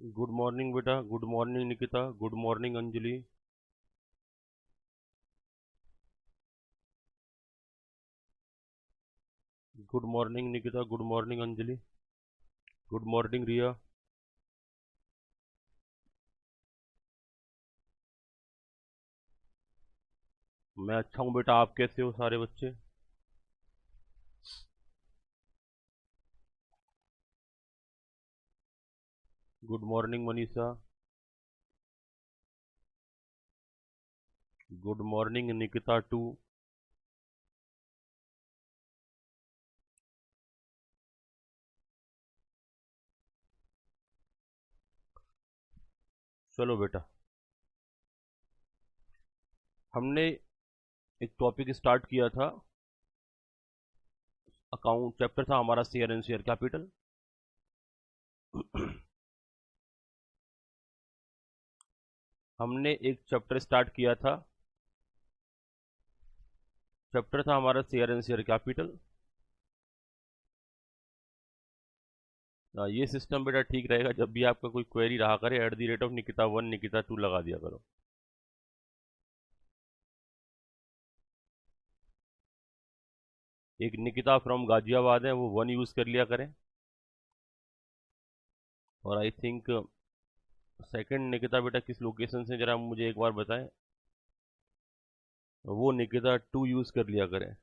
Good morning बेटा। Good morning Nikita. Good morning Anjali. Good morning Nikita. Good morning Anjali. Good morning Riya. मैं अच्छा हूँ बेटा, आप कैसे हो सारे बच्चे? Good morning Manisha. Good morning Nikita too. चलो बेटा, हमने एक टॉपिक स्टार्ट किया था। अकाउंट चैप्टर था हमारा शेयर एंड शेयर कैपिटल। हमने एक चैप्टर स्टार्ट किया था, चैप्टर था हमारा शेयर एंड शेयर कैपिटल। ये सिस्टम बेटा ठीक रहेगा, जब भी आपका कोई क्वेरी रहा करे @ निकिता 1 निकिता 2 लगा दिया करो। एक निकिता फ्रॉम गाजियाबाद है, वो 1 यूज कर लिया करें। और आई थिंक सेकंड निकिता बेटा किस लोकेशन से, जरा मुझे एक बार बताएं। वो निकिता 2 यूज कर लिया करें।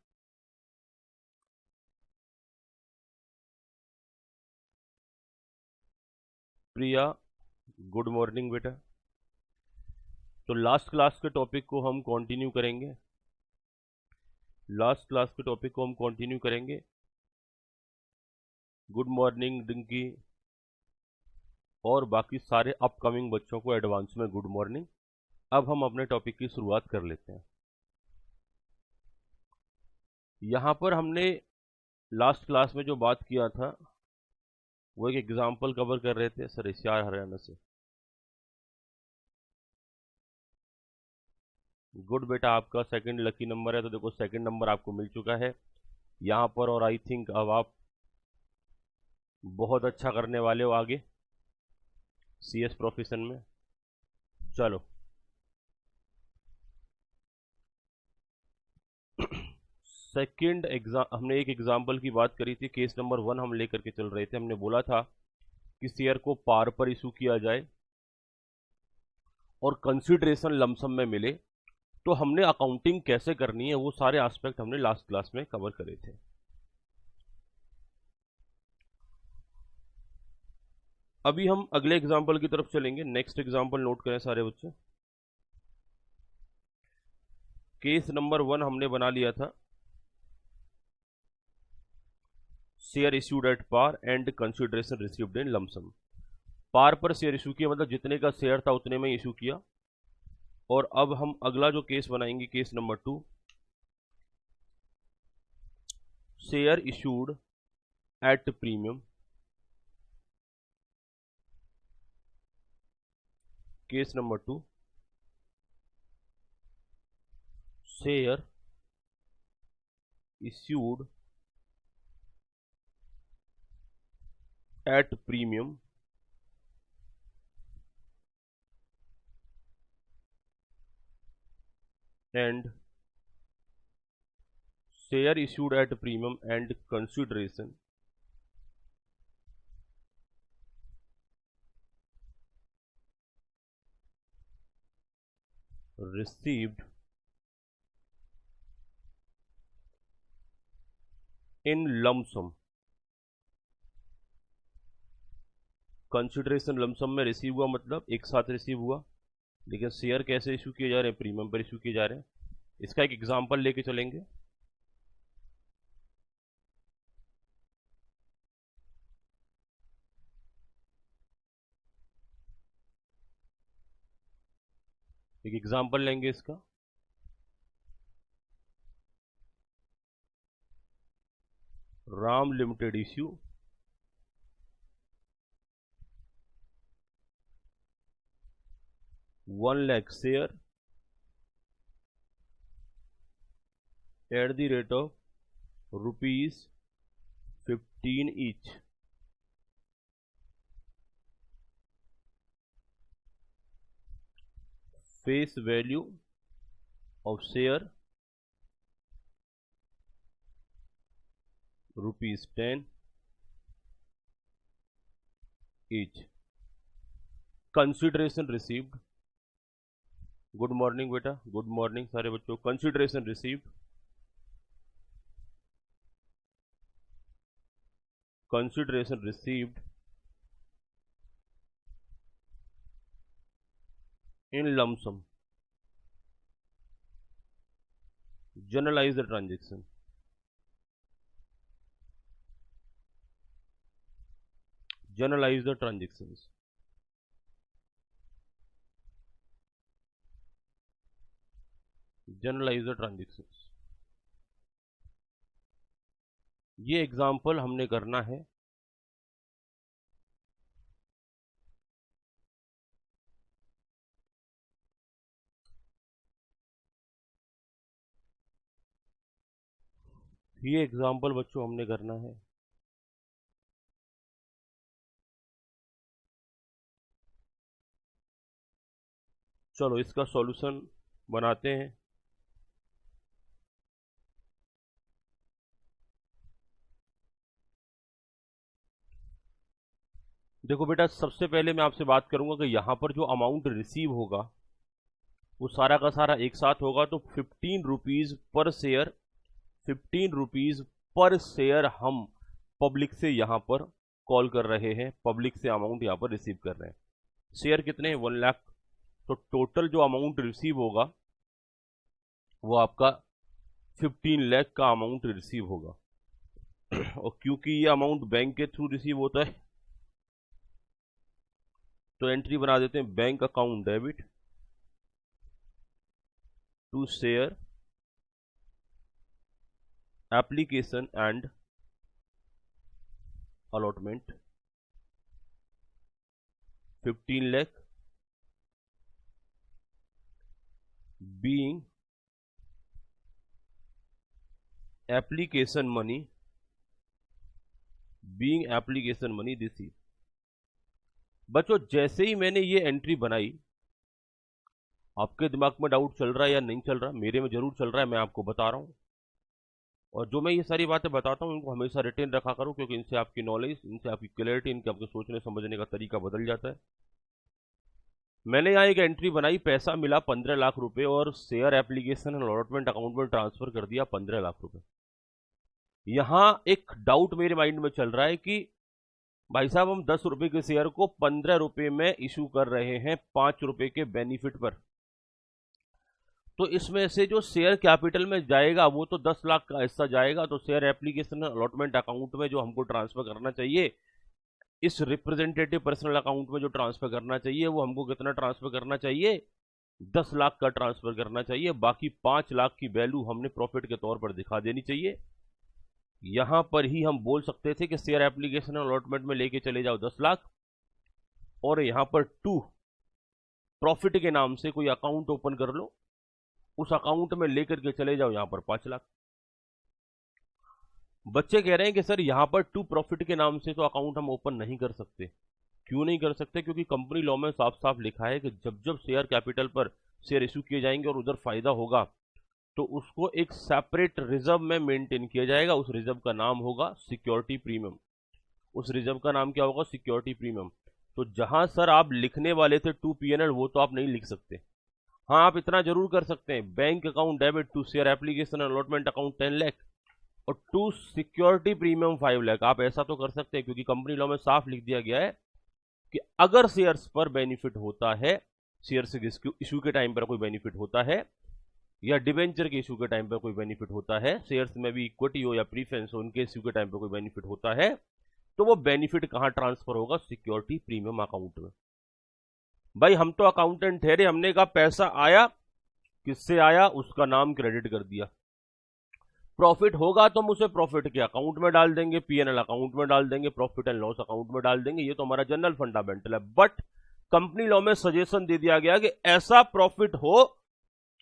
प्रिया, गुड मॉर्निंग बेटा। तो लास्ट क्लास के टॉपिक को हम कंटिन्यू करेंगे। लास्ट क्लास के टॉपिक को हम कंटिन्यू करेंगे। गुड मॉर्निंग डिंकी और बाकी सारे अपकमिंग बच्चों को एडवांस में गुड मॉर्निंग। अब हम अपने टॉपिक की शुरुआत कर लेते हैं। यहाँ पर हमने लास्ट क्लास में जो बात किया था वो एक एग्जाम्पल कवर कर रहे थे सर एशिया हरियाणा से। गुड बेटा, आपका सेकंड लकी नंबर है, तो देखो सेकंड नंबर आपको मिल चुका है यहाँ पर। और आई थिंक अब आप बहुत अच्छा करने वाले हो आगे सीएस प्रोफेशन में। चलो सेकंड एग्जाम, हमने एक एग्जाम्पल की बात करी थी, केस नंबर 1 हम लेकर के चल रहे थे। हमने बोला था कि शेयर को पार पर इशू किया जाए और कंसिडरेशन लमसम में मिले, तो हमने अकाउंटिंग कैसे करनी है वो सारे एस्पेक्ट हमने लास्ट क्लास में कवर करे थे। अभी हम अगले एग्जाम्पल की तरफ चलेंगे। नेक्स्ट एग्जाम्पल नोट करें सारे बच्चे। केस नंबर 1 हमने बना लिया था, share issued at par and consideration received in lump sum. Par पर शेयर इशू किया, मतलब जितने का शेयर था उतने में इशू किया। और अब हम अगला जो केस बनाएंगे, case number 2, share issued at premium. Case number 2, share issued at premium and share issued at premium and consideration received in lump sum। Consideration lump sum में रिसीव हुआ, मतलब एक साथ रिसीव हुआ, लेकिन शेयर कैसे इशू किए जा रहे हैं? प्रीमियम पर इशू किए जा रहे हैं। इसका एक एग्जांपल लेके चलेंगे। एक एग्जांपल लेंगे इसका। Ram limited issue 1 lakh share at the rate of ₹15 each। Face value of share ₹10 each. Consideration received, good morning बेटा, गुड मॉर्निंग सारे बच्चों। Consideration received, consideration received in lump sum, generalize the transaction. Generalize the transactions. Generalize the transactions, ये example हमने करना है। ये example बच्चों हमने करना है। चलो इसका सॉल्यूशन बनाते हैं। देखो बेटा, सबसे पहले मैं आपसे बात करूंगा कि यहां पर जो अमाउंट रिसीव होगा वो सारा का सारा एक साथ होगा, तो 15 rupees per share, 15 rupees per share हम पब्लिक से यहां पर कॉल कर रहे हैं, पब्लिक से अमाउंट यहां पर रिसीव कर रहे हैं। शेयर कितने हैं? 1 लाख। तो टोटल जो अमाउंट रिसीव होगा वो आपका 15 लाख का अमाउंट रिसीव होगा। और क्योंकि ये अमाउंट बैंक के थ्रू रिसीव होता है तो एंट्री बना देते हैं, bank account debit to share application and allotment 15 lakh being application money, being application money receive. बच्चों जैसे ही मैंने ये एंट्री बनाई, आपके दिमाग में डाउट चल रहा है या नहीं चल रहा? मेरे में जरूर चल रहा है, मैं आपको बता रहा हूं। और जो मैं ये सारी बातें बताता हूं इनको हमेशा रिटेन रखा करो, क्योंकि इनसे आपकी नॉलेज, इनसे आपकी क्लैरिटी, इनके आपके सोचने समझने का तरीका बदल जाता है। मैंने यहाँ एक एंट्री बनाई, पैसा मिला 15 लाख रुपए और share application and allotment account में ट्रांसफर कर दिया 15 लाख रुपए। यहां एक डाउट मेरे माइंड में चल रहा है कि भाई साहब हम 10 रुपए के शेयर को 15 रुपए में इशू कर रहे हैं 5 रुपए के बेनिफिट पर, तो इसमें से जो शेयर कैपिटल में जाएगा वो तो 10 लाख का हिस्सा जाएगा, तो शेयर एप्लीकेशन अलॉटमेंट अकाउंट में जो हमको ट्रांसफर करना चाहिए, इस रिप्रेजेंटेटिव पर्सनल अकाउंट में जो ट्रांसफर करना चाहिए वो हमको कितना ट्रांसफर करना चाहिए? 10 लाख का ट्रांसफर करना चाहिए। बाकी 5 लाख की वैल्यू हमने प्रॉफिट के तौर पर दिखा देनी चाहिए। यहां पर ही हम बोल सकते थे कि शेयर एप्लीकेशन अलॉटमेंट में लेके चले जाओ 10 लाख, और यहां पर टू प्रॉफिट के नाम से कोई अकाउंट ओपन कर लो, उस अकाउंट में लेकर के चले जाओ यहां पर 5 लाख। बच्चे कह रहे हैं कि सर यहां पर टू प्रॉफिट के नाम से तो अकाउंट हम ओपन नहीं कर सकते। क्यों नहीं कर सकते? क्योंकि कंपनी लॉ में साफ साफ लिखा है कि जब जब शेयर कैपिटल पर शेयर इश्यू किए जाएंगे और उधर फायदा होगा तो उसको एक सेपरेट रिजर्व में मेंटेन किया जाएगा। उस रिजर्व का नाम होगा सिक्योरिटी प्रीमियम। उस रिजर्व का नाम क्या होगा? Security premium. तो जहां सर आप लिखने वाले थे 2 PNL, वो तो आप नहीं लिख सकते। हाँ, आप इतना जरूर कर सकते हैं, bank account debit to share application allotment account 10 lakh और टू सिक्योरिटी प्रीमियम 5 लाख। आप ऐसा तो कर सकते हैं, क्योंकि कंपनी लॉ में साफ लिख दिया गया है कि अगर शेयर्स पर बेनिफिट होता है, शेयर्स इशू के टाइम पर कोई बेनिफिट होता है या डिवेंचर के इशू के टाइम पर कोई बेनिफिट होता है, शेयर्स में भी इक्विटी हो या प्रीफरेंस हो, उनके इशू के टाइम पर कोई बेनिफिट होता है, तो वो बेनिफिट कहां ट्रांसफर होगा? सिक्योरिटी प्रीमियम अकाउंट में। भाई हम तो अकाउंटेंट ठहरे, हमने कहा पैसा आया, किससे आया उसका नाम क्रेडिट कर दिया। प्रॉफिट होगा तो हम उसे प्रॉफिट के अकाउंट में डाल देंगे, पीएनएल अकाउंट में डाल देंगे, प्रॉफिट एंड लॉस अकाउंट में डाल देंगे, ये तो हमारा जनरल फंडामेंटल है। बट कंपनी लॉ में सजेशन दे दिया गया कि ऐसा प्रॉफिट हो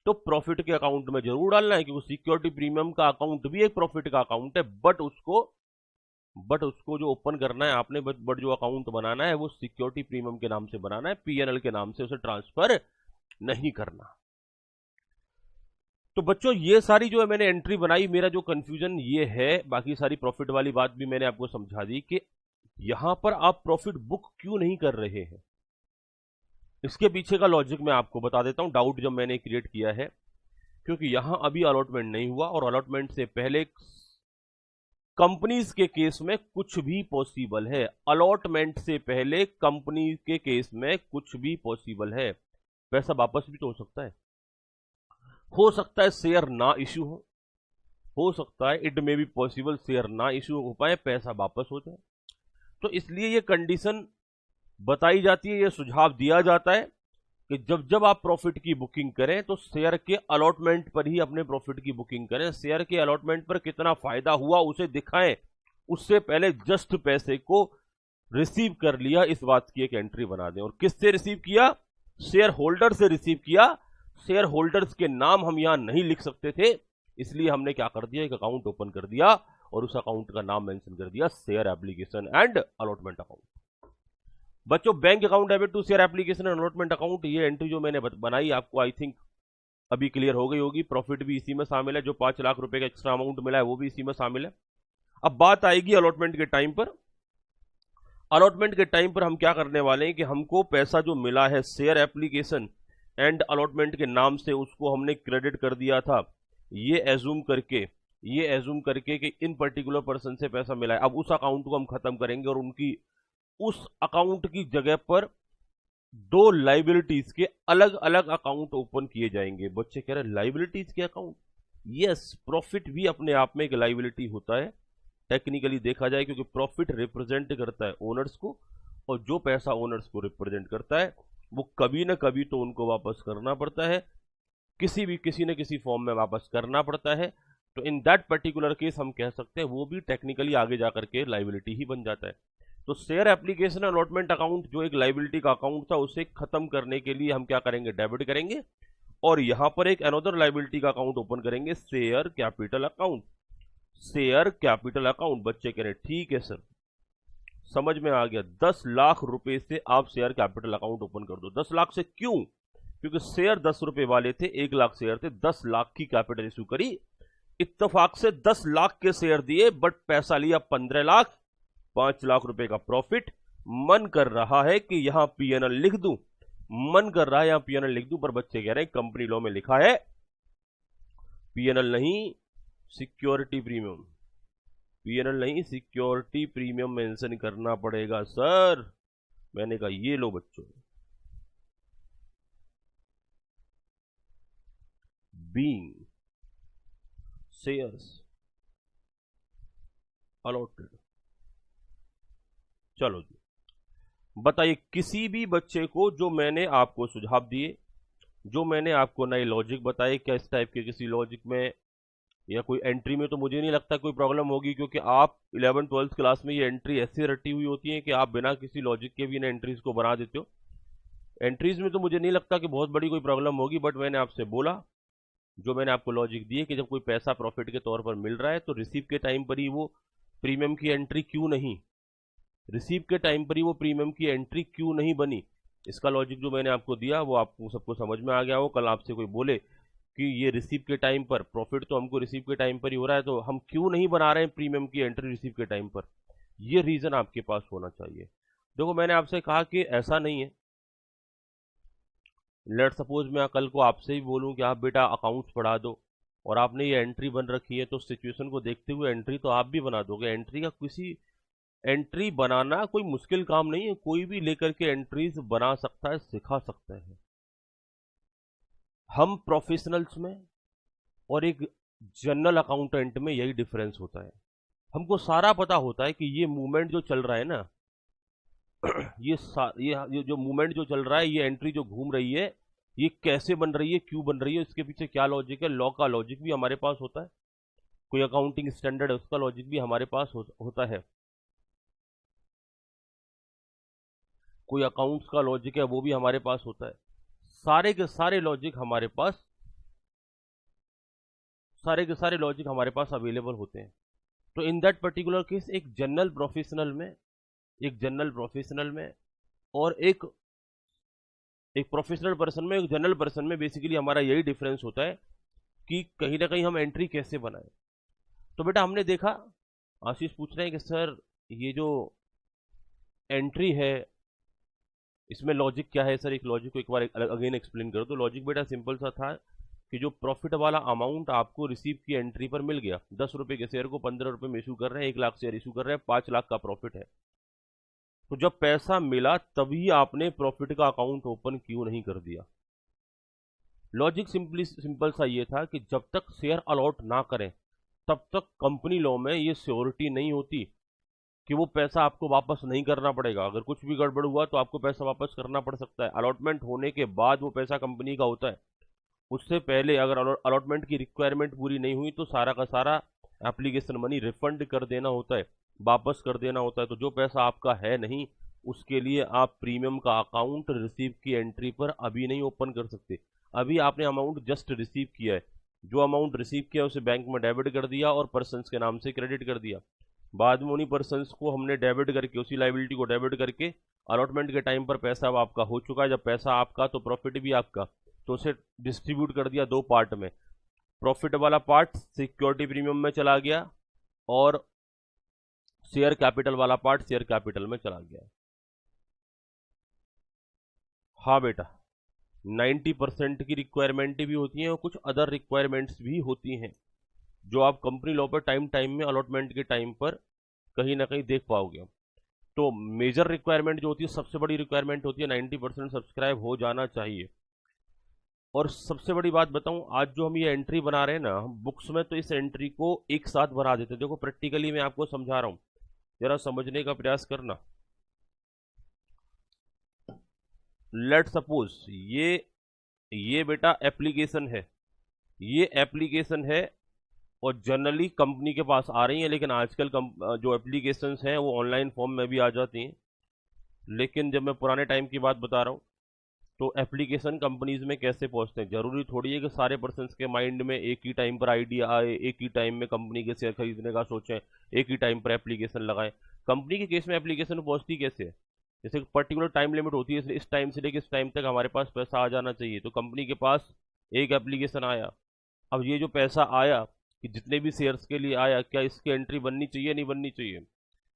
तो प्रॉफिट के अकाउंट में जरूर डालना है, क्योंकि सिक्योरिटी प्रीमियम का अकाउंट भी एक प्रॉफिट का अकाउंट है। बट उसको जो ओपन करना है आपने, बट जो अकाउंट बनाना है वो सिक्योरिटी प्रीमियम के नाम से बनाना है, पीएनएल के नाम से उसे ट्रांसफर नहीं करना। तो बच्चों ये सारी जो है मैंने एंट्री बनाई, मेरा जो कंफ्यूजन ये है, बाकी सारी प्रॉफिट वाली बात भी मैंने आपको समझा दी कि यहां पर आप प्रॉफिट बुक क्यों नहीं कर रहे हैं। इसके पीछे का लॉजिक मैं आपको बता देता हूं, डाउट जब मैंने क्रिएट किया है, क्योंकि यहां अभी अलॉटमेंट नहीं हुआ और अलॉटमेंट से पहले कंपनीज के केस में कुछ भी पॉसिबल है। अलॉटमेंट से पहले कंपनी के केस में कुछ भी पॉसिबल है। पैसा वापस भी तो हो सकता है शेयर ना इश्यू हो सकता है it may be possible share ना इश्यू हो पाए, पैसा वापस हो जाए। तो इसलिए ये कंडीशन बताई जाती है, ये सुझाव दिया जाता है कि जब जब आप प्रॉफिट की बुकिंग करें तो शेयर के अलॉटमेंट पर ही अपने प्रॉफिट की बुकिंग करें। शेयर के अलॉटमेंट पर कितना फायदा हुआ उसे दिखाएं, उससे पहले जस्ट पैसे को रिसीव कर लिया इस बात की एक एंट्री बना दें। और किससे रिसीव किया? शेयर होल्डर से रिसीव किया। शेयर होल्डर्स के नाम हम यहां नहीं लिख सकते थे, इसलिए हमने क्या कर दिया, एक अकाउंट ओपन कर दिया और उस अकाउंट का नाम मेंशन कर दिया share application and allotment account. बच्चों bank account debit to share application and allotment account, ये एंट्री जो मैंने बनाई आपको आई थिंक अभी क्लियर हो गई होगी। प्रॉफिट भी इसी में शामिल है, जो 5 लाख रुपए का एक्स्ट्रा अमाउंट मिला है वो भी इसी में शामिल है। अब बात आएगी अलॉटमेंट के टाइम पर। अलॉटमेंट के टाइम पर हम क्या करने वाले हैं कि हमको पैसा जो मिला है शेयर एप्लीकेशन एंड अलॉटमेंट के नाम से, उसको हमने क्रेडिट कर दिया था, ये एज्यूम करके कि इन पर्टिकुलर पर्सन से पैसा मिला है। अब उस अकाउंट को हम खत्म करेंगे और उनकी उस अकाउंट की जगह पर 2 लाइबिलिटीज के अलग अलग अकाउंट ओपन किए जाएंगे। बच्चे कह रहे हैं लाइबिलिटीज के अकाउंट? यस, प्रॉफिट भी अपने आप में एक लाइबिलिटी होता है टेक्निकली देखा जाए, क्योंकि प्रॉफिट रिप्रेजेंट करता है ओनर्स को, और जो पैसा ओनर्स को रिप्रेजेंट करता है वो कभी ना कभी तो उनको वापस करना पड़ता है, किसी न किसी फॉर्म में वापस करना पड़ता है। तो इन दैट पर्टिकुलर केस हम कह सकते हैं वो भी टेक्निकली आगे जाकर के लाइबिलिटी ही बन जाता है। तो शेयर एप्लीकेशन अलॉटमेंट अकाउंट जो एक लाइबिलिटी का अकाउंट था, उसे खत्म करने के लिए हम क्या करेंगे, डेबिट करेंगे और यहां पर एक अनदर लाइबिलिटी का अकाउंट ओपन करेंगे, share capital account. Share capital account. बच्चे कह रहे ठीक है सर, समझ में आ गया। 10 लाख रुपए से आप शेयर कैपिटल अकाउंट ओपन कर दो। 10 लाख से क्यों? क्योंकि शेयर 10 रुपए वाले थे, 1 लाख शेयर थे, 10 लाख की कैपिटल इशू करी, इत्तेफाक से 10 लाख के शेयर दिए, बट पैसा लिया 15 लाख, 5 लाख रुपए का प्रॉफिट। मन कर रहा है कि यहां पीएनएल लिख दूं, पर बच्चे कह रहे हैं कंपनी लॉ में लिखा है पीएनएल नहीं security premium, security premium mention करना पड़ेगा सर। मैंने कहा ये लो बच्चों, बीइंग शेयर्स अलॉटेड। चलो जी बताइए, किसी भी बच्चे को जो मैंने आपको सुझाव दिए, जो मैंने आपको नए लॉजिक बताए, क्या इस टाइप के किसी लॉजिक में या कोई एंट्री में तो मुझे नहीं लगता कोई प्रॉब्लम होगी, क्योंकि आप 11th-12th क्लास में ये एंट्री ऐसी रटी हुई होती है कि आप बिना किसी लॉजिक के भी इन एंट्रीज को बना देते हो। एंट्रीज में तो मुझे नहीं लगता कि बहुत बड़ी कोई प्रॉब्लम होगी, बट मैंने आपसे बोला, जो मैंने आपको लॉजिक दिए कि जब कोई पैसा प्रॉफिट के तौर पर मिल रहा है तो रिसीव के टाइम पर ही वो प्रीमियम की एंट्री क्यों नहीं, बनी। इसका लॉजिक जो मैंने आपको दिया वो आपको सबको समझ में आ गया हो। कल आपसे कोई बोले कि ये रिसीव के टाइम पर प्रॉफिट तो हमको रिसीव के टाइम पर ही हो रहा है, तो हम क्यों नहीं बना रहे हैं प्रीमियम की एंट्री रिसीव के टाइम पर, ये रीजन आपके पास होना चाहिए। देखो मैंने आपसे कहा कि ऐसा नहीं है, लेट सपोज मैं कल को आपसे ही बोलूं कि आप बेटा अकाउंट्स पढ़ा दो और आपने ये एंट्री बन रखी है, तो सिचुएशन को देखते हुए एंट्री तो आप भी बना दोगे। एंट्री बनाना कोई मुश्किल काम नहीं है, कोई भी लेकर के एंट्रीज बना सकता है, सिखा सकता है। हम प्रोफेशनल्स में और एक जनरल अकाउंटेंट में यही डिफरेंस होता है। हमको सारा पता होता है कि ये मूवमेंट जो चल रहा है ना, ये जो मूवमेंट जो चल रहा है, ये एंट्री जो घूम रही है, ये कैसे बन रही है, क्यों बन रही है, इसके पीछे क्या लॉजिक है। लॉ का लॉजिक भी हमारे पास होता है, कोई अकाउंटिंग स्टैंडर्ड है उसका लॉजिक भी हमारे पास होता है, कोई अकाउंट्स का लॉजिक है वो भी हमारे पास होता है। सारे के सारे लॉजिक हमारे पास अवेलेबल होते हैं। तो इन दैट पर्टिकुलर केस एक जनरल प्रोफेशनल में और एक एक प्रोफेशनल पर्सन में, एक जनरल पर्सन में बेसिकली हमारा यही डिफरेंस होता है कि कहीं ना कहीं हम एंट्री कैसे बनाएं। तो बेटा हमने देखा, आशीष पूछ रहे हैं कि सर ये जो एंट्री है इसमें लॉजिक क्या है। सर एक लॉजिक को एक बार अगेन एक्सप्लेन करो। तो लॉजिक बेटा सिंपल सा था कि जो प्रॉफिट वाला अमाउंट आपको रिसीव की एंट्री पर मिल गया, 10 रुपए के शेयर को 15 रुपए में इशू कर रहे हैं, 1 लाख शेयर इशू कर रहे हैं, 5 लाख का प्रॉफिट है। तो जब पैसा मिला तभी आपने प्रॉफिट का अकाउंट ओपन क्यों नहीं कर दिया? लॉजिक सिंपल सा ये था कि जब तक शेयर अलॉट ना करें तब तक कंपनी लॉ में ये श्योरिटी नहीं होती कि वो पैसा आपको वापस नहीं करना पड़ेगा। अगर कुछ भी गड़बड़ हुआ तो आपको पैसा वापस करना पड़ सकता है। अलॉटमेंट होने के बाद वो पैसा कंपनी का होता है। उससे पहले अगर अलॉटमेंट की रिक्वायरमेंट पूरी नहीं हुई तो सारा का सारा एप्लीकेशन मनी रिफंड कर देना होता है, वापस कर देना होता है। तो जो पैसा आपका है नहीं उसके लिए आप प्रीमियम का अकाउंट रिसीव की एंट्री पर अभी नहीं ओपन कर सकते। अभी आपने अमाउंट जस्ट रिसीव किया है, जो अमाउंट रिसीव किया उसे बैंक में डेबिट कर दिया और पर्सन्स के नाम से क्रेडिट कर दिया। बाद में उन्हीं पर्सन्स को हमने डेबिट करके, उसी लाइबिलिटी को डेबिट करके अलॉटमेंट के टाइम पर पैसा अब आपका हो चुका है। जब पैसा आपका तो प्रॉफिट भी आपका, तो उसे डिस्ट्रीब्यूट कर दिया दो पार्ट में। प्रॉफिट वाला पार्ट सिक्योरिटी प्रीमियम में चला गया और शेयर कैपिटल वाला पार्ट शेयर कैपिटल में चला गया। हाँ बेटा 90% की रिक्वायरमेंट भी होती हैं और कुछ अदर रिक्वायरमेंट्स भी होती हैं जो आप कंपनी लॉ पर टाइम टाइम में अलॉटमेंट के टाइम पर कहीं ना कहीं देख पाओगे। तो मेजर रिक्वायरमेंट जो होती है, सबसे बड़ी रिक्वायरमेंट होती है 90% सब्सक्राइब हो जाना चाहिए। और सबसे बड़ी बात बताऊं, आज जो हम ये एंट्री बना रहे हैं ना, हम बुक्स में तो इस एंट्री को एक साथ बना देते हैं। देखो प्रैक्टिकली मैं आपको समझा रहा हूं, जरा समझने का प्रयास करना। लेट सपोज ये बेटा एप्लीकेशन है, ये एप्लीकेशन है और जनरली कंपनी के पास आ रही है, लेकिन आजकल जो एप्लीकेशंस हैं वो ऑनलाइन फॉर्म में भी आ जाती हैं। लेकिन जब मैं पुराने टाइम की बात बता रहा हूँ, तो एप्लीकेशन कंपनीज में कैसे पहुंचते हैं, जरूरी थोड़ी है कि सारे पर्सन्स के माइंड में एक ही टाइम पर आइडिया आए, एक ही टाइम में कंपनी के शेयर खरीदने का सोचें, एक ही टाइम पर एप्लीकेशन लगाएं। कंपनी के केस में एप्लीकेशन पहुंचती कैसे है? जैसे पर्टिकुलर टाइम लिमिट होती है, इस टाइम से लेकर इस टाइम तक हमारे पास पैसा आ जाना चाहिए। तो कंपनी के पास एक एप्लीकेशन आया, अब ये जो पैसा आया कि जितने भी शेयर्स के लिए आया, क्या इसकी एंट्री बननी चाहिए नहीं बननी चाहिए?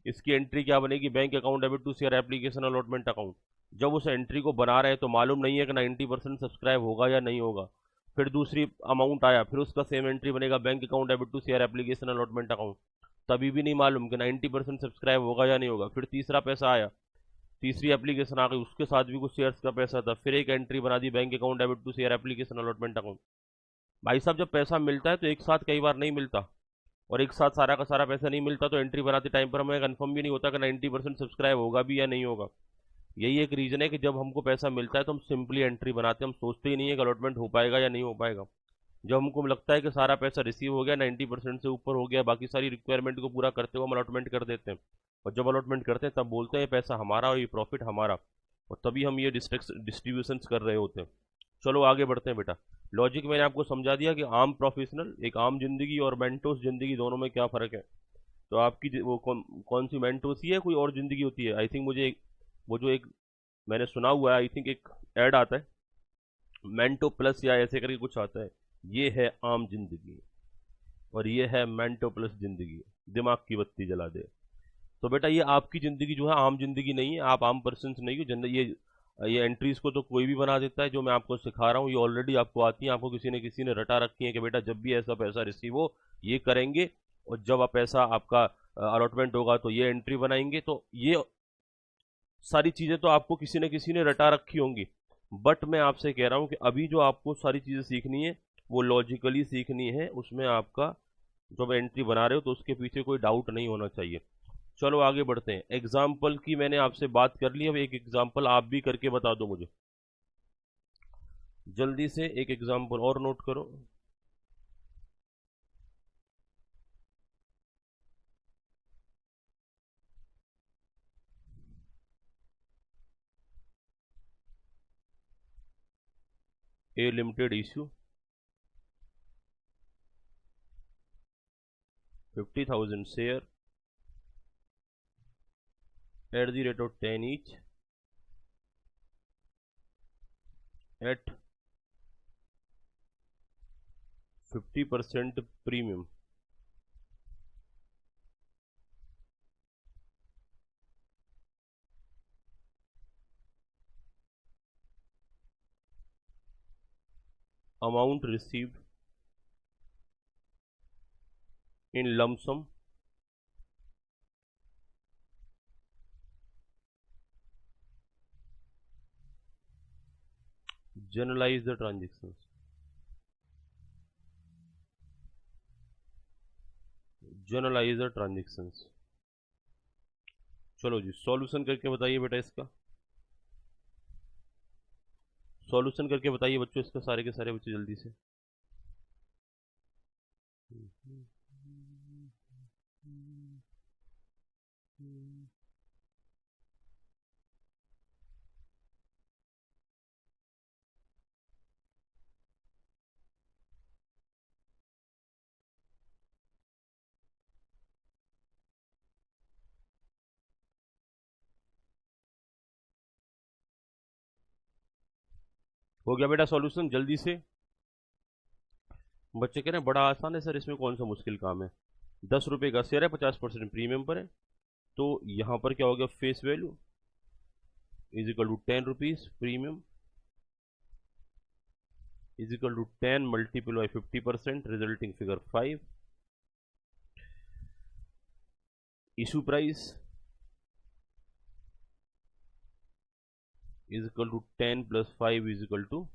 इसकी एंट्री क्या बनेगी? Bank account debit to share application allotment account. जब उस एंट्री को बना रहे हैं तो मालूम नहीं है कि 90% सब्सक्राइब होगा या नहीं होगा। फिर दूसरी अमाउंट आया, फिर उसका सेम एंट्री बनेगा bank account debit to share application allotment account, तभी भी नहीं मालूम कि 90% सब्सक्राइब होगा या नहीं होगा। फिर तीसरा पैसा आया, तीसरी एप्लीकेशन आ गई, उसके साथ भी कुछ शेयर्स का पैसा था, फिर एक एंट्री बना दी bank account debit to share application allotment account. भाई साहब जब पैसा मिलता है तो एक साथ कई बार नहीं मिलता, और एक साथ सारा का सारा पैसा नहीं मिलता तो एंट्री बनाते टाइम पर हमें कंफर्म भी नहीं होता कि 90% सब्सक्राइब होगा भी या नहीं होगा। यही एक रीजन है कि जब हमको पैसा मिलता है तो हम सिंपली एंट्री बनाते हैं, हम सोचते ही नहीं है कि अलॉटमेंट हो पाएगा या नहीं हो पाएगा। जब हमको लगता है कि सारा पैसा रिसीव हो गया, 90% से ऊपर हो गया, बाकी सारी रिक्वायरमेंट को पूरा करते हुए हम अलॉटमेंट कर देते हैं। और जब अलॉटमेंट करते हैं तब बोलते हैं पैसा हमारा और ये प्रॉफिट हमारा, और तभी हम ये डिस्ट्रीब्यूशन कर रहे होते हैं। चलो आगे बढ़ते हैं बेटा। लॉजिक मैंने आपको समझा दिया कि आम प्रोफेशनल, एक आम जिंदगी और मेंटोस जिंदगी, दोनों में क्या फ़र्क है। तो आपकी वो कौन सी मेंटोस ही है, कोई और जिंदगी होती है? आई थिंक मुझे वो जो एक मैंने सुना हुआ है, आई थिंक एक ऐड आता है मेंटो प्लस या ऐसे करके कुछ आता है। ये है आम जिंदगी और ये है मेंटो प्लस जिंदगी, दिमाग की बत्ती जला दे। तो बेटा ये आपकी ज़िंदगी जो है आम जिंदगी नहीं है, आप आम पर्सन नहीं हो। ये एंट्रीज को तो कोई भी बना देता है। जो मैं आपको सिखा रहा हूँ ये ऑलरेडी आपको आती है, आपको किसी ने रटा रखी है कि बेटा जब भी ऐसा पैसा रिसीव हो ये करेंगे, और जब आप पैसा आपका अलॉटमेंट होगा तो ये एंट्री बनाएंगे। तो ये सारी चीज़ें तो आपको किसी ने रटा रखी होंगी, बट मैं आपसे कह रहा हूँ कि अभी जो आपको सारी चीज़ें सीखनी है वो लॉजिकली सीखनी है। उसमें आपका जब एंट्री बना रहे हो तो उसके पीछे कोई डाउट नहीं होना चाहिए। चलो आगे बढ़ते हैं। एग्जाम्पल की मैंने आपसे बात कर ली, अब एक एग्जाम्पल आप भी करके बता दो मुझे, जल्दी से एक एग्जाम्पल और नोट करो। A limited issue 50,000 share at the rate of 10 each at 50% premium amount received in lump sum generalize the transactions चलो जी सॉल्यूशन करके बताइए बेटा इसका सॉल्यूशन करके बताइए बच्चों इसका सारे के सारे बच्चे जल्दी से हो गया बेटा सॉल्यूशन जल्दी से बच्चे कह रहे हैं बड़ा आसान है सर इसमें कौन सा मुश्किल काम है 10 रुपए का शेयर है 50% प्रीमियम पर है तो यहां पर क्या हो गया face value is equal to 10 rupees premium is equal to 10 multiple by 50% resulting figure 5 issue price is equal to 10 plus 5 is equal to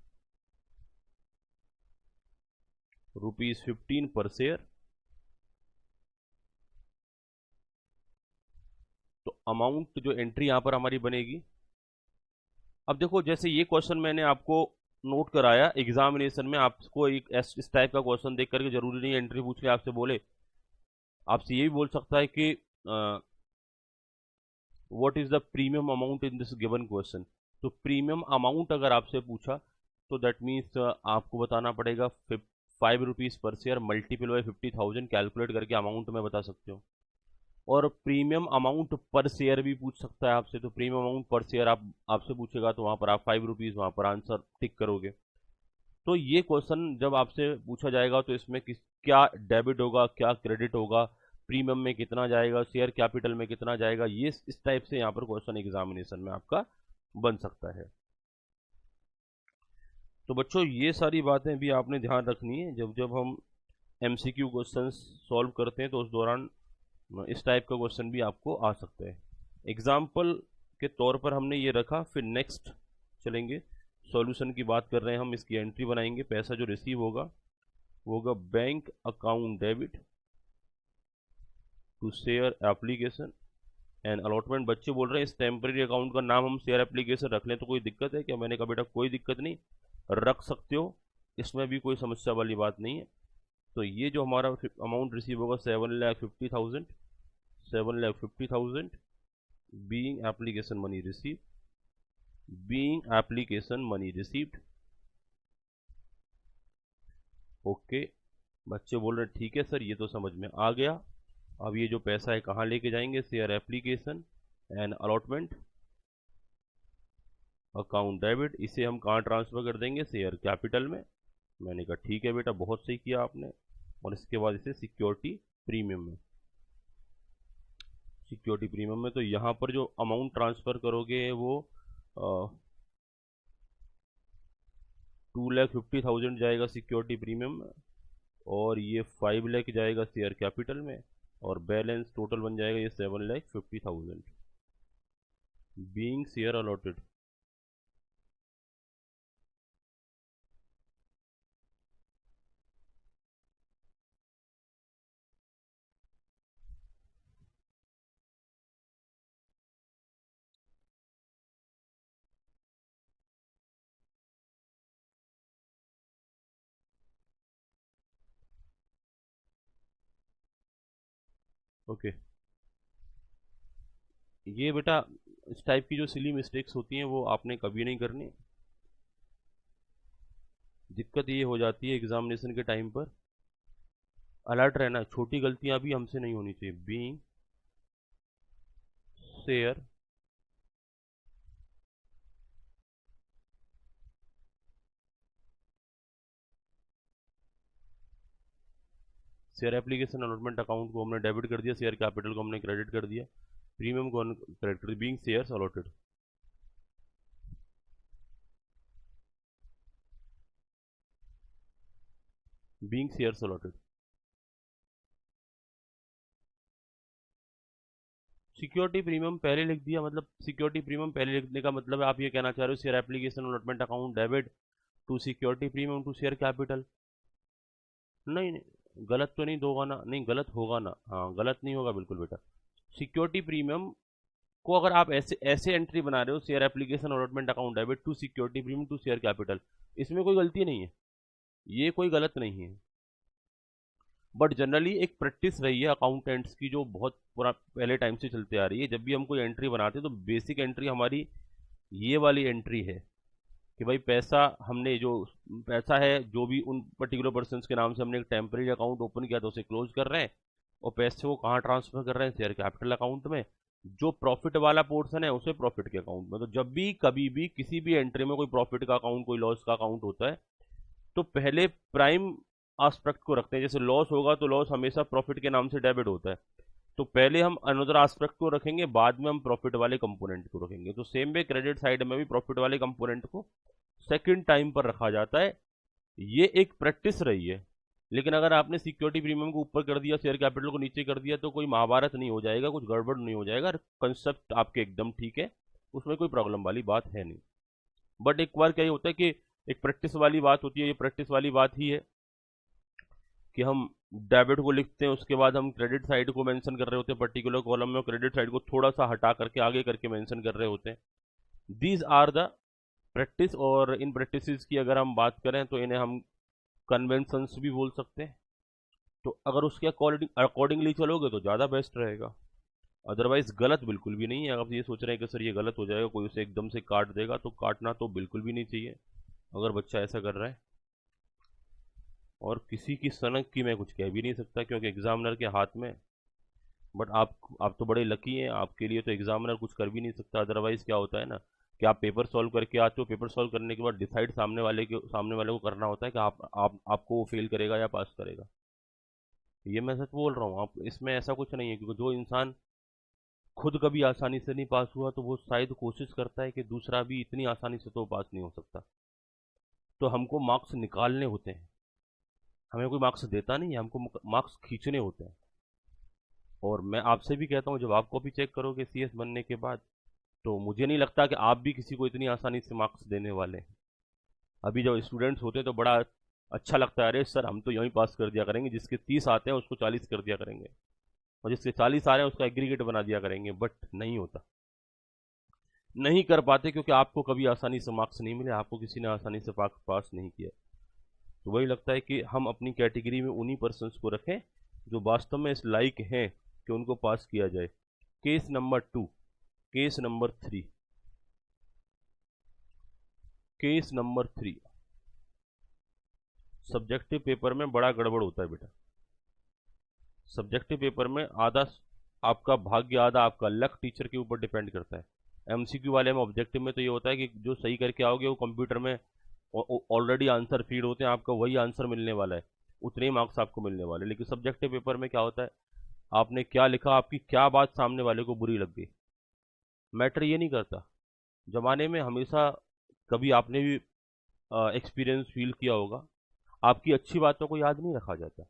rupees 15 per share तो अमाउंट जो एंट्री यहां पर हमारी बनेगी अब देखो जैसे ये क्वेश्चन मैंने आपको नोट कराया एग्जामिनेशन में आपको एक इस टाइप का क्वेश्चन देख करके जरूरी नहीं एंट्री पूछ के आपसे बोले आपसे ये भी बोल सकता है कि what is the premium amount in this given question तो प्रीमियम अमाउंट अगर आपसे पूछा तो दैट मीन्स आपको बताना पड़ेगा 5 रुपीज़ पर शेयर मल्टीपल बाई 50,000 कैलकुलेट करके अमाउंट में बता सकते हो और प्रीमियम अमाउंट पर शेयर भी पूछ सकता है आपसे तो प्रीमियम अमाउंट पर शेयर आपसे पूछेगा तो वहां पर आप 5 रुपीज़ वहां पर आंसर टिक करोगे तो ये क्वेश्चन जब आपसे पूछा जाएगा तो इसमें क्या डेबिट होगा क्या क्रेडिट होगा प्रीमियम में कितना जाएगा शेयर कैपिटल में कितना जाएगा ये इस टाइप से यहाँ पर क्वेश्चन एग्जामिनेशन में आपका बन सकता है तो बच्चों ये सारी बातें भी आपने ध्यान रखनी है जब जब हम एमसीक्यू क्वेश्चन सॉल्व करते हैं तो उस दौरान इस टाइप का क्वेश्चन भी आपको आ सकता है एग्जाम्पल के तौर पर हमने ये रखा फिर नेक्स्ट चलेंगे सॉल्यूशन की बात कर रहे हैं हम इसकी एंट्री बनाएंगे पैसा जो रिसीव होगा वो होगा bank account debit to share application and allotment बच्चे बोल रहे हैं इस टेम्परेरी अकाउंट का नाम हम शेयर एप्लीकेशन रख लें तो कोई दिक्कत है क्या मैंने कहा बेटा कोई दिक्कत नहीं रख सकते हो इसमें भी कोई समस्या वाली बात नहीं है तो ये जो हमारा अमाउंट रिसीव होगा 7,50,000 being application money received okay बच्चे बोल रहे हैं ठीक है सर ये तो समझ में आ गया अब ये जो पैसा है कहाँ लेके जाएंगे share application and allotment account debit इसे हम कहाँ ट्रांसफर कर देंगे शेयर कैपिटल में मैंने कहा ठीक है बेटा बहुत सही किया आपने और इसके बाद इसे सिक्योरिटी प्रीमियम में तो यहाँ पर जो अमाउंट ट्रांसफर करोगे वो 2,50,000 जाएगा सिक्योरिटी प्रीमियम में और ये 5 लाख जाएगा शेयर कैपिटल में और बैलेंस टोटल बन जाएगा ये 7,50,000 बीइंग शेयर अलॉटेड ओके ये बेटा इस टाइप की जो सिली मिस्टेक्स होती हैं वो आपने कभी नहीं करनी दिक्कत ये हो जाती है एग्जामिनेशन के टाइम पर अलर्ट रहना छोटी गलतियां भी हमसे नहीं होनी चाहिए being share share application allotment account को हमने डेबिट कर दिया, शेयर कैपिटल को हमने क्रेडिट कर दिया, प्रीमियम को क्रेडिट कर दिया, being shares allotted. Being shares allotted. Security premium पहले लिख दिया, मतलब सिक्योरिटी प्रीमियम पहले लिखने का मतलब है आप ये कहना चाह रहे हो share application allotment account debit to security premium to share capital. नहीं नहीं, गलत तो नहीं होगा ना, नहीं गलत होगा ना, हाँ गलत नहीं होगा बिल्कुल बेटा। सिक्योरिटी प्रीमियम को अगर आप ऐसे ऐसे एंट्री बना रहे हो, share application allotment account debit to security premium to share capital, इसमें कोई गलती नहीं है, ये कोई गलत नहीं है। बट जनरली एक प्रैक्टिस रही है अकाउंटेंट्स की जो बहुत पूरा पहले टाइम से चलते आ रही है, जब भी हम कोई एंट्री बनाते हैं तो बेसिक एंट्री हमारी ये वाली एंट्री है कि भाई पैसा हमने जो पैसा है जो भी उन पर्टिकुलर पर्सन के नाम से हमने एक टेम्परेरी अकाउंट ओपन किया तो उसे क्लोज कर रहे हैं, और पैसे को कहाँ ट्रांसफर कर रहे हैं, शेयर कैपिटल अकाउंट में, जो प्रॉफिट वाला पोर्शन है उसे प्रॉफिट के अकाउंट में। तो जब भी कभी भी किसी भी एंट्री में कोई प्रॉफिट का अकाउंट कोई लॉस का अकाउंट होता है तो पहले प्राइम आस्पेक्ट को रखते हैं, जैसे लॉस होगा तो लॉस हमेशा प्रॉफिट के नाम से डेबिट होता है, तो पहले हम अनदर आस्पेक्ट को रखेंगे, बाद में हम प्रॉफिट वाले कंपोनेंट को रखेंगे। तो सेम वे क्रेडिट साइड में भी प्रॉफिट वाले कंपोनेंट को सेकंड टाइम पर रखा जाता है, ये एक प्रैक्टिस रही है। लेकिन अगर आपने सिक्योरिटी प्रीमियम को ऊपर कर दिया, शेयर कैपिटल को नीचे कर दिया, तो कोई महाभारत नहीं हो जाएगा, कुछ गड़बड़ नहीं हो जाएगा, कंसेप्ट आपके एकदम ठीक है, उसमें कोई प्रॉब्लम वाली बात है नहीं। बट एक बार क्या होता है कि एक प्रैक्टिस वाली बात होती है, ये प्रैक्टिस वाली बात ही है कि हम डेबिट को लिखते हैं, उसके बाद हम क्रेडिट साइड को मेंशन कर रहे होते हैं पर्टिकुलर कॉलम में, और क्रेडिट साइड को थोड़ा सा हटा करके आगे करके मेंशन कर रहे होते हैं। दीज आर द प्रैक्टिस, और इन प्रैक्टिसेस की अगर हम बात करें तो इन्हें हम कन्वेंशंस भी बोल सकते हैं। तो अगर उसके अकॉर्डिंगली चलोगे तो ज़्यादा बेस्ट रहेगा, अदरवाइज गलत बिल्कुल भी नहीं है। आप ये सोच रहे हैं कि सर ये गलत हो जाएगा, कोई उसे एकदम से काट देगा, तो काटना तो बिल्कुल भी नहीं चाहिए अगर बच्चा ऐसा कर रहा है। और किसी की सनक की मैं कुछ कह भी नहीं सकता क्योंकि एग्जामिनर के हाथ में, बट आप तो बड़े लकी हैं, आपके लिए तो एग्जामिनर कुछ कर भी नहीं सकता। अदरवाइज क्या होता है ना कि आप पेपर सॉल्व करके आते हो, पेपर सॉल्व करने के बाद डिसाइड सामने वाले को करना होता है कि आपको वो फेल करेगा या पास करेगा। ये मैं सच बोल रहा हूँ, आप इसमें ऐसा कुछ नहीं है, क्योंकि जो इंसान खुद कभी आसानी से नहीं पास हुआ तो वो शायद कोशिश करता है कि दूसरा भी इतनी आसानी से तो पास नहीं हो सकता। तो हमको मार्क्स निकालने होते हैं, हमें कोई मार्क्स देता नहीं है, हमको मार्क्स खींचने होते हैं। और मैं आपसे भी कहता हूँ, जब आप कॉपी चेक करोगे सीएस बनने के बाद, तो मुझे नहीं लगता कि आप भी किसी को इतनी आसानी से मार्क्स देने वाले हैं। अभी जब स्टूडेंट्स होते हैं तो बड़ा अच्छा लगता है, अरे सर हम तो यूँ ही पास कर दिया करेंगे, जिसके 30 आते हैं उसको 40 कर दिया करेंगे, और जिसके 40 आ रहे हैं उसका एग्रीगेट बना दिया करेंगे। बट नहीं होता, नहीं कर पाते, क्योंकि आपको कभी आसानी से मार्क्स नहीं मिले, आपको किसी ने आसानी से पास नहीं किया। तो वही लगता है कि हम अपनी कैटेगरी में उन्हीं पर्सन्स को रखें जो वास्तव में इस लायक हैं कि उनको पास किया जाए। Case number 2, case number 3, case number 3, subjective paper में बड़ा गड़बड़ होता है बेटा। सब्जेक्टिव पेपर में आधा आपका भाग्य, आधा आपका लक टीचर के ऊपर डिपेंड करता है। एमसीक्यू वाले में, ऑब्जेक्टिव में तो ये होता है कि जो सही करके आओगे वो कंप्यूटर में ऑलरेडी आंसर फीड होते हैं, आपका वही आंसर मिलने वाला है, उतने ही मार्क्स आपको मिलने वाले। लेकिन सब्जेक्टिव पेपर में क्या होता है, आपने क्या लिखा, आपकी क्या बात सामने वाले को बुरी लग गई, मैटर ये नहीं करता। जमाने में हमेशा, कभी आपने भी एक्सपीरियंस फील किया होगा, आपकी अच्छी बातों को याद नहीं रखा जाता,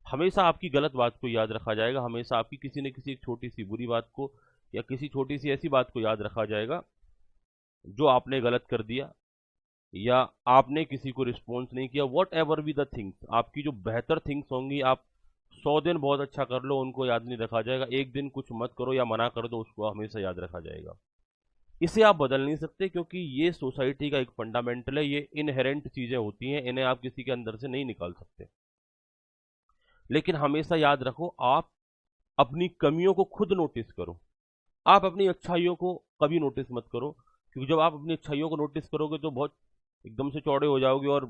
हमेशा आपकी गलत बात को याद रखा जाएगा, हमेशा आपकी किसी न किसी एक छोटी सी बुरी बात को या किसी छोटी सी ऐसी बात को याद रखा जाएगा जो आपने गलत कर दिया, या आपने किसी को रिस्पॉन्स नहीं किया। What ever be the things, आपकी जो बेहतर थिंग्स होंगी, आप 100 दिन बहुत अच्छा कर लो, उनको याद नहीं रखा जाएगा। एक दिन कुछ मत करो या मना कर दो, उसको हमेशा याद रखा जाएगा। इसे आप बदल नहीं सकते, क्योंकि ये सोसाइटी का एक फंडामेंटल है, ये इनहेरेंट चीजें होती हैं, इन्हें आप किसी के अंदर से नहीं निकाल सकते। लेकिन हमेशा याद रखो, आप अपनी कमियों को खुद नोटिस करो, आप अपनी अच्छाइयों को कभी नोटिस मत करो, क्योंकि जब आप अपनी अच्छाइयों को नोटिस करोगे तो बहुत एकदम से चौड़े हो जाओगे और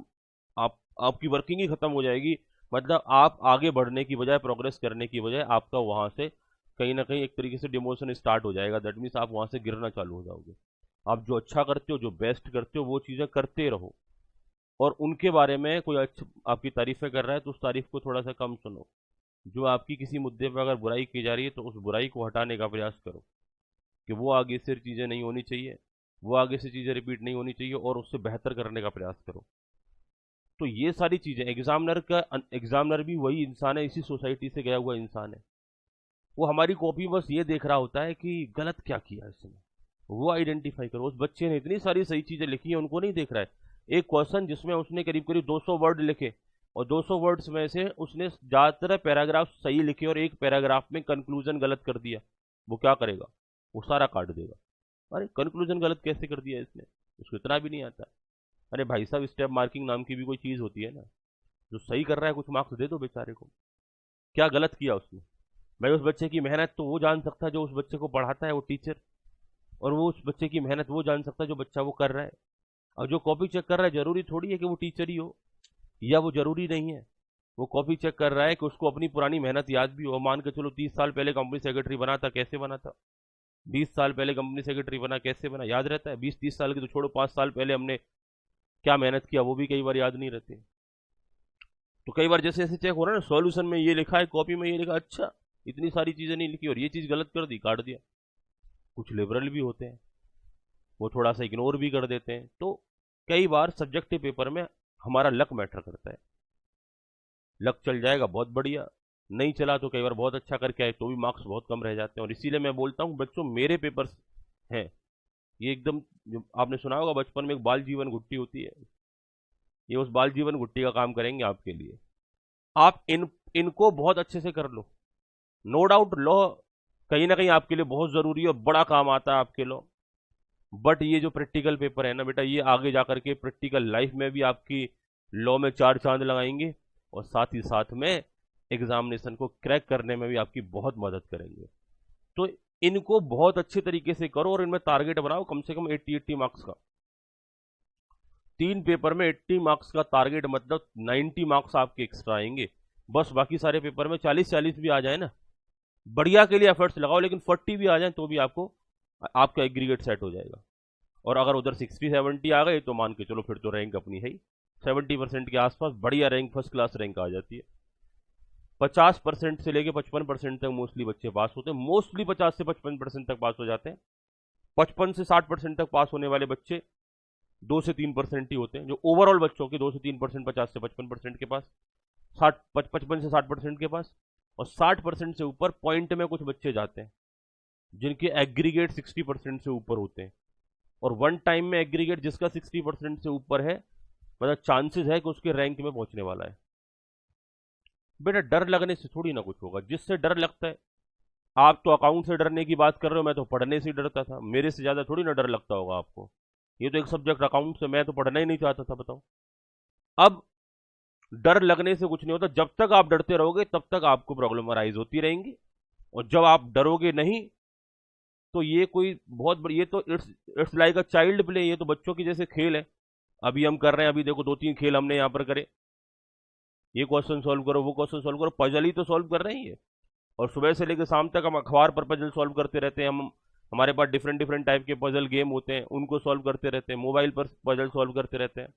आपकी वर्किंग ही खत्म हो जाएगी। मतलब आप आगे बढ़ने की बजाय, प्रोग्रेस करने की बजाय, आपका वहां से कहीं ना कहीं एक तरीके से डिमोशन स्टार्ट हो जाएगा। दैट मीन्स आप वहां से गिरना चालू हो जाओगे। आप जो अच्छा करते हो, जो बेस्ट करते हो, वो चीजें करते रहो। और उनके बारे में कोई अच्छा आपकी तारीफें कर रहा है तो उस तारीफ को थोड़ा सा कम सुनो। जो आपकी किसी मुद्दे पर अगर बुराई की जा रही है तो उस बुराई को हटाने का प्रयास करो कि वो आगे से चीज़ें नहीं होनी चाहिए, वो आगे से चीज़ें रिपीट नहीं होनी चाहिए, और उससे बेहतर करने का प्रयास करो। तो ये सारी चीज़ें एग्जामिनर भी वही इंसान है, इसी सोसाइटी से गया हुआ इंसान है। वो हमारी कॉपी बस ये देख रहा होता है कि गलत क्या किया इसने, वो आइडेंटिफाई करो। उस बच्चे ने इतनी सारी सही चीज़ें लिखी हैं, उनको नहीं देख रहा है। एक क्वेश्चन जिसमें उसने करीब करीब 200 वर्ड लिखे, और 200 वर्ड्स में से उसने ज़्यादातर पैराग्राफ सही लिखे और एक पैराग्राफ में कंक्लूजन गलत कर दिया, वो क्या करेगा? वो सारा काट देगा। अरे कंक्लूजन गलत कैसे कर दिया इसने, उसको इतना भी नहीं आता। अरे भाई साहब, स्टेप मार्किंग नाम की भी कोई चीज़ होती है ना। जो सही कर रहा है कुछ मार्क्स दे दो बेचारे को। क्या गलत किया उसने? भाई उस बच्चे की मेहनत तो वो जान सकता है जो उस बच्चे को पढ़ाता है, वो टीचर। और वो उस बच्चे की मेहनत वो जान सकता है जो बच्चा वो कर रहा है। और जो कॉपी चेक कर रहा है जरूरी थोड़ी है कि वो टीचर ही हो, या वो जरूरी नहीं है। वो कॉपी चेक कर रहा है कि उसको अपनी पुरानी मेहनत याद भी हो। मान के चलो 30 साल पहले कंपनी सेक्रेटरी बना था, कैसे बना था? 20 साल पहले कंपनी सेक्रेटरी बना, कैसे बना? याद रहता है? 20-30 साल की तो छोड़ो, 5 साल पहले हमने क्या मेहनत किया वो भी कई बार याद नहीं रहती। तो कई बार जैसे जैसे चेक हो रहा है ना, सॉल्यूशन में ये लिखा है, कॉपी में ये लिखा, अच्छा इतनी सारी चीजें नहीं लिखी और ये चीज गलत कर दी, काट दिया। कुछ लिबरल भी होते हैं, वो थोड़ा सा इग्नोर भी कर देते हैं। तो कई बार सब्जेक्टिव पेपर में हमारा लक मैटर करता है। लक चल जाएगा बहुत बढ़िया, नहीं चला तो कई बार बहुत अच्छा करके आए तो भी मार्क्स बहुत कम रह जाते हैं। और इसीलिए मैं बोलता हूँ बच्चों, मेरे पेपर्स हैं ये एकदम, जो आपने सुना होगा बचपन में एक बाल जीवन घुट्टी होती है, ये उस बाल जीवन घुट्टी का काम करेंगे आपके लिए। आप इनको बहुत अच्छे से कर लो। नो डाउट लॉ कहीं ना कहीं आपके लिए बहुत जरूरी है और बड़ा काम आता है आपके लॉ। बट ये जो प्रैक्टिकल पेपर है ना बेटा, ये आगे जाकर के प्रैक्टिकल लाइफ में भी आपकी लॉ में 4 चांद लगाएंगे, और साथ ही साथ में एग्जामिनेशन को क्रैक करने में भी आपकी बहुत मदद करेंगे। तो इनको बहुत अच्छे तरीके से करो और इनमें टारगेट बनाओ कम से कम 80 मार्क्स का। 3 पेपर में 80 मार्क्स का टारगेट, मतलब 90 मार्क्स आपके एक्स्ट्रा आएंगे। बस बाकी सारे पेपर में 40-40 भी आ जाए ना, बढ़िया के लिए एफर्ट्स लगाओ, लेकिन 40 भी आ जाए तो भी आपका एग्रीगेट सेट हो जाएगा। और अगर उधर 60-70 आ गए तो मान के चलो फिर तो रैंक अपनी है ही 70% के आसपास, बढ़िया रैंक, फर्स्ट क्लास रैंक आ जाती है। 50% से लेके 55% तक मोस्टली बच्चे पास होते हैं, मोस्टली 50 से 55% तक पास हो जाते हैं। 55 से 60% तक पास होने वाले बच्चे 2 से 3% ही होते हैं, जो ओवरऑल बच्चों के 2 से 3%, 50 से 55% के पास, 55 से 60% के पास। और 60% से ऊपर पॉइंट में कुछ बच्चे जाते हैं जिनके एग्रीगेट 60% से ऊपर होते हैं। और वन टाइम में एग्रीगेट जिसका 60% से ऊपर है, मतलब चांसेस है कि उसके रैंक में पहुंचने वाला है। बेटा डर लगने से थोड़ी ना कुछ होगा, जिससे डर लगता है। आप तो अकाउंट से डरने की बात कर रहे हो, मैं तो पढ़ने से डरता था, मेरे से ज्यादा थोड़ी ना डर लगता होगा आपको। ये तो एक सब्जेक्ट अकाउंट से, मैं तो पढ़ना ही नहीं चाहता था, बताओ। अब डर लगने से कुछ नहीं होता, जब तक आप डरते रहोगे तब तक आपको प्रॉब्लम अराइज होती रहेंगी। और जब आप डरोगे नहीं तो ये कोई बहुत बड़ी, ये तो it's like a child play, ये तो बच्चों की जैसे खेल है। अभी हम कर रहे हैं, अभी देखो 2-3 खेल हमने यहाँ पर करे, ये क्वेश्चन सॉल्व करो, वो क्वेश्चन सॉल्व करो, पजल ही तो सॉल्व कर रहे हैं ये। और सुबह से लेकर शाम तक हम अखबार पर पजल सॉल्व करते रहते हैं। हम हमारे पास डिफरेंट डिफरेंट टाइप के पजल गेम होते हैं, उनको सॉल्व करते रहते हैं, मोबाइल पर पजल सॉल्व करते रहते हैं।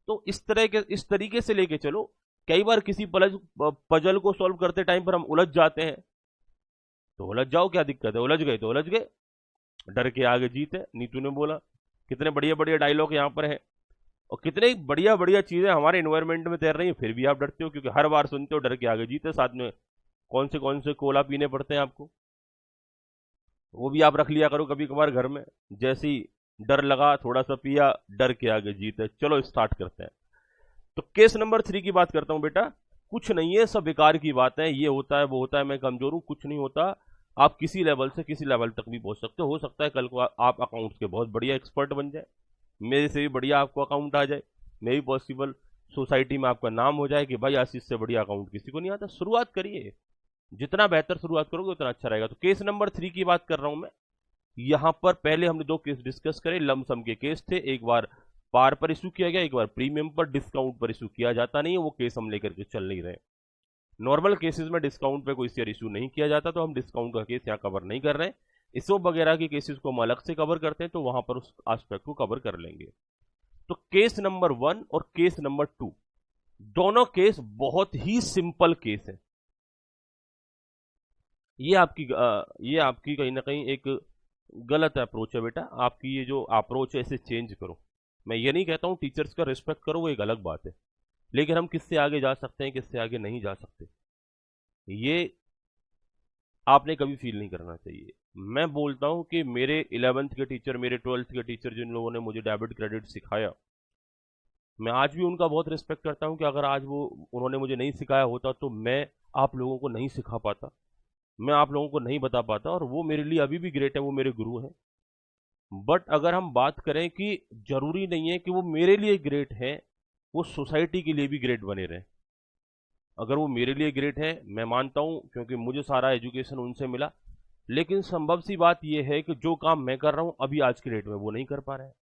तो इस तरीके से लेके चलो। कई बार किसी पजल को सॉल्व करते टाइम पर हम उलझ जाते हैं, तो उलझ जाओ, क्या दिक्कत है? उलझ गए तो उलझ गए, डर के आगे जीत है, नीतू ने बोला। कितने बढ़िया बढ़िया डायलॉग यहाँ पर है, और कितने बढ़िया बढ़िया चीजें हमारे एनवायरनमेंट में तैर रही हैं, फिर भी आप डरते हो, क्योंकि हर बार सुनते हो डर के आगे जीते। साथ में कौन से कोला पीने पड़ते हैं आपको, वो भी आप रख लिया करो कभी कभार घर में। जैसे ही डर लगा थोड़ा सा पिया, डर के आगे जीते। चलो स्टार्ट करते हैं। तो केस नंबर 3 की बात करता हूं बेटा। कुछ नहीं है, सब बेकार की बात है, ये होता है वो होता है, मैं कमजोर हूं, कुछ नहीं होता। आप किसी लेवल से किसी लेवल तक भी पहुंच सकते हो सकता है कल को आप अकाउंट्स के बहुत बढ़िया एक्सपर्ट बन जाए, मेरे से भी बढ़िया आपको अकाउंट आ जाए, मे भी पॉसिबल सोसाइटी में आपका नाम हो जाए कि भाई आशीष से बढ़िया अकाउंट किसी को नहीं आता। शुरुआत करिए, जितना बेहतर शुरुआत करोगे उतना अच्छा रहेगा। तो केस नंबर 3 की बात कर रहा हूं मैं। यहां पर पहले हमने 2 केस डिस्कस करे, लमसम के केस थे। एक बार पार पर इशू किया गया, एक बार प्रीमियम पर, डिस्काउंट पर इशू किया जाता नहीं है, वो केस हम लेकर के चल नहीं रहे। नॉर्मल केसेस में डिस्काउंट पे कोई शेयर इशू नहीं किया जाता, तो हम डिस्काउंट का केस यहाँ कवर नहीं कर रहे हैं। इसो वगैरह के केसेस को हम अलग से कवर करते हैं, तो वहां पर उस एस्पेक्ट को कवर कर लेंगे। तो केस नंबर 1 और केस नंबर 2 दोनों केस बहुत ही सिंपल केस है। ये आपकी कहीं ना कहीं एक गलत अप्रोच है बेटा। आपकी ये जो अप्रोच है इसे चेंज करो। मैं ये नहीं कहता हूं टीचर्स का रिस्पेक्ट करो, वो एक अलग बात है, लेकिन हम किससे आगे जा सकते हैं, किससे आगे नहीं जा सकते, ये आपने कभी फील नहीं करना चाहिए। मैं बोलता हूं कि मेरे 11th के टीचर, मेरे 12th के टीचर, जिन लोगों ने मुझे डेबिट क्रेडिट सिखाया, मैं आज भी उनका बहुत रिस्पेक्ट करता हूं कि अगर आज वो उन्होंने मुझे नहीं सिखाया होता तो मैं आप लोगों को नहीं सिखा पाता, मैं आप लोगों को नहीं बता पाता, और वो मेरे लिए अभी भी ग्रेट है, वो मेरे गुरु हैं। बट अगर हम बात करें कि जरूरी नहीं है कि वो मेरे लिए ग्रेट है, वो सोसाइटी के लिए भी ग्रेट बने रहे। अगर वो मेरे लिए ग्रेट है मैं मानता हूं, क्योंकि मुझे सारा एजुकेशन उनसे मिला, लेकिन संभव सी बात यह है कि जो काम मैं कर रहा हूं अभी आज के डेट में वो नहीं कर पा रहे हैं।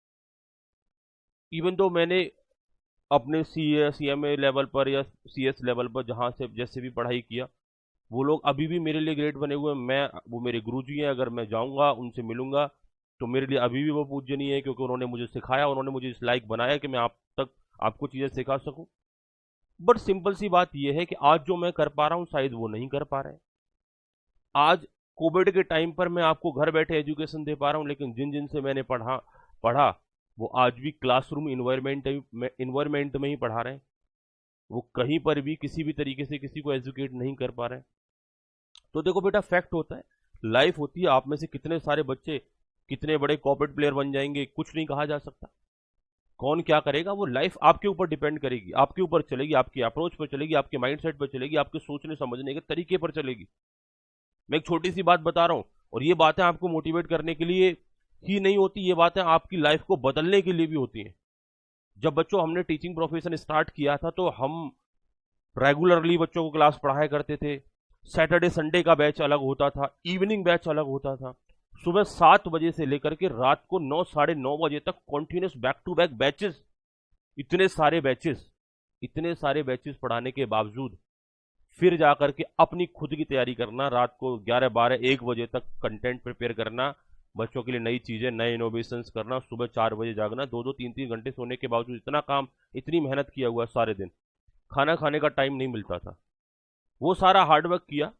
इवन तो मैंने अपने CMA लेवल पर या CS लेवल पर जहां से जैसे भी पढ़ाई किया, वो लोग अभी भी मेरे लिए ग्रेट बने हुए हैं। वो मेरे गुरुजी हैं, अगर मैं जाऊंगा उनसे मिलूंगा तो मेरे लिए अभी भी वो पूजनीय है, क्योंकि उन्होंने मुझे सिखाया, उन्होंने मुझे इस लायक बनाया कि मैं आपको चीजें सिखा सकूं। बट सिंपल सी बात यह है कि आज जो मैं कर पा रहा हूं शायद वो नहीं कर पा रहे हैं। आज कोविड के टाइम पर मैं आपको घर बैठे एजुकेशन दे पा रहा हूं, लेकिन जिन जिन से मैंने पढ़ा वो आज भी क्लासरूम इन्वायरमेंट में ही पढ़ा रहे हैं। वो कहीं पर भी किसी भी तरीके से किसी को एजुकेट नहीं कर पा रहे हैं। तो देखो बेटा, फैक्ट होता है, लाइफ होती है, आप में से कितने सारे बच्चे कितने बड़े कॉर्पोरेट प्लेयर बन जाएंगे कुछ नहीं कहा जा सकता। कौन क्या करेगा वो लाइफ आपके ऊपर डिपेंड करेगी, आपके ऊपर चलेगी, आपकी अप्रोच पर चलेगी, आपके माइंडसेट पर चलेगी, आपके सोचने समझने के तरीके पर चलेगी। मैं एक छोटी सी बात बता रहा हूं, और ये बातें आपको मोटिवेट करने के लिए ही नहीं होती, ये बातें आपकी लाइफ को बदलने के लिए भी होती हैं। जब बच्चों हमने टीचिंग प्रोफेशन स्टार्ट किया था तो हम रेगुलरली बच्चों को क्लास पढ़ाया करते थे। सैटरडे संडे का बैच अलग होता था, इवनिंग बैच अलग होता था। सुबह 7 बजे से लेकर के रात को 9 साढ़े 9 बजे तक continuous back to back batches. इतने सारे बैचेस पढ़ाने के बावजूद फिर जाकर के अपनी खुद की तैयारी करना, रात को 11 12 1 बजे तक कंटेंट प्रिपेयर करना, बच्चों के लिए नई चीजें, नए इनोवेशंस करना, सुबह 4 बजे जागना, 2 3 घंटे सोने के बावजूद इतना काम, इतनी मेहनत किया हुआ सारे दिन, खाना खाने का टाइम नहीं मिलता था। वो सारा हार्डवर्क किया।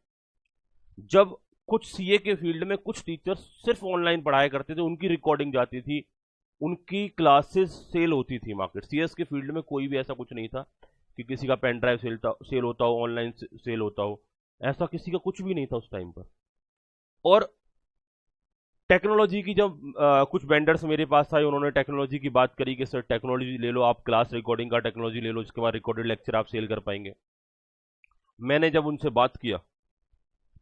जब कुछ CA के फील्ड में कुछ टीचर्स सिर्फ ऑनलाइन पढ़ाया करते थे, उनकी रिकॉर्डिंग जाती थी, उनकी क्लासेस सेल होती थी मार्केट। CS के फील्ड में कोई भी ऐसा कुछ नहीं था कि किसी का पेन ड्राइव सेल होता हो, ऑनलाइन सेल होता हो, ऐसा किसी का कुछ भी नहीं था उस टाइम पर। और टेक्नोलॉजी की जब कुछ वेंडर्स मेरे पास आए, उन्होंने टेक्नोलॉजी की बात करी कि सर टेक्नोलॉजी ले लो आप, क्लास रिकॉर्डिंग का टेक्नोलॉजी ले लो, इसके बाद रिकॉर्डेड लेक्चर आप सेल कर पाएंगे। मैंने जब उनसे बात किया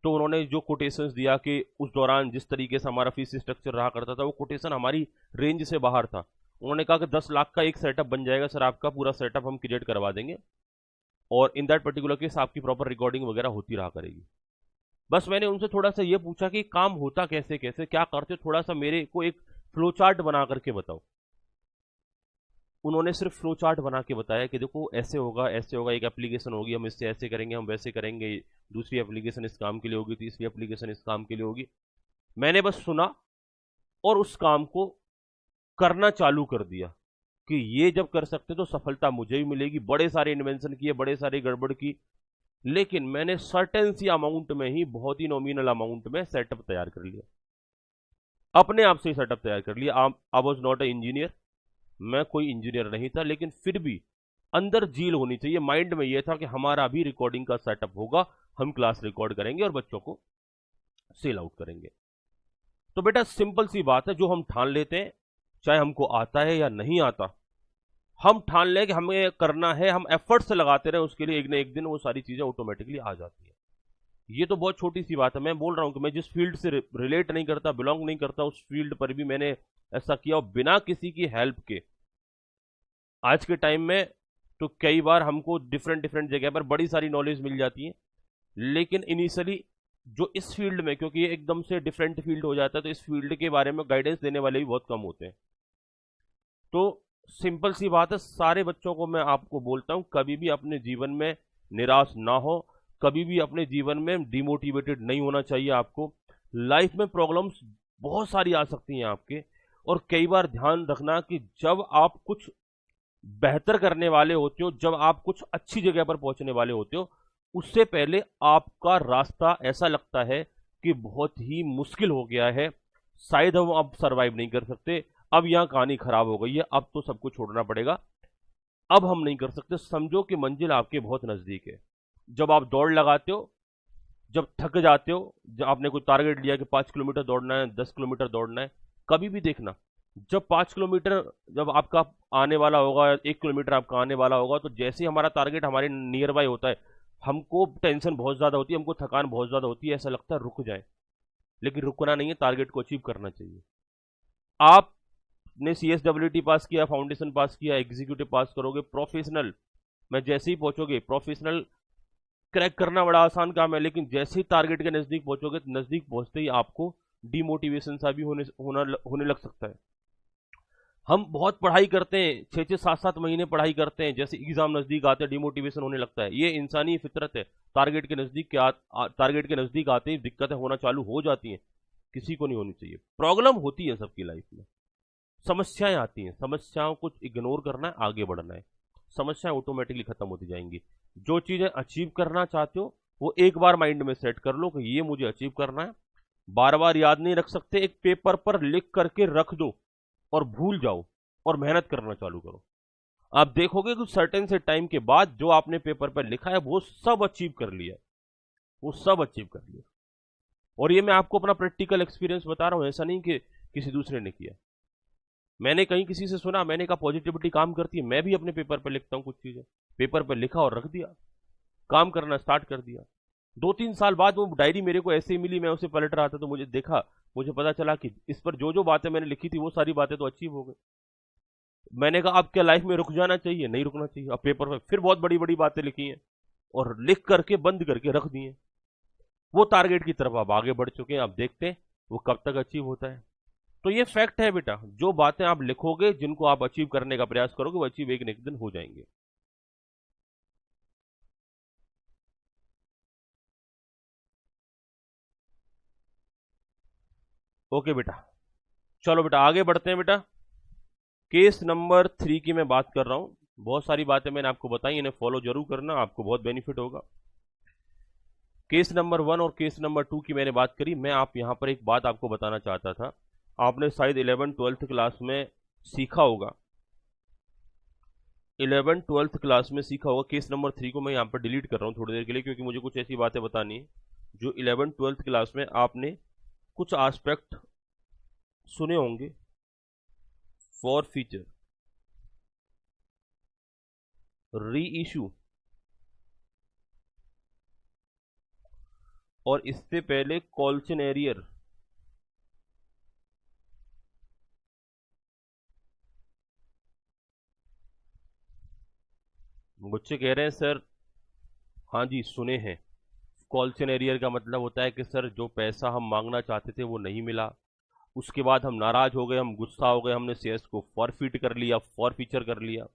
तो उन्होंने जो कोटेशंस दिया कि उस दौरान जिस तरीके से हमारा फीस स्ट्रक्चर रहा करता था, वो कोटेशन हमारी रेंज से बाहर था। उन्होंने कहा कि 10 लाख का एक सेटअप बन जाएगा सर, आपका पूरा सेटअप हम क्रिएट करवा देंगे, और इन दैट पर्टिकुलर केस आपकी प्रॉपर रिकॉर्डिंग वगैरह होती रहा करेगी। बस मैंने उनसे थोड़ा सा ये पूछा कि काम होता कैसे कैसे, क्या करते, थोड़ा सा मेरे को एक फ्लो चार्ट बना करके बताओ। उन्होंने सिर्फ फ्लो चार्ट बना के बताया कि देखो ऐसे होगा ऐसे होगा, एक एप्लीकेशन होगी, हम इससे ऐसे करेंगे, हम वैसे करेंगे, दूसरी एप्लीकेशन इस काम के लिए होगी, तीसरी एप्लीकेशन इस काम के लिए होगी। मैंने बस सुना और उस काम को करना चालू कर दिया कि ये जब कर सकते तो सफलता मुझे भी मिलेगी। बड़े सारे इन्वेंशन किए, बड़े सारे गड़बड़ की, लेकिन मैंने सर्टेन सी अमाउंट में ही, बहुत ही नॉमिनल अमाउंट में सेटअप तैयार कर लिया, अपने आप से ही सेटअप तैयार कर लिया। I was not a engineer, मैं कोई इंजीनियर नहीं था, लेकिन फिर भी अंदर झील होनी चाहिए, माइंड में यह था कि हमारा भी रिकॉर्डिंग का सेटअप होगा, हम क्लास रिकॉर्ड करेंगे और बच्चों को सेल आउट करेंगे। तो बेटा सिंपल सी बात है, जो हम ठान लेते हैं, चाहे हमको आता है या नहीं आता, हम ठान लें कि हमें करना है, हम एफर्ट से लगाते रहे उसके लिए, एक ना एक दिन वो सारी चीजें ऑटोमेटिकली आ जाती है। ये तो बहुत छोटी सी बात है। मैं बोल रहा हूं कि मैं जिस फील्ड से रिलेट नहीं करता, बिलोंग नहीं करता, उस फील्ड पर भी मैंने ऐसा किया, और बिना किसी की हेल्प के। आज के टाइम में तो कई बार हमको डिफरेंट डिफरेंट जगह पर बड़ी सारी नॉलेज मिल जाती है, लेकिन इनिशियली जो इस फील्ड में, क्योंकि ये एकदम से डिफरेंट फील्ड हो जाता है, तो इस फील्ड के बारे में गाइडेंस देने वाले भी बहुत कम होते हैं। तो सिंपल सी बात है, सारे बच्चों को मैं आपको बोलता हूं, कभी भी अपने जीवन में निराश ना हो, कभी भी अपने जीवन में डिमोटिवेटेड नहीं होना चाहिए आपको। लाइफ में प्रॉब्लम्स बहुत सारी आ सकती हैं आपके, और कई बार ध्यान रखना कि जब आप कुछ बेहतर करने वाले होते हो, जब आप कुछ अच्छी जगह पर पहुंचने वाले होते हो, उससे पहले आपका रास्ता ऐसा लगता है कि बहुत ही मुश्किल हो गया है, शायद हम अब सरवाइव नहीं कर सकते, अब यहां कहानी खराब हो गई है, अब तो सब कुछ छोड़ना पड़ेगा, अब हम नहीं कर सकते। समझो कि मंजिल आपके बहुत नजदीक है। जब आप दौड़ लगाते हो, जब थक जाते हो, जब आपने कोई टारगेट लिया कि 5 किलोमीटर दौड़ना है, 10 किलोमीटर दौड़ना है, कभी भी देखना, जब 5 किलोमीटर जब आपका आने वाला होगा, 1 किलोमीटर आपका आने वाला होगा, तो जैसे ही हमारा टारगेट हमारे नियर बाय होता है, हमको टेंशन बहुत ज्यादा होती है, हमको थकान बहुत ज्यादा होती है, ऐसा लगता है रुक जाए, लेकिन रुकना नहीं है, टारगेट को अचीव करना चाहिए। आपने CSWT पास किया, फाउंडेशन पास किया, एग्जीक्यूटिव पास करोगे, प्रोफेशनल में जैसे ही पहुंचोगे, प्रोफेशनल क्रैक करना बड़ा आसान काम है, लेकिन जैसे ही टारगेट के नजदीक पहुंचोगे, नजदीक पहुंचते ही आपको डिमोटिवेशन सा भी होने लग सकता है। हम बहुत पढ़ाई करते हैं, 6-6 7-7 महीने पढ़ाई करते हैं, जैसे एग्जाम नजदीक आते हैं डिमोटिवेशन होने लगता है। ये इंसानी फितरत है। टारगेट के नजदीक आते ही दिक्कतें होना चालू हो जाती हैं। किसी को नहीं होनी चाहिए। प्रॉब्लम होती है सबकी लाइफ में, समस्याएं आती हैं, समस्याओं को इग्नोर करना है, आगे बढ़ना है, समस्याएं ऑटोमेटिकली खत्म होती जाएंगी। जो चीजें अचीव करना चाहते हो वो एक बार माइंड में सेट कर लो कि ये मुझे अचीव करना है। बार बार याद नहीं रख सकते, एक पेपर पर लिख करके रख दो और भूल जाओ और मेहनत करना चालू करो। आप देखोगे कि सर्टेन से टाइम के बाद जो आपने पेपर पर लिखा है वो सब अचीव कर लिया, वो सब अचीव कर लिया। और ये मैं आपको अपना प्रैक्टिकल एक्सपीरियंस बता रहा हूं, ऐसा नहीं कि किसी दूसरे ने किया। मैंने कहीं किसी से सुना, मैंने कहा पॉजिटिविटी काम करती है, मैं भी अपने पेपर पर लिखता हूं कुछ चीजें, पेपर पर लिखा और रख दिया, काम करना स्टार्ट कर दिया। 2-3 साल बाद वो डायरी मेरे को ऐसे ही मिली, मैं उसे पलट रहा था तो मुझे देखा, मुझे पता चला कि इस पर जो जो बातें मैंने लिखी थी वो सारी बातें तो अचीव हो गई। मैंने कहा अब क्या लाइफ में रुक जाना चाहिए? नहीं रुकना चाहिए। अब पेपर पर फिर बहुत बड़ी बड़ी बातें लिखी हैं और लिख करके बंद करके रख दी हैं। वो टारगेट की तरफ आप आगे बढ़ चुके हैं, आप देखते हैं वो कब तक अचीव होता है। तो ये फैक्ट है बेटा, जो बातें आप लिखोगे, जिनको आप अचीव करने का प्रयास करोगे, वो अचीव एक न एक दिन हो जाएंगे। ओके बेटा, चलो बेटा आगे बढ़ते हैं बेटा। केस नंबर 3 की मैं बात कर रहा हूं। बहुत सारी बातें मैंने आपको बताई, इन्हें फॉलो जरूर करना, आपको बहुत बेनिफिट होगा। केस नंबर 1 और केस नंबर 2 की मैंने बात करी। मैं आप यहां पर एक बात आपको बताना चाहता था, आपने शायद 11th-12th क्लास में सीखा होगा, 11th-12th क्लास में सीखा होगा। केस नंबर 3 को मैं यहाँ पर डिलीट कर रहा हूँ थोड़ी देर के लिए, क्योंकि मुझे कुछ ऐसी बातें बतानी है जो 11th-12th क्लास में आपने कुछ एस्पेक्ट सुने होंगे। फॉर फीचर, री इशू, और इससे पहले कॉल्चन एरियर। बच्चे कह रहे हैं सर, हाँ जी सुने हैं। कॉल्चन एरियर का मतलब होता है कि सर जो पैसा हम मांगना चाहते थे वो नहीं मिला, उसके बाद हम नाराज हो गए, हम गुस्सा हो गए, हमने शेयर्स को फॉरफिट कर लिया, फॉरफीचर कर लिया,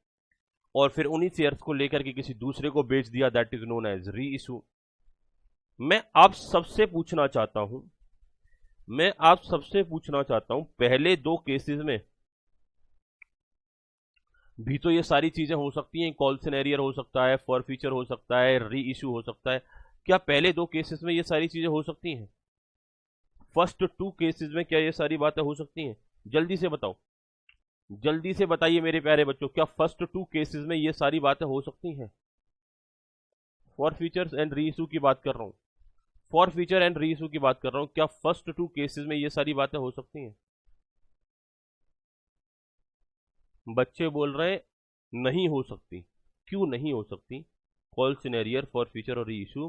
और फिर उन्हीं शेयर्स को लेकर के किसी दूसरे को बेच दिया। दैट इज नोन एज री इशू। मैं आप सबसे पूछना चाहता हूं, पहले दो केसेस में भी तो ये सारी चीजें हो सकती हैं। कॉल सिनेरियर हो सकता है, फॉर फीचर हो सकता है, री इशू हो सकता है। क्या पहले दो केसेस में ये सारी चीजें हो सकती हैं? फर्स्ट 2 केसेस में क्या ये सारी बातें हो सकती हैं? जल्दी से बताओ, जल्दी से बताइए मेरे प्यारे बच्चों, क्या फर्स्ट 2 केसेस में ये सारी बातें हो सकती हैं? For features and re issue की बात कर रहा हूं, for feature and re issue की बात कर रहा हूं। क्या फर्स्ट 2 केसेस में ये सारी बातें हो सकती हैं? बच्चे बोल रहे नहीं हो सकती। क्यों नहीं हो सकती? कॉल सिनेरियर, फॉर फीचर और री इशू,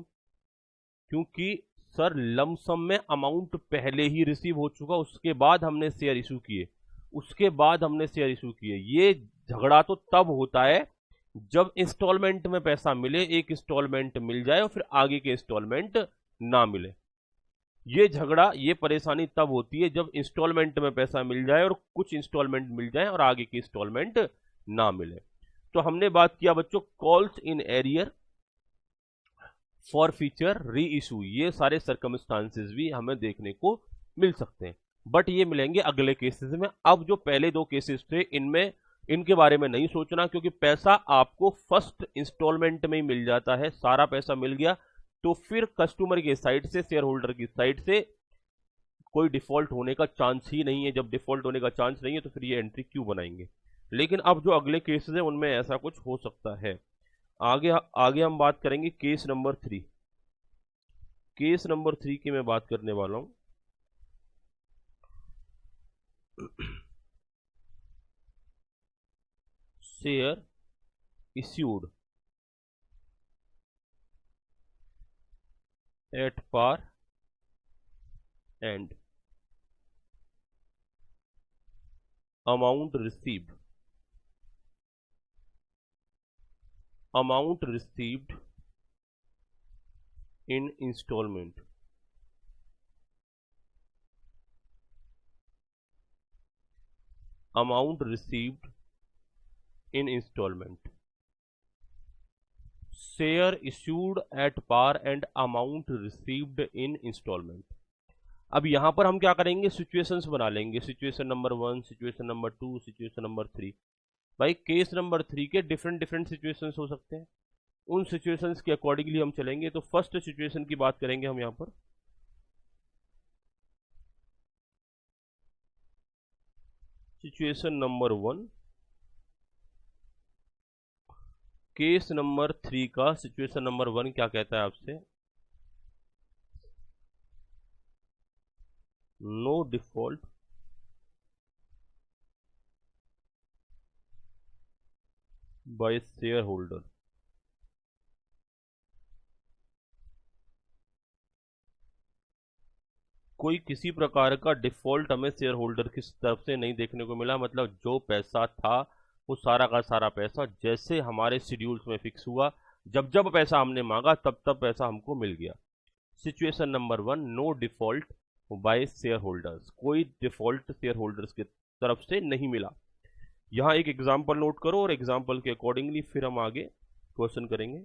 क्योंकि सर लमसम में अमाउंट पहले ही रिसीव हो चुका, उसके बाद हमने शेयर इशू किए, ये झगड़ा तो तब होता है जब इंस्टॉलमेंट में पैसा मिले, एक इंस्टॉलमेंट मिल जाए और फिर आगे के इंस्टॉलमेंट ना मिले। ये झगड़ा, ये परेशानी तब होती है जब इंस्टॉलमेंट में पैसा मिल जाए और कुछ इंस्टॉलमेंट मिल जाए और आगे की इंस्टॉलमेंट ना मिले। तो हमने बात किया बच्चों calls in arrear, for feature, री इशू, ये सारे सर्कमस्टांसेस भी हमें देखने को मिल सकते हैं, बट ये मिलेंगे अगले केसेस में। अब जो पहले दो केसेस थे इनमें इनके बारे में नहीं सोचना, क्योंकि पैसा आपको फर्स्ट इंस्टॉलमेंट में ही मिल जाता है। सारा पैसा मिल गया तो फिर कस्टमर की साइड से, शेयर होल्डर की साइड से कोई डिफॉल्ट होने का चांस ही नहीं है। जब डिफॉल्ट होने का चांस नहीं है तो फिर ये एंट्री क्यों बनाएंगे। लेकिन अब जो अगले केसेस हैं उनमें ऐसा कुछ हो सकता है। आगे आगे हम बात करेंगे केस नंबर 3। केस नंबर 3 की मैं बात करने वाला हूं। Share issued at par and amount received in installment share issued at par and amount received in installment। अब यहां पर हम क्या करेंगे, सिचुएशंस बना लेंगे। Situation number 1, situation number 2, situation number 3। भाई केस नंबर 3 के डिफरेंट डिफरेंट सिचुएशंस हो सकते हैं, उन सिचुएशंस के अकॉर्डिंगली हम चलेंगे। तो फर्स्ट सिचुएशन की बात करेंगे हम यहां पर। सिचुएशन नंबर 1, केस नंबर 3 का सिचुएशन नंबर 1 क्या कहता है आपसे, no default by share holder. कोई किसी प्रकार का डिफॉल्ट हमें शेयर होल्डर की तरफ से नहीं देखने को मिला। मतलब जो पैसा था वो सारा का सारा पैसा जैसे हमारे शेड्यूल्स में फिक्स हुआ, जब जब पैसा हमने मांगा तब तब पैसा हमको मिल गया। Situation number 1, no default by share holders. कोई डिफॉल्ट शेयर होल्डर्स की तरफ से नहीं मिला। यहां एक एग्जाम्पल नोट करो और एग्जाम्पल के अकॉर्डिंगली फिर हम आगे क्वेश्चन करेंगे।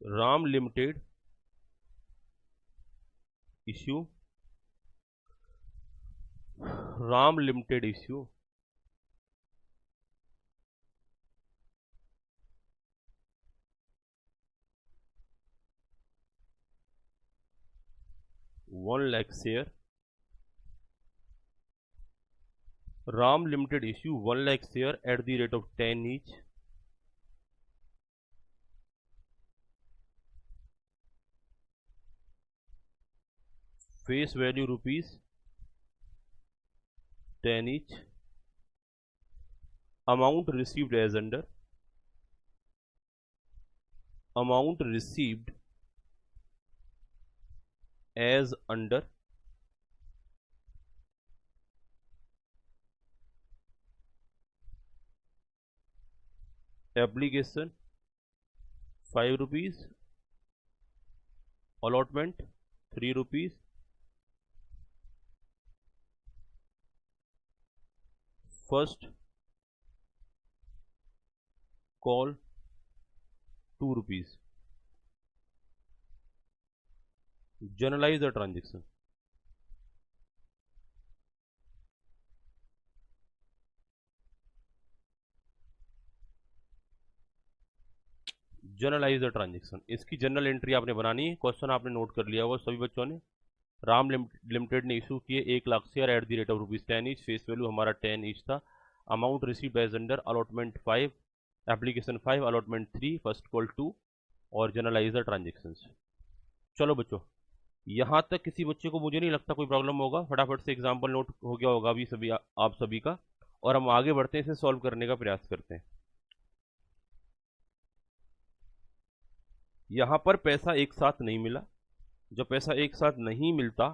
Ram limited issue 1 lakh share। Ram Limited issue 1 lakh share at the rate of 10 each। Face value rupees 10 each। Amount received as under। Amount received as under application 5 rupees, allotment 3 rupees, first call 2 rupees। Generalize the transaction। Generalize the transaction, इसकी general entry आपने बनानी है। Question आपने note कर लिया होगा सभी बच्चों ने। राम लिमिटेड ने इशू किए 1 lakh share at the rate of ₹10 each. Face value हमारा 10 ईच था। Amount received as under allotment 5, application 5, allotment 3, first call 2 और जनरलाइज द ट्रांजेक्शन। चलो बच्चों, यहाँ तक किसी बच्चे को मुझे नहीं लगता कोई प्रॉब्लम होगा। फटाफट से एग्जाम्पल नोट हो गया होगा अभी सभी आप सभी का, और हम आगे बढ़ते हैं, इसे सॉल्व करने का प्रयास करते हैं। यहां पर पैसा एक साथ नहीं मिला। जब पैसा एक साथ नहीं मिलता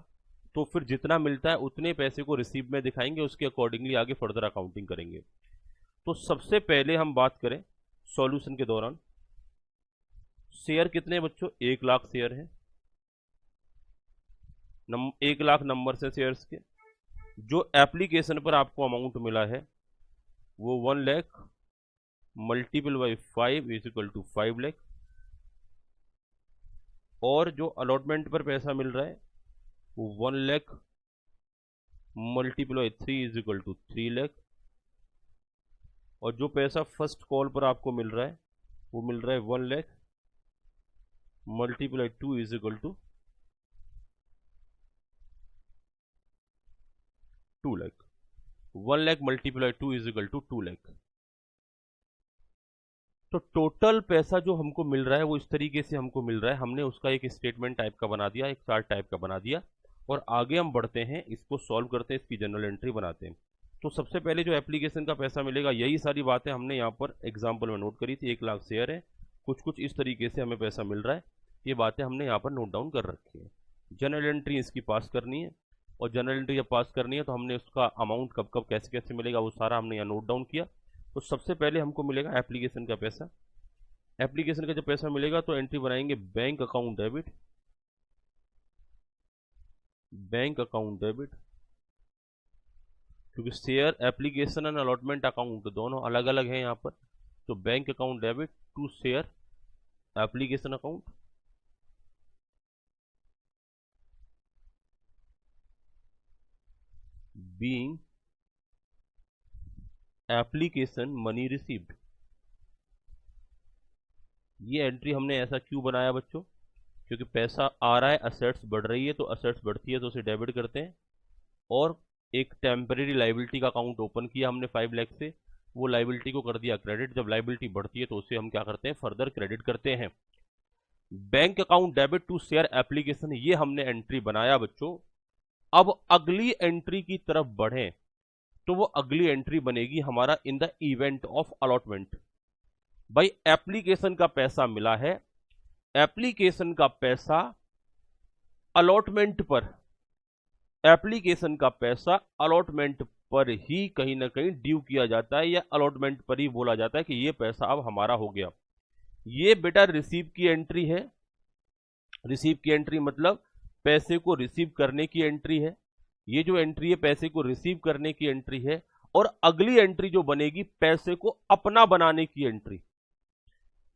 तो फिर जितना मिलता है उतने पैसे को रिसीव में दिखाएंगे, उसके अकॉर्डिंगली आगे फर्दर अकाउंटिंग करेंगे। तो सबसे पहले हम बात करें सॉल्यूशन के दौरान, शेयर कितने बच्चों, 1 लाख शेयर है। 1 लाख नंबर से शेयर्स के, जो एप्लीकेशन पर आपको अमाउंट मिला है वो 1 lakh multiple by 5 is equal to 5 lakh, और जो अलॉटमेंट पर पैसा मिल रहा है वो 1 lakh multiply 3 is equal to 3 lakh, और जो पैसा फर्स्ट कॉल पर आपको मिल रहा है वो मिल रहा है 1 lakh, multiply 2 is equal to 2 lakh. 1 lakh multiply 2 is equal to 2 lakh. तो टोटल पैसा जो हमको मिल रहा है वो इस तरीके से हमको मिल रहा है। हमने उसका एक स्टेटमेंट टाइप का बना दिया, एक चार्ट टाइप का बना दिया, और आगे हम बढ़ते हैं, इसको सॉल्व करते हैं, इसकी जनरल एंट्री बनाते हैं। तो सबसे पहले जो एप्लीकेशन का पैसा मिलेगा, यही सारी बातें हमने यहाँ पर एग्जाम्पल में नोट करी थी। 1 लाख शेयर है, कुछ कुछ इस तरीके से हमें पैसा मिल रहा है, ये बातें हमने यहाँ पर नोट डाउन कर रखी है। जनरल एंट्री इसकी पास करनी है, और जनरल एंट्री जब पास करनी है तो हमने उसका अमाउंट कब कब कैसे कैसे मिलेगा वो सारा हमने यहाँ नोट डाउन किया। तो सबसे पहले हमको मिलेगा एप्लीकेशन का पैसा। एप्लीकेशन का जब पैसा मिलेगा तो एंट्री बनाएंगे bank account debit, bank account debit, क्योंकि share application and allotment account दोनों अलग अलग हैं यहाँ पर। तो bank account debit to share application account, being application money received. ये एंट्री हमने ऐसा क्यों बनाया बच्चों? क्योंकि पैसा आ रहा है, असेट्स बढ़ रही है, तो असेट्स बढ़ती है तो उसे डेबिट करते हैं, और एक टेम्परेरी लाइबिलिटी का अकाउंट ओपन किया हमने 5 लाख से, वो लाइबिलिटी को कर दिया क्रेडिट। जब लाइबिलिटी बढ़ती है तो उसे हम क्या करते हैं, फर्दर क्रेडिट करते हैं। Bank account debit to share application, ये हमने एंट्री बनाया बच्चों। अब अगली एंट्री की तरफ बढ़ें तो वो अगली एंट्री बनेगी हमारा in the event of allotment. भाई एप्लीकेशन का पैसा मिला है, एप्लीकेशन का पैसा अलॉटमेंट पर, एप्लीकेशन का पैसा अलॉटमेंट पर ही कहीं ना कहीं ड्यू किया जाता है, या अलॉटमेंट पर ही बोला जाता है कि ये पैसा अब हमारा हो गया। ये बेटा रिसीव की एंट्री है। रिसीव की एंट्री मतलब पैसे को रिसीव करने की एंट्री है। ये जो एंट्री है पैसे को रिसीव करने की एंट्री है, और अगली एंट्री जो बनेगी पैसे को अपना बनाने की एंट्री।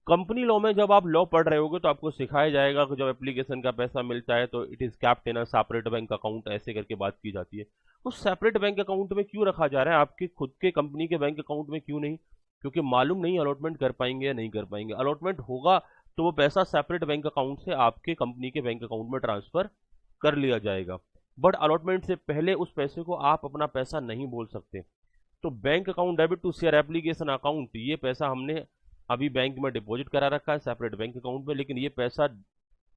कंपनी लॉ में जब आप लॉ पढ़ रहे होगे तो आपको सिखाया जाएगा कि जब एप्लीकेशन का पैसा मिलता है तो it is kept in a separate bank account, ऐसे करके बात की जाती है। तो सेपरेट बैंक अकाउंट में क्यों रखा जा रहा है, आपके खुद के कंपनी के बैंक अकाउंट में क्यों नहीं? क्योंकि मालूम नहीं अलॉटमेंट कर पाएंगे या नहीं कर पाएंगे। अलॉटमेंट होगा तो वो पैसा सेपरेट बैंक अकाउंट से आपके कंपनी के बैंक अकाउंट में ट्रांसफर कर लिया जाएगा, बट अलॉटमेंट से पहले उस पैसे को आप अपना पैसा नहीं बोल सकते। तो bank account debit to share application account, ये पैसा हमने अभी बैंक में डिपॉजिट करा रखा है सेपरेट बैंक अकाउंट में, लेकिन ये पैसा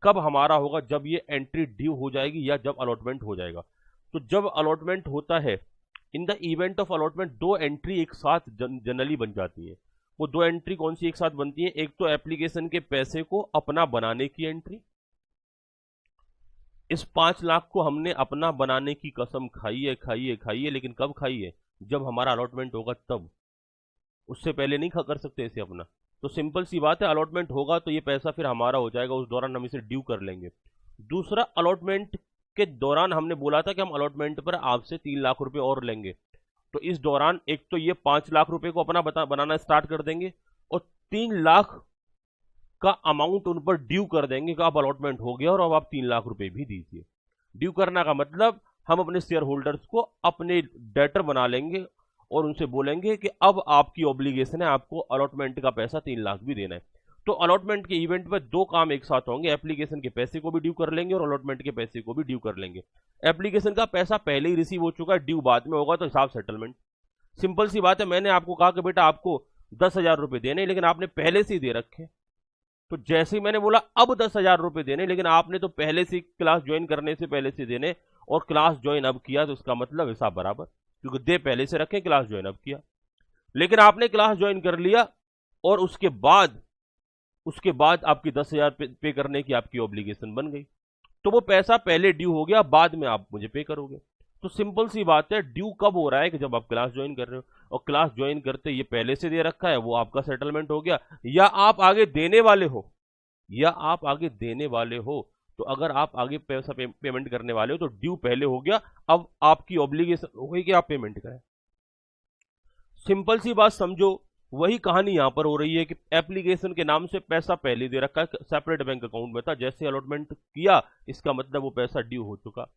कब हमारा होगा, जब ये एंट्री ड्यू हो जाएगी या जब अलॉटमेंट हो जाएगा। तो जब अलॉटमेंट होता है, in the event of allotment, दो एंट्री एक साथ जनरली बन जाती है। वो दो एंट्री कौन सी एक साथ बनती है? एक तो एप्लीकेशन के पैसे को अपना बनाने की एंट्री, इस 5 लाख को हमने अपना बनाने की कसम खाई है, खाई है, खाई है, लेकिन कब खाई है? जब हमारा अलॉटमेंट होगा तब, उससे पहले नहीं कर सकते इसे अपना। तो सिंपल सी बात है, अलॉटमेंट होगा तो ये पैसा फिर हमारा हो जाएगा, उस दौरान हम इसे ड्यू कर लेंगे। दूसरा, अलॉटमेंट के दौरान हमने बोला था कि हम अलॉटमेंट पर आपसे 3 लाख रुपए और लेंगे, तो इस दौरान एक तो ये 5 लाख रुपए को अपना बनाना स्टार्ट कर देंगे, और 3 लाख का अमाउंट उन पर ड्यू कर देंगे कि अब अलॉटमेंट हो गया और अब आप 3 लाख रुपए भी दीजिए। ड्यू करना का मतलब हम अपने शेयर होल्डर्स को अपने डेटर बना लेंगे और उनसे बोलेंगे कि अब आपकी ऑब्लिगेशन है, आपको अलॉटमेंट का पैसा 3 लाख भी देना है। तो अलॉटमेंट के इवेंट में दो काम एक साथ होंगे, एप्लीकेशन के पैसे को भी ड्यू कर लेंगे और अलॉटमेंट के पैसे को भी ड्यू कर लेंगे। एप्लीकेशन का पैसा पहले ही रिसीव हो चुका है, ड्यू बाद में होगा, तो हिसाब सेटलमेंट। सिंपल सी बात है, मैंने आपको कहा कि बेटा आपको 10,000 रुपए देने, लेकिन आपने पहले से ही दे रखे। तो जैसे ही मैंने बोला अब 10,000 रुपए देने, लेकिन आपने तो पहले से क्लास ज्वाइन करने से पहले से देने, और क्लास ज्वाइन अब किया, तो इसका मतलब हिसाब बराबर, क्योंकि दे पहले से रखे, क्लास ज्वाइन अब किया। लेकिन आपने क्लास ज्वाइन कर लिया और उसके बाद आपकी 10,000 पे करने की आपकी ऑब्लिगेशन बन गई, तो वो पैसा पहले ड्यू हो गया, बाद में आप मुझे पे करोगे। तो सिंपल सी बात है, ड्यू कब हो रहा है कि जब आप क्लास ज्वाइन कर रहे हो, और क्लास ज्वाइन करते ये पहले से दे रखा है, वो आपका सेटलमेंट हो गया, या आप आगे देने वाले हो, या आप आगे देने वाले हो। तो अगर आप आगे पैसा पेमेंट करने वाले हो तो ड्यू पहले हो गया, अब आपकी ऑब्लिगेशन हो गई कि आप पेमेंट करें। सिंपल सी बात समझो, वही कहानी यहां पर हो रही है कि एप्लीकेशन के नाम से पैसा पहले दे रखा है, सेपरेट बैंक अकाउंट में था, जैसे अलॉटमेंट किया इसका मतलब वो पैसा ड्यू हो चुका।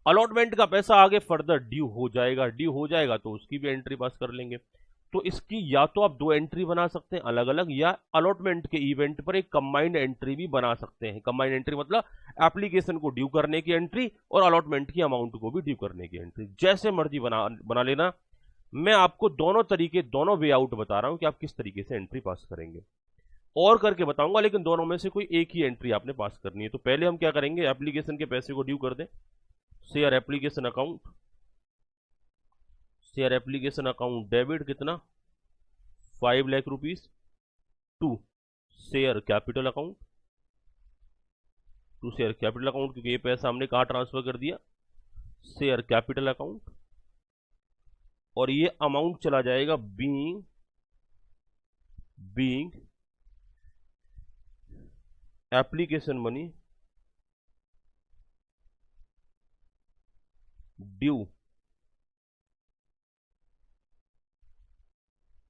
अलॉटमेंट का पैसा आगे फर्दर ड्यू हो जाएगा, ड्यू हो जाएगा तो उसकी भी एंट्री पास कर लेंगे। तो इसकी या तो आप दो एंट्री बना सकते हैं अलग अलग, या अलॉटमेंट के इवेंट पर एक कंबाइंड एंट्री भी बना सकते हैं। कंबाइंड एंट्री मतलब एप्लीकेशन को ड्यू करने की एंट्री और अलॉटमेंट की अमाउंट को भी ड्यू करने की एंट्री, जैसे मर्जी बना लेना। मैं आपको दोनों तरीके, दोनों वे आउट बता रहा हूं कि आप किस तरीके से एंट्री पास करेंगे, और करके बताऊंगा, लेकिन दोनों में से कोई एक ही एंट्री आपने पास करनी है। तो पहले हम क्या करेंगे, एप्लीकेशन के पैसे को ड्यू कर दें। Share application account, share application account debit कितना 5 lakh rupees to share capital account, to share capital account, क्योंकि ये पैसा हमने कहा ट्रांसफर कर दिया, शेयर कैपिटल अकाउंट। और ये अमाउंट चला जाएगा being application money due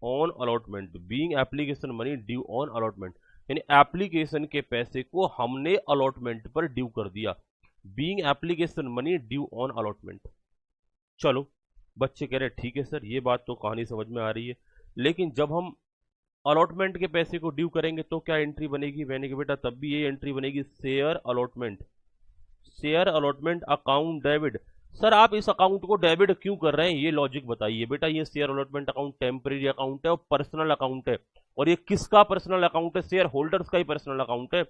on allotment, being application money due on allotment, यानी एप्लीकेशन के पैसे को हमने अलॉटमेंट पर ड्यू कर दिया। Being application money due on allotment. चलो बच्चे कह रहे ठीक है सर, ये बात तो कहानी समझ में आ रही है, लेकिन जब हम अलॉटमेंट के पैसे को ड्यू करेंगे तो क्या एंट्री बनेगी? मैंने कहा बेटा तब भी ये एंट्री बनेगी, share allotment, share allotment account debit. Sir आप इस अकाउंट को डेबिट क्यों कर रहे हैं, ये लॉजिक बताइए। बेटा ये share allotment account temporary account है और पर्सनल अकाउंट है, और ये किसका पर्सनल अकाउंट है? शेयर होल्डर्स का ही पर्सनल अकाउंट है।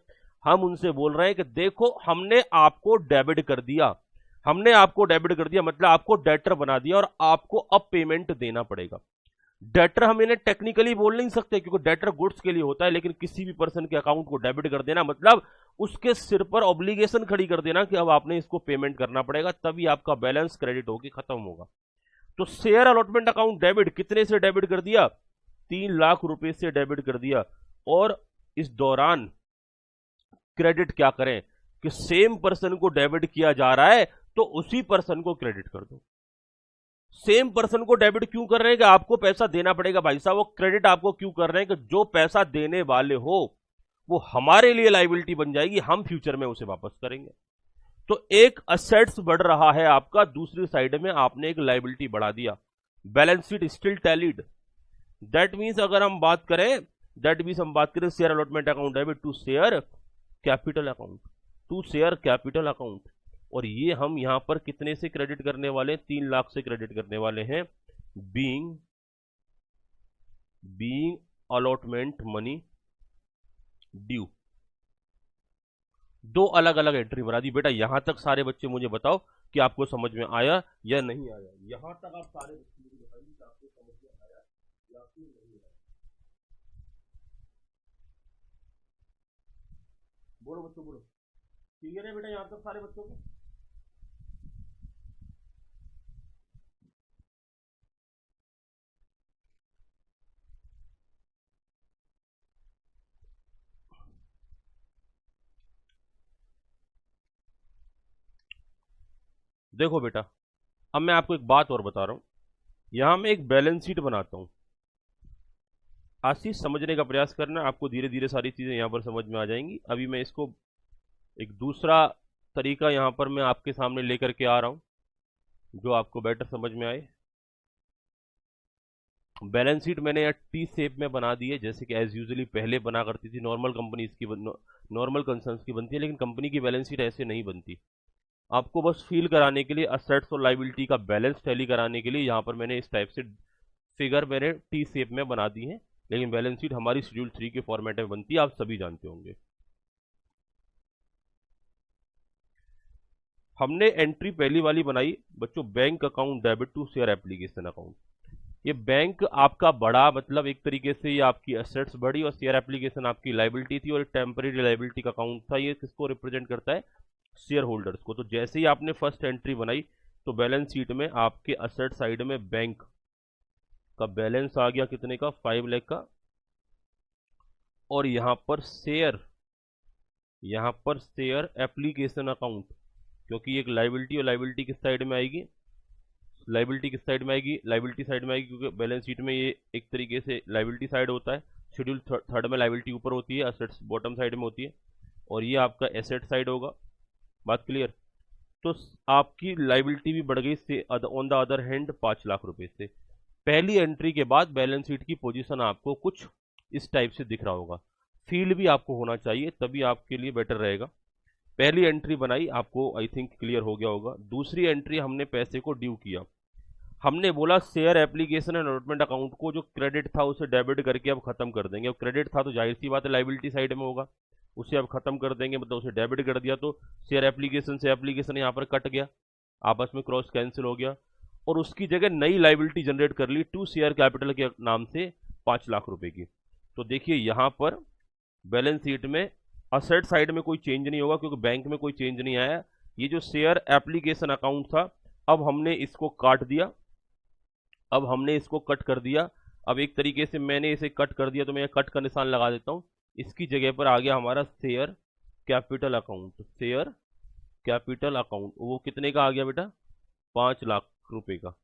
हम उनसे बोल रहे हैं कि देखो हमने आपको डेबिट कर दिया, हमने आपको डेबिट कर दिया, मतलब आपको डेटर बना दिया, और आपको अब पेमेंट देना पड़ेगा। डेटर हम इन्हें टेक्निकली बोल नहीं सकते क्योंकि डेटर गुड्स के लिए होता है, लेकिन किसी भी पर्सन के अकाउंट को डेबिट कर देना मतलब उसके सिर पर ऑब्लिगेशन खड़ी कर देना कि अब आपने इसको पेमेंट करना पड़ेगा, तभी आपका बैलेंस क्रेडिट होकर खत्म होगा। तो शेयर अलॉटमेंट अकाउंट डेबिट कितने से डेबिट कर दिया? 3 लाख रुपए से डेबिट कर दिया। और इस दौरान क्रेडिट क्या करें कि सेम पर्सन को डेबिट किया जा रहा है तो उसी पर्सन को क्रेडिट कर दो। सेम पर्सन को डेबिट क्यों कर रहे हैं कि आपको पैसा देना पड़ेगा भाई साहब, वो क्रेडिट आपको क्यों कर रहे हैं कि जो पैसा देने वाले हो वो हमारे लिए लायबिलिटी बन जाएगी, हम फ्यूचर में उसे वापस करेंगे। तो एक असेट्स बढ़ रहा है आपका, दूसरी साइड में आपने एक लायबिलिटी बढ़ा दिया। Balance sheet still tallied, that means अगर हम बात करें, share allotment account debit to share capital account, to share capital account. और ये हम यहां पर कितने से क्रेडिट करने वाले हैं? 3 लाख से क्रेडिट करने वाले हैं। Being allotment money due. दो अलग अलग एंट्री बना दी। बेटा यहां तक सारे बच्चे मुझे बताओ कि आपको समझ में आया या नहीं आया। यहां तक आप सारे बच्चे मुझे बताइए कि आपको समझ में आया या फिर नहीं आया। बोलो बच्चों बोलो, क्लियर है बेटा यहां तक सारे बच्चों को? देखो बेटा अब मैं आपको एक बात और बता रहा हूं, यहां मैं एक बैलेंस शीट बनाता हूं। आशीष समझने का प्रयास करना, आपको धीरे धीरे सारी चीजें यहां पर समझ में आ जाएंगी। अभी मैं इसको एक दूसरा तरीका यहां पर मैं आपके सामने लेकर के आ रहा हूं जो आपको बेटर समझ में आए। बैलेंस शीट मैंने यहाँ टी शेप में बना दी है, जैसे कि एज यूजुअली पहले बना करती थी, नॉर्मल कंपनीज की नॉर्मल कंसर्न्स की बनती है, लेकिन कंपनी की बैलेंस शीट ऐसे नहीं बनती। आपको बस फील कराने के लिए, असेट्स और लायबिलिटी का बैलेंस टैली कराने के लिए यहाँ पर मैंने इस टाइप से फिगर मैंने टी शेप में बना दी है, लेकिन बैलेंस शीट हमारी शेड्यूल 3 के फॉर्मेट में बनती है, आप सभी जानते होंगे। हमने एंट्री पहली वाली बनाई बच्चों, bank account debit to share application account. ये बैंक आपका बड़ा, मतलब एक तरीके से ये आपकी असेट्स बढ़ी और शेयर एप्लीकेशन आपकी लायबिलिटी थी, और टेम्परेरी लायबिलिटी का अकाउंट था। ये किसको रिप्रेजेंट करता है? शेयर होल्डर्स को। तो जैसे ही आपने फर्स्ट एंट्री बनाई तो बैलेंस शीट में आपके असेट साइड में बैंक का बैलेंस आ गया कितने का? 5 लाख का। और यहां पर शेयर एप्लीकेशन अकाउंट, क्योंकि एक लायबिलिटी, और लायबिलिटी किस साइड में आएगी? लायबिलिटी साइड में आएगी, क्योंकि बैलेंस शीट में ये एक तरीके से लायबिलिटी साइड होता है। शेड्यूल थर्ड में लायबिलिटी ऊपर होती है, असेट्स बॉटम साइड में होती है, और ये आपका एसेट साइड होगा। बात क्लियर? तो आपकी लाइबिलिटी भी बढ़ गई से on the other hand 5 lakh रुपए से। पहली एंट्री के बाद बैलेंस शीट की पोजीशन आपको कुछ इस टाइप से दिख रहा होगा। फील भी आपको होना चाहिए, तभी आपके लिए बेटर रहेगा। पहली एंट्री बनाई, आपको आई थिंक क्लियर हो गया होगा। दूसरी एंट्री, हमने पैसे को ड्यू किया। हमने बोला share application and allotment account को जो क्रेडिट था उसे डेबिट करके अब खत्म कर देंगे। अब क्रेडिट था तो जाहिर सी बात है लाइबिलिटी साइड में होगा, उसे अब खत्म कर देंगे, मतलब उसे डेबिट कर दिया तो शेयर एप्लीकेशन से एप्लीकेशन यहाँ पर कट गया, आपस में क्रॉस कैंसिल हो गया, और उसकी जगह नई लाइबिलिटी जनरेट कर ली टू शेयर कैपिटल के नाम से 5 लाख रुपए की। तो देखिए यहाँ पर बैलेंस शीट में असेट साइड में कोई चेंज नहीं होगा क्योंकि बैंक में कोई चेंज नहीं आया। ये जो शेयर एप्लीकेशन अकाउंट था, अब हमने इसको काट दिया, अब हमने इसको कट कर दिया। अब एक तरीके से मैंने इसे कट कर दिया तो मैं कट का निशान लगा देता हूं। इसकी जगह पर आ गया हमारा share capital account. Share capital account वो कितने का आ गया बेटा? 5 लाख रुपए का।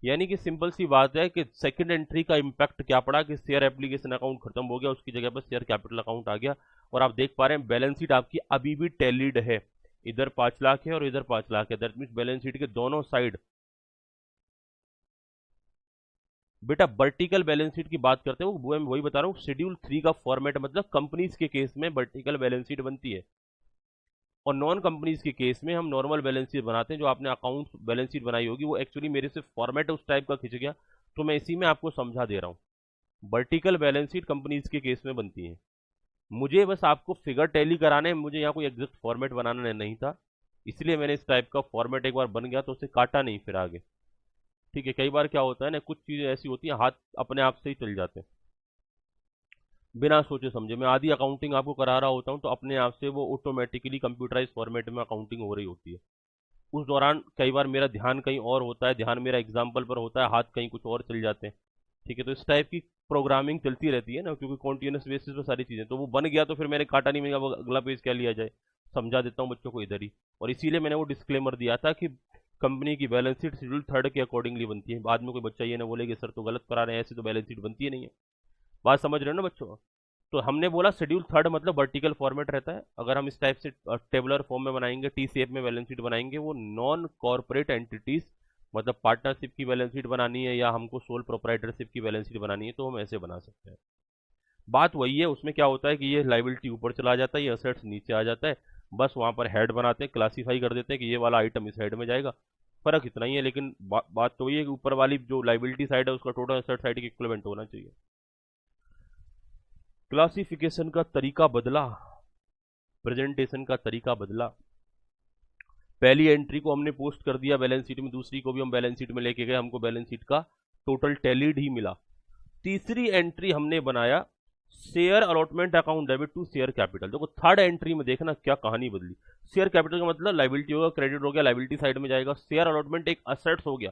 यानी कि सिंपल सी बात है कि सेकंड एंट्री का इंपैक्ट क्या पड़ा कि शेयर एप्लीकेशन अकाउंट खत्म हो गया, उसकी जगह पर शेयर कैपिटल अकाउंट आ गया। और आप देख पा रहे हैं बैलेंस शीट आपकी अभी भी टैलीड है, इधर 5 लाख है और इधर 5 लाख है। दैट मीन्स बैलेंस शीट के दोनों साइड। बेटा वर्टिकल बैलेंस शीट की बात करते हैं, वो मैं वही बता रहा हूँ, शेड्यूल 3 का फॉर्मेट, मतलब कंपनीज के केस में वर्टिकल बैलेंस शीट बनती है और नॉन कंपनीज के केस में हम नॉर्मल बैलेंस शीट बनाते हैं। जो आपने अकाउंट बैलेंस शीट बनाई होगी वो एक्चुअली मेरे से फॉर्मेट उस टाइप का खिंच गया, तो मैं इसी में आपको समझा दे रहा हूँ। वर्टिकल बैलेंस शीट कंपनीज के केस में बनती है। मुझे बस आपको फिगर टैली कराने, मुझे यहाँ कोई एग्जैक्ट फॉर्मेट बनाना नहीं था, इसलिए मैंने इस टाइप का फॉर्मेट एक बार बन गया तो उसे काटा नहीं फिर आगे। ठीक है, कई बार क्या होता है ना, कुछ चीजें ऐसी होती हैं हाथ अपने आप से ही चल जाते हैं बिना सोचे समझे। मैं आधी अकाउंटिंग आपको करा रहा होता हूँ तो अपने आप से वो ऑटोमेटिकली कंप्यूटराइज फॉर्मेट में अकाउंटिंग हो रही होती है। उस दौरान कई बार मेरा ध्यान कहीं और होता है, ध्यान मेरा एग्जाम्पल पर होता है, हाथ कहीं कुछ और चल जाते हैं। ठीक है, तो इस टाइप की प्रोग्रामिंग चलती रहती है ना, क्योंकि कॉन्टिन्यूस बेसिस पे सारी चीजें। तो वो बन गया तो फिर मैंने काटा नहीं, मैंने कहा अगला पेज क्या लिया जाए, समझा देता हूँ बच्चों को इधर ही। और इसीलिए मैंने वो डिस्क्लेमर दिया था कि कंपनी की बैलेंस शीट शेड्यूल 3 के अकॉर्डिंगली बनती है। बाद में कोई बच्चा ये ना बोले कि सर तो गलत करा रहे हैं, ऐसे तो बैलेंस शीट बनती है नहीं है। बात समझ रहे हो ना बच्चों? तो हमने बोला शेड्यूल 3 मतलब वर्टिकल फॉर्मेट रहता है। अगर हम इस टाइप से टेबुलर फॉर्म में बनाएंगे, टी शेप में बैलेंस शीट बनाएंगे, वो नॉन कॉर्पोरेट एंटिटीज, मतलब पार्टनरशिप की बैलेंस शीट बनानी है या हमको सोल प्रोप्राइटरशिप की बैलेंस शीट बनानी है तो हम ऐसे बना सकते हैं। बात वही है, उसमें क्या होता है कि ये लाइबिलिटी ऊपर चला जाता है, ये असेट्स नीचे आ जाता है। बस वहां पर हेड बनाते हैं, क्लासीफाई कर देते हैं कि ये वाला आइटम इस हेड में जाएगा। फर्क इतना ही है, लेकिन बात तो ये है कि ऊपर वाली जो लाइबिलिटी साइड है उसका टोटल असेट साइड के इक्विवेलेंट होना चाहिए। क्लासिफिकेशन का तरीका बदला, प्रेजेंटेशन का तरीका बदला। पहली एंट्री को हमने पोस्ट कर दिया बैलेंस शीट में, दूसरी को भी हम बैलेंस शीट में लेके गए, हमको बैलेंस शीट का टोटल टैलीड ही मिला। तीसरी एंट्री हमने बनाया share allotment account debit to share capital. देखो थर्ड एंट्री में देखना क्या कहानी बदली। शेयर कैपिटल का मतलब लाइबिलिटी होगा, क्रेडिट हो गया, लाइबिलिटी साइड में जाएगा। शेयर अलॉटमेंट एक असेट्स हो गया,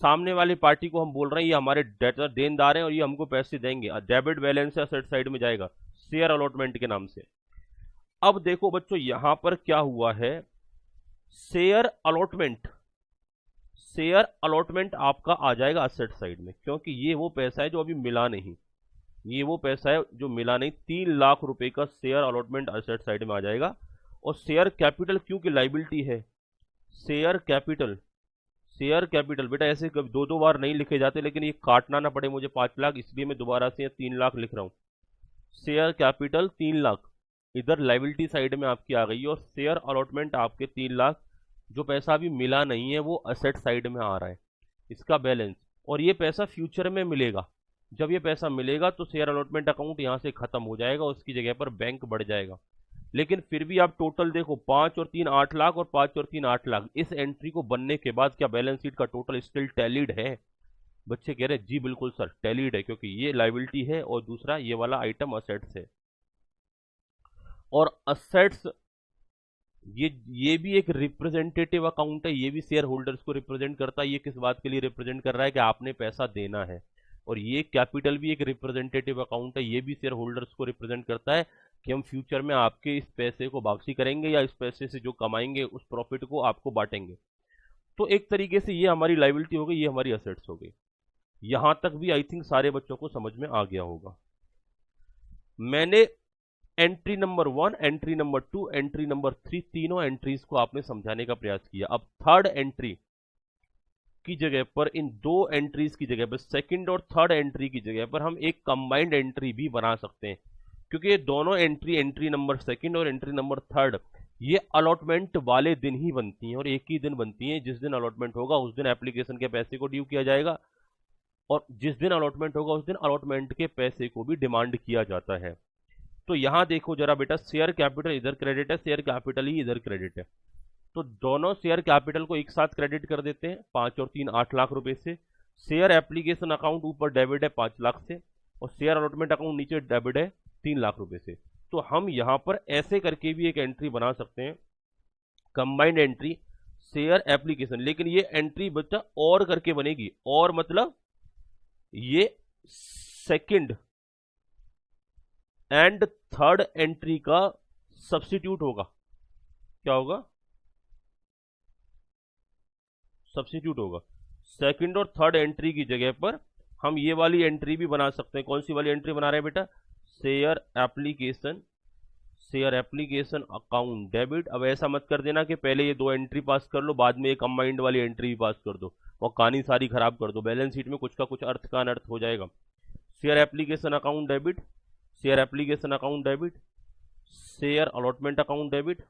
सामने वाली पार्टी को हम बोल रहे हैं ये हमारे डेटर देनदार हैं और ये हमको पैसे देंगे, डेबिट बैलेंस असेट साइड में जाएगा शेयर अलॉटमेंट के नाम से। अब देखो बच्चों यहां पर क्या हुआ है, शेयर अलॉटमेंट, शेयर अलॉटमेंट आपका आ जाएगा असेट साइड में, क्योंकि ये वो पैसा है जो अभी मिला नहीं, ये वो पैसा है जो मिला नहीं। 3 लाख रुपए का शेयर अलॉटमेंट असेट साइड में आ जाएगा। और शेयर कैपिटल क्योंकि लाइबिलिटी है, शेयर कैपिटल, शेयर कैपिटल बेटा ऐसे कभी 2-2 बार नहीं लिखे जाते, लेकिन ये काटना ना पड़े मुझे 5 लाख, इसलिए मैं दोबारा से 3 लाख लिख रहा हूं। शेयर कैपिटल 3 लाख इधर लाइबिलिटी साइड में आपकी आ गई, और शेयर अलॉटमेंट आपके 3 लाख जो पैसा अभी मिला नहीं है वो असेट साइड में आ रहा है, इसका बैलेंस। और ये पैसा फ्यूचर में मिलेगा, जब ये पैसा मिलेगा तो शेयर अलॉटमेंट अकाउंट यहां से खत्म हो जाएगा, उसकी जगह पर बैंक बढ़ जाएगा। लेकिन फिर भी आप टोटल देखो 5 और 3 8 लाख और 5 और 3 8 लाख, इस एंट्री को बनने के बाद क्या बैलेंस शीट का टोटल स्टिल टैलीड है? बच्चे कह रहे जी बिल्कुल सर टैलीड है, क्योंकि ये लाइबिलिटी है और दूसरा ये वाला आइटम असेट्स है। और असेट्स ये भी एक रिप्रेजेंटेटिव अकाउंट है, ये भी शेयर होल्डर्स को रिप्रेजेंट करता है। ये किस बात के लिए रिप्रेजेंट कर रहा है कि आपने पैसा देना है। और ये कैपिटल भी एक रिप्रेजेंटेटिव अकाउंट है, ये भी शेयर होल्डर्स को रिप्रेजेंट करता है कि हम फ्यूचर में आपके इस पैसे को वापसी करेंगे या इस पैसे से जो कमाएंगे उस प्रॉफिट को आपको बांटेंगे। तो एक तरीके से ये हमारी लाइबिलिटी हो गई, ये हमारी असेट्स हो गई। यहां तक भी आई थिंक सारे बच्चों को समझ में आ गया होगा। मैंने entry number 1, entry number 2, entry number 3, तीनों एंट्रीज को आपने समझाने का प्रयास किया। अब थर्ड एंट्री की जगह पर, इन दो एंट्रीज की जगह पर, सेकंड और थर्ड एंट्री की जगह पर हम एक कंबाइंड एंट्री भी बना सकते हैं, क्योंकि ये दोनों एंट्री, एंट्री नंबर सेकंड और एंट्री नंबर थर्ड, ये अलॉटमेंट वाले दिन ही बनती हैं और एक ही दिन बनती हैं। जिस दिन अलॉटमेंट होगा उस दिन एप्लीकेशन के पैसे को ड्यू किया जाएगा, और जिस दिन अलॉटमेंट होगा उस दिन अलॉटमेंट के पैसे को भी डिमांड किया जाता है। तो यहां देखो जरा बेटा, शेयर कैपिटल इधर क्रेडिट है, शेयर कैपिटल ही इधर क्रेडिट है, तो दोनों शेयर कैपिटल को एक साथ क्रेडिट कर देते हैं 5 और 3 8 लाख रुपए से। शेयर एप्लीकेशन अकाउंट ऊपर डेबिट है 5 लाख से, और शेयर अलॉटमेंट अकाउंट नीचे डेबिट है 3 लाख रुपए से। तो हम यहां पर ऐसे करके भी एक एंट्री बना सकते हैं, कंबाइंड एंट्री शेयर एप्लीकेशन, लेकिन ये एंट्री बच्चा और करके बनेगी, और मतलब ये सेकंड एंड थर्ड एंट्री का सब्स्टिट्यूट होगा। क्या होगा? सब्स्टिट्यूट होगा। सेकंड और थर्ड एंट्री की जगह पर हम ये वाली एंट्री भी बना सकते हैं। कौन सी वाली एंट्री बना रहे हैं बेटा? Share application, share application account debit. अब ऐसा मत कर देना कि पहले ये दो एंट्री पास कर लो बाद में ये कंबाइंड वाली एंट्री भी पास कर दो, और कहानी सारी खराब कर दो, बैलेंस शीट में कुछ का कुछ अर्थ का अनर्थ हो जाएगा। Share application account debit, share application account debit, share allotment account debit,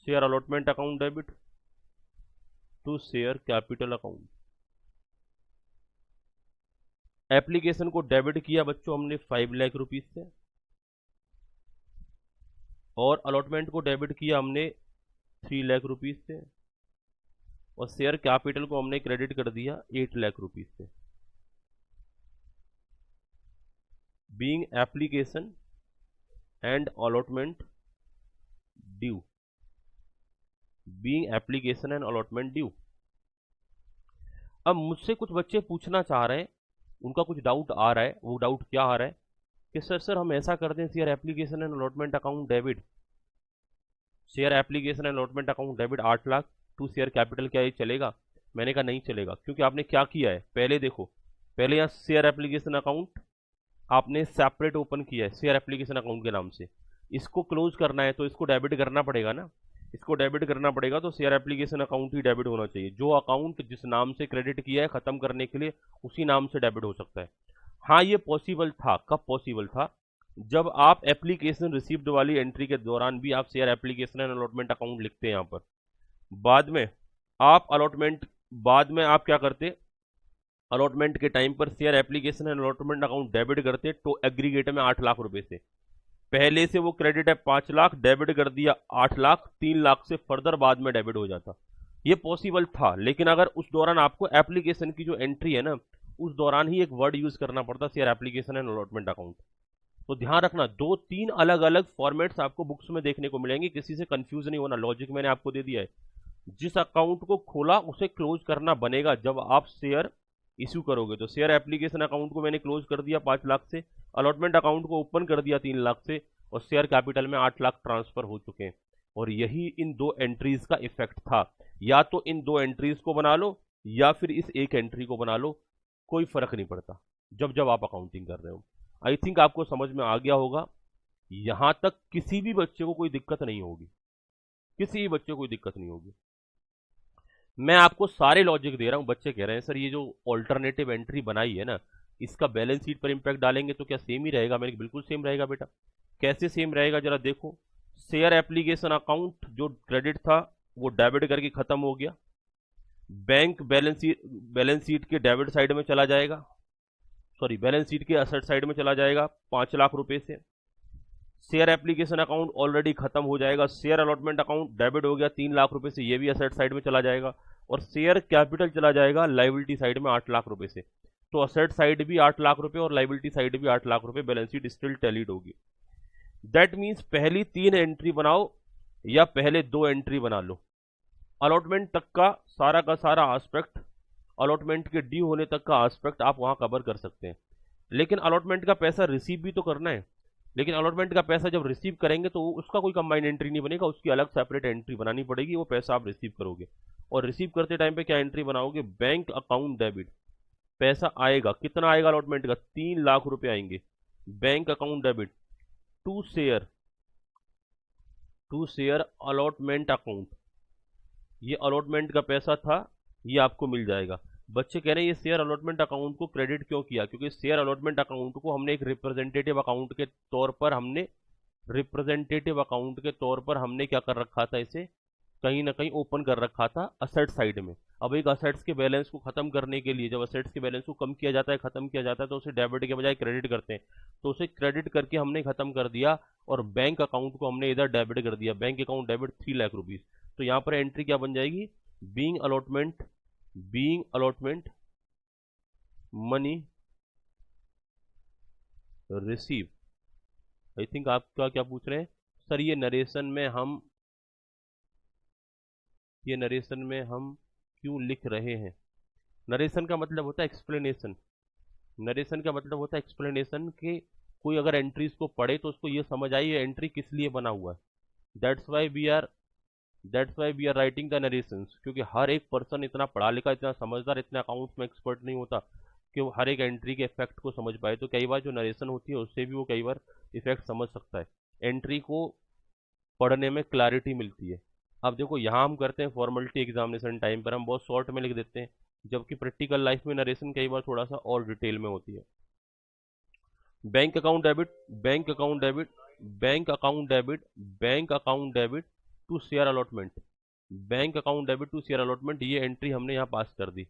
share allotment account debit to share capital account. Application को डेबिट किया बच्चों हमने 5 लाख रुपीज से, और अलॉटमेंट को डेबिट किया हमने 3 लाख रुपीज से, और शेयर कैपिटल को हमने क्रेडिट कर दिया 8 लाख रुपीज से। Being application and allotment due, being application and allotment due. अब मुझसे कुछ बच्चे पूछना चाह रहे हैं, उनका कुछ डाउट आ रहा है। वो डाउट क्या आ रहा है कि सर हम ऐसा कर दें, share application and allotment account debit, share application and allotment account debit 8 lakh to share capital, क्या ये चलेगा? मैंने कहा नहीं चलेगा, क्योंकि आपने क्या किया है, पहले देखो, पहले यहाँ शेयर एप्लीकेशन अकाउंट आपने सेपरेट ओपन किया है शेयर एप्लीकेशन अकाउंट के नाम से, इसको क्लोज करना है तो इसको डेबिट करना पड़ेगा ना, इसको डेबिट करना पड़ेगा, तो शेयर एप्लीकेशन अकाउंट ही डेबिट होना चाहिए। जो अकाउंट जिस नाम से क्रेडिट किया है खत्म करने के लिए उसी नाम से डेबिट हो सकता है। हाँ ये पॉसिबल था, कब पॉसिबल था? जब आप एप्लीकेशन रिसीव्ड वाली एंट्री के दौरान भी आप share application and allotment account लिखते हैं यहाँ पर, बाद में आप अलॉटमेंट, बाद में आप क्या करते, अलॉटमेंट के टाइम पर share application and allotment account debit करते तो एग्रीगेट में 8 लाख रुपए से, पहले से वो क्रेडिट है 5 लाख, डेबिट कर दिया 8 लाख, 3 लाख से फर्दर बाद में डेबिट हो जाता। ये पॉसिबल था, लेकिन अगर उस दौरान आपको एप्लीकेशन की जो एंट्री है ना, उस दौरान ही एक वर्ड यूज करना पड़ता share application and allotment account. तो ध्यान रखना, 2-3 अलग अलग फॉर्मेट्स आपको बुक्स में देखने को मिलेंगे, किसी से कंफ्यूज नहीं होना। लॉजिक मैंने आपको दे दिया है, जिस अकाउंट को खोला उसे क्लोज करना बनेगा जब आप शेयर इशू करोगे। तो शेयर एप्लीकेशन अकाउंट को मैंने क्लोज कर दिया 5 लाख से, अलॉटमेंट अकाउंट को ओपन कर दिया 3 लाख से, और शेयर कैपिटल में 8 लाख ट्रांसफर हो चुके हैं। और यही इन दो एंट्रीज का इफेक्ट था। या तो इन दो एंट्रीज को बना लो या फिर इस एक एंट्री को बना लो, कोई फर्क नहीं पड़ता जब जब आप अकाउंटिंग कर रहे हो। आई थिंक आपको समझ में आ गया होगा। यहां तक किसी भी बच्चे को कोई दिक्कत नहीं होगी, किसी भी बच्चे को कोई दिक्कत नहीं होगी। मैं आपको सारे लॉजिक दे रहा हूं। बच्चे कह रहे हैं सर ये जो ऑल्टरनेटिव एंट्री बनाई है ना, इसका बैलेंस शीट पर इंपैक्ट डालेंगे तो क्या सेम ही रहेगा? मैंने बिल्कुल सेम रहेगा बेटा। कैसे सेम रहेगा जरा देखो। शेयर एप्लीकेशन अकाउंट जो क्रेडिट था वो डेबिट करके खत्म हो गया, बैंक बैलेंस शीट के डेबिट साइड में चला जाएगा, सॉरी बैलेंस शीट के असेट साइड में चला जाएगा 5 लाख रुपए से। शेयर एप्लीकेशन अकाउंट ऑलरेडी खत्म हो जाएगा, शेयर अलॉटमेंट अकाउंट डेबिट हो गया 3 लाख रुपए से, ये भी असेट साइड में चला जाएगा, और शेयर कैपिटल चला जाएगा लाइबिलिटी साइड में 8 लाख रुपए से। तो असेट साइड भी 8 लाख रुपए और लाइबिलिटी साइड भी 8 लाख रुपए, बैलेंस शीट स्टिल टैलीड होगी। दैट मीन्स पहली 3 एंट्री बनाओ या पहले 2 एंट्री बना लो। अलॉटमेंट तक का सारा एस्पेक्ट, अलॉटमेंट के ड्यू होने तक का एस्पेक्ट आप वहां कवर कर सकते हैं। लेकिन अलॉटमेंट का पैसा रिसीव भी तो करना है, लेकिन अलॉटमेंट का पैसा जब रिसीव करेंगे तो उसका कोई कंबाइंड एंट्री नहीं बनेगा, उसकी अलग सेपरेट एंट्री बनानी पड़ेगी। वो पैसा आप रिसीव करोगे, और रिसीव करते टाइम पे क्या एंट्री बनाओगे? Bank account debit. पैसा आएगा, कितना आएगा अलॉटमेंट का? 3 लाख रुपए आएंगे। Bank account debit to share allotment account, ये अलॉटमेंट का पैसा था, ये आपको मिल जाएगा। बच्चे कह रहे हैं ये शेयर अलॉटमेंट अकाउंट को क्रेडिट क्यों किया, क्योंकि शेयर अलॉटमेंट अकाउंट को हमने एक रिप्रेजेंटेटिव अकाउंट के तौर पर हमने क्या कर रखा था, इसे कहीं ना कहीं ओपन कर रखा था असेट साइड में। अब एक असेट्स के बैलेंस को खत्म करने के लिए, जब असेट्स के बैलेंस को कम किया जाता है, खत्म किया जाता है, तो उसे डेबिट के बजाय क्रेडिट करते हैं, तो उसे क्रेडिट करके हमने खत्म कर दिया और बैंक अकाउंट को हमने इधर डेबिट कर दिया। Bank account debit 3 lakh rupees. तो यहाँ पर एंट्री क्या बन जाएगी, being allotment money receive. I think आपका क्या पूछ रहे हैं सर, ये नरेशन में हम क्यों लिख रहे हैं। नरेशन का मतलब होता है एक्सप्लेनेशन। नरेशन का मतलब होता है एक्सप्लेनेशन, कि कोई अगर एंट्रीज को पढ़े तो उसको ये समझ आई ये एंट्री किस लिए बना हुआ है। That's why we are writing the narrations, क्योंकि हर एक पर्सन इतना पढ़ा लिखा, इतना समझदार, इतना अकाउंट्स में एक्सपर्ट नहीं होता कि वो हर एक एंट्री के इफेक्ट को समझ पाए। तो कई बार जो नरेशन होती है उससे भी वो कई बार इफेक्ट समझ सकता है। एंट्री को पढ़ने में क्लैरिटी मिलती है। अब देखो यहाँ हम करते हैं फॉर्मेलिटी, एग्जामिनेशन टाइम पर हम बहुत शॉर्ट में लिख देते हैं, जबकि प्रैक्टिकल लाइफ में नरेशन कई बार थोड़ा सा और डिटेल में होती है। Bank account debit to share allotment, ये एंट्री हमने यहाँ पास कर दी।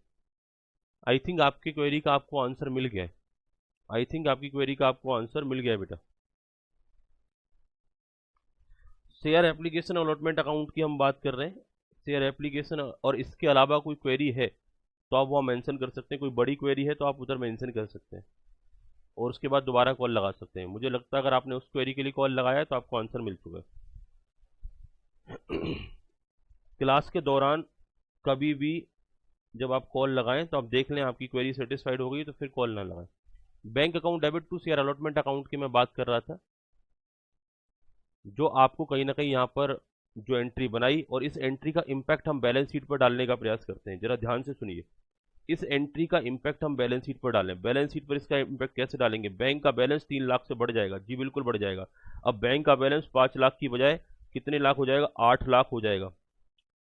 आई थिंक आपकी क्वेरी का आपको आंसर मिल गया है। बेटा। शेयर एप्लीकेशन अलॉटमेंट अकाउंट की हम बात कर रहे हैं। शेयर एप्लीकेशन और इसके अलावा कोई क्वेरी है तो आप वहाँ मेंशन कर सकते हैं। कोई बड़ी क्वेरी है तो आप उधर मेंशन कर सकते हैं और उसके बाद दोबारा कॉल लगा सकते हैं। मुझे लगता है अगर आपने उस क्वेरी के लिए कॉल लगाया है तो आपको आंसर मिल चुका है। क्लास के दौरान कभी भी जब आप कॉल लगाएं तो आप देख लें आपकी क्वेरी सेटिस्फाइड हो गई तो फिर कॉल ना लगाएं। Bank account debit to share allotment account की मैं बात कर रहा था, जो आपको कहीं ना कहीं यहाँ पर जो एंट्री बनाई, और इस एंट्री का इम्पैक्ट हम बैलेंस शीट पर डालने का प्रयास करते हैं। जरा ध्यान से सुनिए, इस एंट्री का इम्पैक्ट हम बैलेंस शीट पर डालें। बैलेंस शीट पर इसका इम्पैक्ट कैसे डालेंगे, बैंक का बैलेंस 3 लाख से बढ़ जाएगा। जी बिल्कुल बढ़ जाएगा। अब बैंक का बैलेंस 5 लाख की बजाय कितने लाख हो जाएगा, 8 लाख हो जाएगा।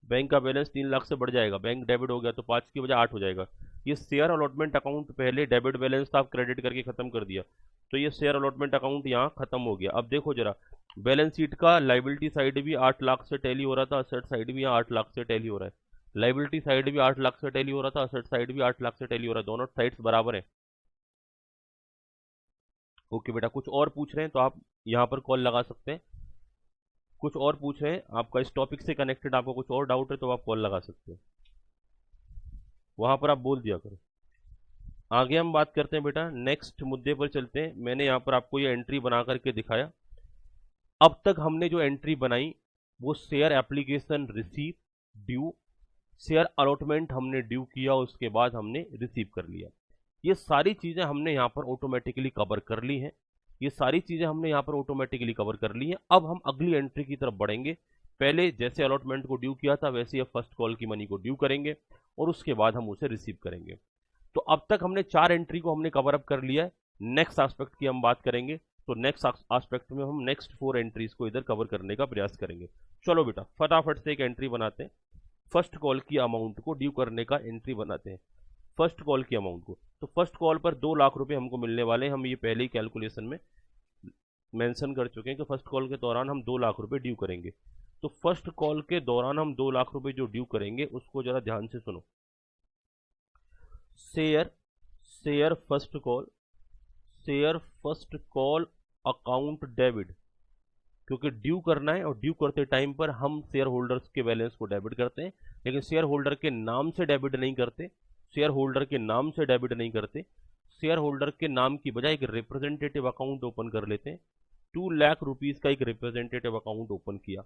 बैंक का बैलेंस 3 लाख से बढ़ जाएगा, बैंक डेबिट हो गया तो 5 की बजाय 8 हो जाएगा। ये शेयर अलॉटमेंट अकाउंट पहले डेबिट बैलेंस था, आप क्रेडिट करके खत्म कर दिया, तो ये शेयर अलॉटमेंट अकाउंट यहाँ खत्म हो गया। अब देखो जरा, बैलेंस शीट का लाइबिलिटी साइड भी 8 लाख से टैली हो रहा था, असेट साइड भी यहाँ 8 लाख से टैली हो रहा है। लाइबिलिटी साइड भी 8 लाख से टैली हो रहा था, असेट साइड भी 8 लाख से टैली हो रहा है, दोनों साइड्स बराबर है। ओके बेटा, कुछ और पूछ रहे हैं तो आप यहाँ पर कॉल लगा सकते हैं। कुछ और पूछ रहे हैं आपका इस टॉपिक से कनेक्टेड, आपको कुछ और डाउट है तो आप कॉल लगा सकते हैं, वहां पर आप बोल दिया करो। आगे हम बात करते हैं बेटा, नेक्स्ट मुद्दे पर चलते हैं। मैंने यहाँ पर आपको ये एंट्री बना करके दिखाया। अब तक हमने जो एंट्री बनाई वो share application receive due, share allotment हमने ड्यू किया, उसके बाद हमने रिसीव कर लिया। ये सारी चीजें हमने यहाँ पर ऑटोमेटिकली कवर कर ली हैं। अब हम अगली एंट्री की तरफ बढ़ेंगे। पहले जैसे अलॉटमेंट को ड्यू किया था वैसे फर्स्ट कॉल की मनी को ड्यू करेंगे और उसके बाद हम उसे रिसीव करेंगे। तो अब तक हमने 4 एंट्री को हमने कवर अप कर लिया है। नेक्स्ट एस्पेक्ट की हम बात करेंगे, तो नेक्स्ट एस्पेक्ट में हम नेक्स्ट 4 एंट्रीज को इधर कवर करने का प्रयास करेंगे। चलो बेटा फटाफट से एक एंट्री बनाते हैं, फर्स्ट कॉल की अमाउंट को ड्यू करने का एंट्री बनाते हैं। फर्स्ट कॉल की अमाउंट को, तो फर्स्ट कॉल पर 2 लाख रुपए हमको मिलने वाले हैं। हम ये पहले ही कैलकुलेशन में मेंशन कर चुके हैं कि फर्स्ट कॉल के दौरान हम 2 लाख रुपए ड्यू करेंगे। तो फर्स्ट कॉल के दौरान हम 2 लाख रुपए जो ड्यू करेंगे उसको जरा ध्यान से सुनो। Share first call account debit, क्योंकि ड्यू करना है और ड्यू करते टाइम पर हम शेयर होल्डर्स के बैलेंस को डेबिट करते हैं, लेकिन शेयर होल्डर के नाम से डेबिट नहीं करते। शेयर होल्डर के नाम की बजाय एक रिप्रेजेंटेटिव अकाउंट ओपन कर लेते हैं। 2 लाख रुपीज का एक रिप्रेजेंटेटिव अकाउंट ओपन किया,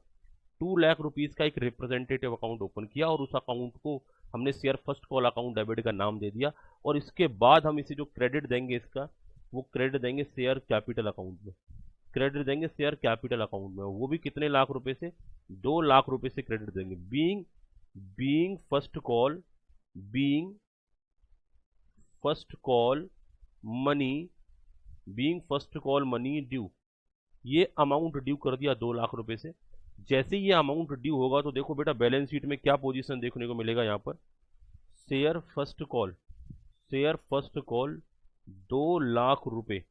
2 लाख रुपीज का एक रिप्रेजेंटेटिव अकाउंट ओपन किया और उस अकाउंट को हमने share first call account debit का नाम दे दिया। और इसके बाद हम इसे जो क्रेडिट देंगे इसका, वो क्रेडिट देंगे शेयर कैपिटल अकाउंट में। वो भी कितने लाख रुपए से, 2 लाख रुपए से क्रेडिट देंगे। Being first call money being first call money due, ये अमाउंट ड्यू कर दिया 2 लाख रुपए से। जैसे ये अमाउंट ड्यू होगा तो देखो बेटा बैलेंस शीट में क्या पोजीशन देखने को मिलेगा यहाँ पर, share first call, share first call 2 lakh रुपए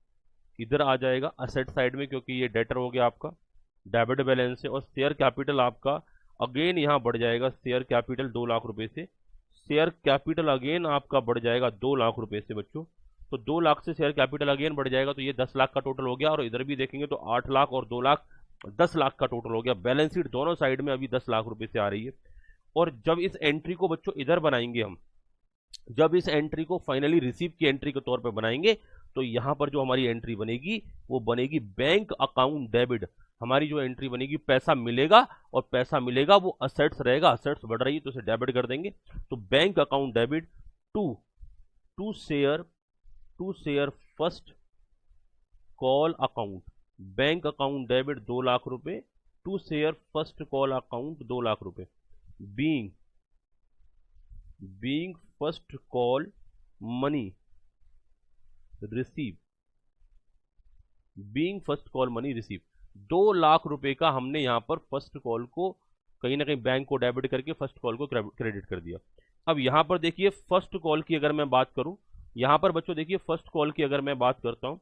इधर आ जाएगा असेट साइड में, क्योंकि ये डेटर हो गया आपका, डेबिट बैलेंस है। और शेयर कैपिटल आपका अगेन यहाँ बढ़ जाएगा, शेयर कैपिटल 2 लाख रुपए से, शेयर कैपिटल अगेन आपका बढ़ जाएगा 2 लाख रुपए से बच्चों। तो 2 लाख से शेयर कैपिटल अगेन बढ़ जाएगा, तो ये 10 लाख का टोटल हो गया। और इधर भी देखेंगे तो 8 लाख और 2 लाख 10 लाख का टोटल हो गया। बैलेंस शीट दोनों साइड में अभी 10 लाख रुपए से आ रही है। और जब इस एंट्री को बच्चों इधर बनाएंगे हम, जब इस एंट्री को फाइनली रिसीव की एंट्री के तौर पे बनाएंगे, तो यहां पर जो हमारी एंट्री बनेगी वो बनेगी बैंक अकाउंट डेबिट। हमारी जो एंट्री बनेगी, पैसा मिलेगा और पैसा मिलेगा वो असेट्स रहेगा, असेट्स बढ़ रही है तो उसे डेबिट कर देंगे। तो bank account debit to to share first call account, bank account debit 2 lakh रुपए to share first call account 2 lakh रुपए, being first call money receive, being first call money receive 2 lakh रुपए का हमने यहां पर फर्स्ट कॉल को कहीं ना कहीं बैंक को डेबिट करके फर्स्ट कॉल को क्रेडिट कर दिया। अब यहां पर देखिए फर्स्ट कॉल की अगर मैं बात करूं, यहां पर बच्चों देखिए फर्स्ट कॉल की अगर मैं बात करता हूं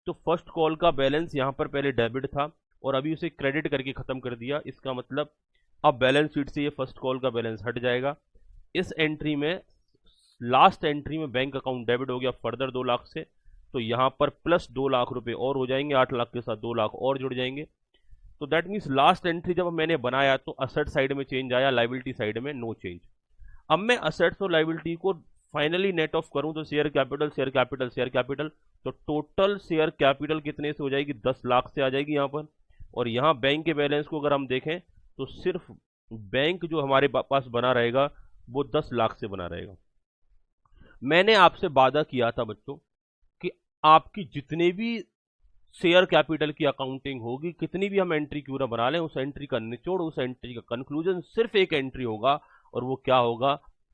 तो फर्स्ट कॉल का बैलेंस यहां पर पहले डेबिट था और अभी उसे क्रेडिट करके खत्म कर दिया। इसका मतलब अब बैलेंस शीट से ये फर्स्ट कॉल का बैलेंस हट जाएगा। इस एंट्री में, लास्ट एंट्री में बैंक अकाउंट डेबिट हो गया फर्दर 2 लाख से, तो यहां पर प्लस 2 लाख रुपए और हो जाएंगे, 8 लाख के साथ 2 लाख और जुड़ जाएंगे। तो दैट मीन्स लास्ट एंट्री जब मैंने बनाया तो असेट साइड में चेंज आया, लाइबिलिटी साइड में नो चेंज। अब मैं असेट्स और लाइबिलिटी को फाइनली नेट ऑफ करूं तो share capital share capital share capital, तो टोटल शेयर कैपिटल कितने से हो जाएगी, 10 लाख से आ जाएगी यहां पर। और यहां बैंक के बैलेंस को अगर हम देखें तो सिर्फ बैंक जो हमारे पास बना रहेगा वो 10 लाख से बना रहेगा। मैंने आपसे वादा किया था बच्चों कि आपकी जितने भी शेयर कैपिटल की अकाउंटिंग होगी, कितनी भी हम एंट्री क्यों ना बना लें, उस एंट्री का निचोड़, उस एंट्री का कंक्लूजन सिर्फ एक एंट्री होगा, और वो क्या होगा,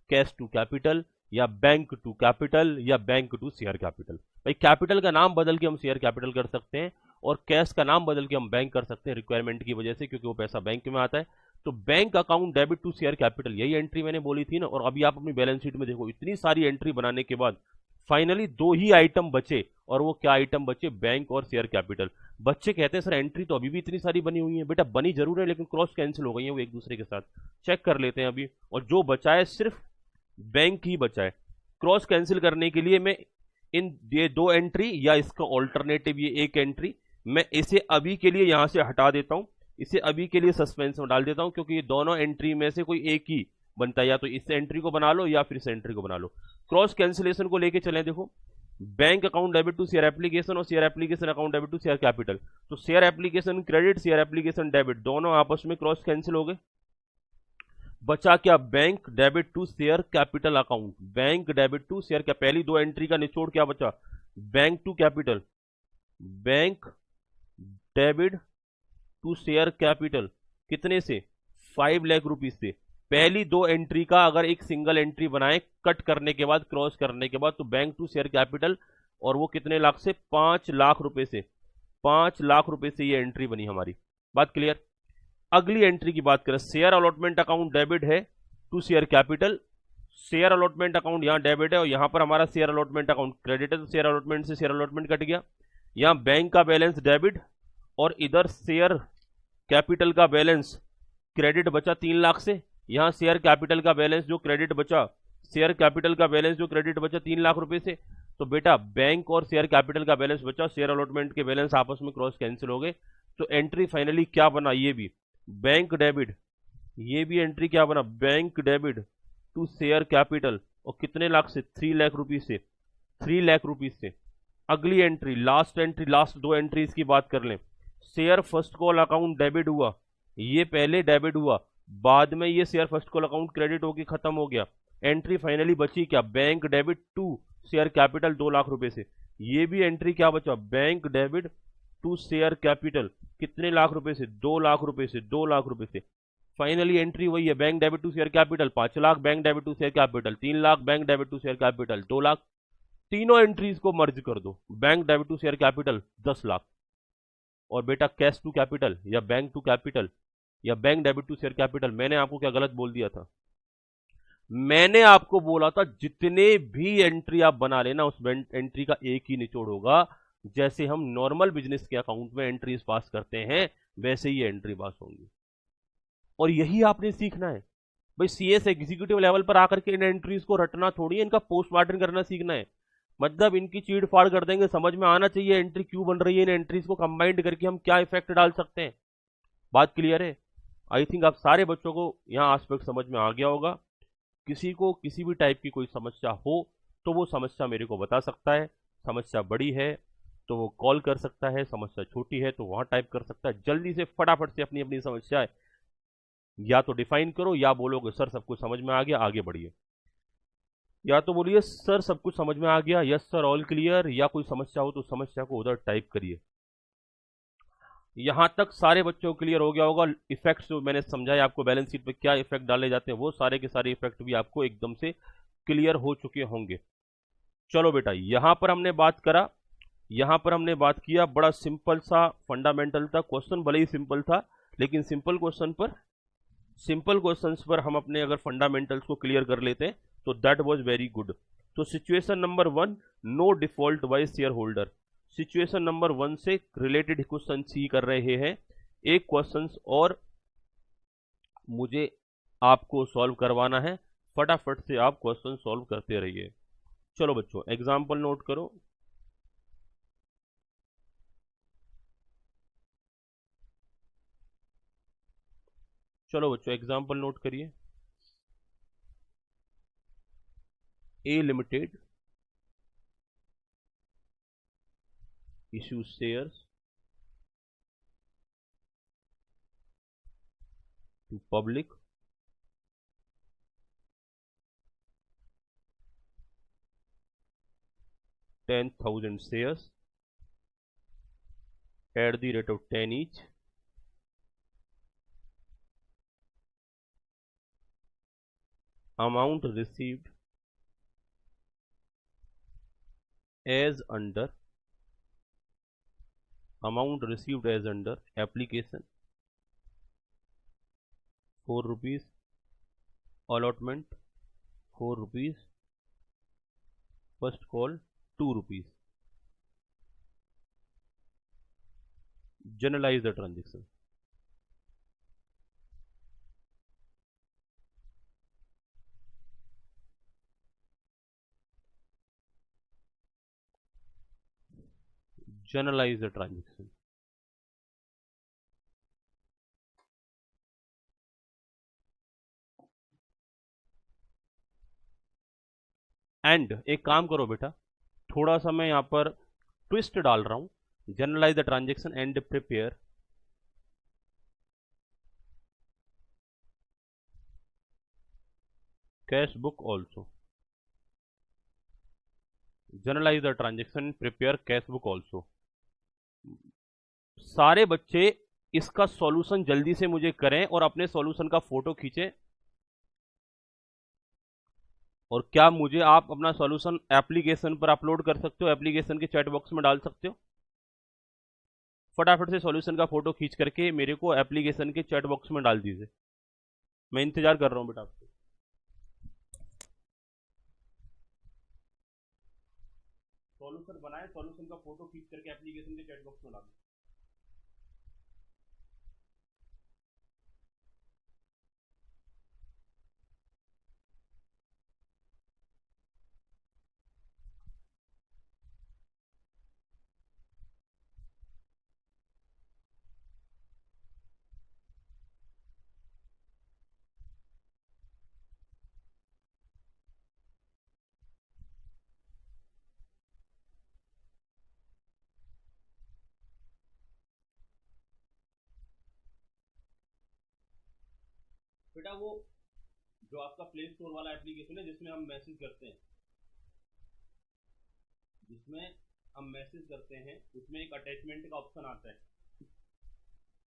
कैश टू कैपिटल या बैंक टू कैपिटल या बैंक टू शेयर कैपिटल। भाई कैपिटल का नाम बदल के हम शेयर कैपिटल कर सकते हैं और कैश का नाम बदल के हम बैंक कर सकते हैं रिक्वायरमेंट की वजह से, क्योंकि वो पैसा बैंक में आता है। तो bank account debit to share capital, यही एंट्री मैंने बोली थी ना। और अभी आप अपनी बैलेंस शीट में देखो, इतनी सारी एंट्री बनाने के बाद फाइनली 2 ही आइटम बचे, और वो क्या आइटम बचे, बैंक और शेयर कैपिटल। बच्चे कहते हैं सर एंट्री तो अभी भी इतनी सारी बनी हुई है। बेटा बनी जरूर है, लेकिन क्रॉस कैंसिल हो गई है वो एक दूसरे के साथ। चेक कर लेते हैं अभी, और जो बचा है सिर्फ बैंक ही बचा है। क्रॉस कैंसिल करने के लिए मैं ये 2 एंट्री या इसका ऑल्टरनेटिव ये एक एंट्री, मैं इसे अभी के लिए यहां से हटा देता हूं, इसे अभी के लिए सस्पेंस में डाल देता हूं, क्योंकि ये दोनों एंट्री में से कोई एक ही बनता है, या तो इस एंट्री को बना लो या फिर इस एंट्री को बना लो। क्रॉस कैंसिलेशन को लेके चलें, देखो bank account debit to share application और share application account debit to share capital. तो share application credit, share application debit, दोनों आपस में क्रॉस कैंसिल हो गए। बचा क्या, bank debit to share capital account, bank debit to share क्या, पहली 2 एंट्री का निचोड़ क्या बचा, bank to capital, bank debit to share capital, कितने से, 5 लाख रुपीज से। पहली 2 एंट्री का अगर एक सिंगल एंट्री बनाए कट करने के बाद, क्रॉस करने के बाद, तो बैंक टू शेयर कैपिटल, और वो कितने लाख से, 5 लाख रुपए से, 5 लाख रुपए से ये एंट्री बनी हमारी। बात क्लियर। अगली एंट्री की बात करें, शेयर अलॉटमेंट अकाउंट डेबिट है to share capital, share allotment account यहां डेबिट है और यहां पर हमारा शेयर अलॉटमेंट अकाउंट क्रेडिट है, तो शेयर अलॉटमेंट से शेयर अलॉटमेंट कट गया। यहां बैंक का बैलेंस डेबिट और इधर शेयर कैपिटल का बैलेंस क्रेडिट बचा 3 लाख से। यहां शेयर कैपिटल का बैलेंस जो क्रेडिट बचा, शेयर कैपिटल का बैलेंस जो क्रेडिट बचा 3 लाख रुपए से। तो बेटा बैंक और शेयर कैपिटल का बैलेंस बचा, शेयर अलॉटमेंट के बैलेंस आपस में क्रॉस कैंसिल हो गए। तो एंट्री फाइनली क्या बना, ये भी बैंक डेबिट, ये भी एंट्री क्या बना, bank debit to share capital, और कितने लाख से, 3 लाख रुपीज से, 3 लाख रुपीज से। अगली entry, last entry, last 2 entries की बात कर लें। Share first call account debit हुआ, ये पहले डेबिट हुआ, बाद में ये share first call account credit होकर खत्म हो गया। एंट्री फाइनली बची क्या, bank debit to share capital 2 lakh रुपए से। ये भी एंट्री क्या बचा, bank debit to share capital, कितने लाख रुपए से, 2 लाख रुपए से, 2 लाख रुपए से। फाइनली एंट्री वही है, bank debit to share capital 5 lakh, bank debit to share capital 3 lakh, bank debit to share capital 2 lakh. तीनों एंट्रीज को मर्ज कर दो। Bank debit to share capital 10 lakh, और बेटा कैश टू कैपिटल या बैंक टू कैपिटल या bank debit to share capital. मैंने आपको क्या गलत बोल दिया था? मैंने आपको बोला था जितने भी एंट्री आप बना लेना उस एंट्री का एक ही निचोड़ होगा, जैसे हम नॉर्मल बिजनेस के अकाउंट में एंट्रीज पास करते हैं वैसे ही एंट्री पास होंगी। और यही आपने सीखना है भाई। सीएस एग्जीक्यूटिव लेवल पर आकर के इन एंट्रीज को रटना थोड़ी है, इनका पोस्टमार्टम करना सीखना है। मतलब इनकी चीड़ फाड़ कर देंगे, समझ में आना चाहिए एंट्री क्यों बन रही है, इन एंट्रीज को कंबाइंड करके हम क्या इफेक्ट डाल सकते हैं। बात क्लियर है? आई थिंक आप सारे बच्चों को यहाँ आस्पेक्ट समझ में आ गया होगा। किसी को किसी भी टाइप की कोई समस्या हो तो वो समस्या मेरे को बता सकता है। समस्या बड़ी है तो वो कॉल कर सकता है, समस्या छोटी है तो वहां टाइप कर सकता है। जल्दी से फटाफट से अपनी अपनी समस्या या तो डिफाइन करो, या बोलोगे सर सब कुछ समझ में आ गया, आगे बढ़िए। या तो बोलिए सर सब कुछ समझ में आ गया, यस सर ऑल क्लियर, या कोई समस्या हो तो समस्या को उधर टाइप करिए। यहां तक सारे बच्चों को क्लियर हो गया होगा। इफेक्ट्स जो मैंने समझाया आपको, बैलेंस शीट पे क्या इफेक्ट डाले जाते हैं, वो सारे के सारे इफेक्ट भी आपको एकदम से क्लियर हो चुके होंगे। चलो बेटा, यहां पर हमने बात करा, यहां पर हमने बात किया, बड़ा सिंपल सा फंडामेंटल था क्वेश्चन। भले ही सिंपल था लेकिन सिंपल क्वेश्चंस पर हम अपने अगर फंडामेंटल्स को क्लियर कर लेते हैं तो दैट वाज वेरी गुड। तो situation number 1, no default by share holder. Situation number 1 से रिलेटेड क्वेश्चन सी कर रहे हैं। एक क्वेश्चन और मुझे आपको सॉल्व करवाना है, फटाफट से आप क्वेश्चन सॉल्व करते रहिए। चलो बच्चों एग्जाम्पल नोट करो। चलो बच्चों एग्जाम्पल नोट करिए। A limited issue shares to public $10,000 shares at the rate of 10 each. Amount received as under application 4 rupees, allotment 4 rupees, first call 2 rupees. Generalize the transaction. Generalize the transaction. And एक काम करो बेटा, थोड़ा सा मैं यहां पर ट्विस्ट डाल रहा हूं। Generalise the transaction and prepare cash book also. Generalise the transaction, prepare cash book also. सारे बच्चे इसका सॉल्यूशन जल्दी से मुझे करें और अपने सॉल्यूशन का फोटो खींचें। और क्या मुझे आप अपना सॉल्यूशन एप्लीकेशन पर अपलोड कर सकते हो, एप्लीकेशन के चैट बॉक्स में डाल सकते हो? फटाफट से सॉल्यूशन का फोटो खींच करके मेरे को एप्लीकेशन के चैट बॉक्स में डाल दीजिए। मैं इंतजार कर रहा हूं बेटा आपसे। सॉल्यूशन बनाए, सॉल्यूशन का फोटो खींच करके एप्लीकेशन के चैट बॉक्स में डाल। बेटा वो जो आपका प्ले स्टोर वाला एप्लीकेशन है जिसमें हम मैसेज करते हैं, उसमें एक अटैचमेंट का ऑप्शन आता है।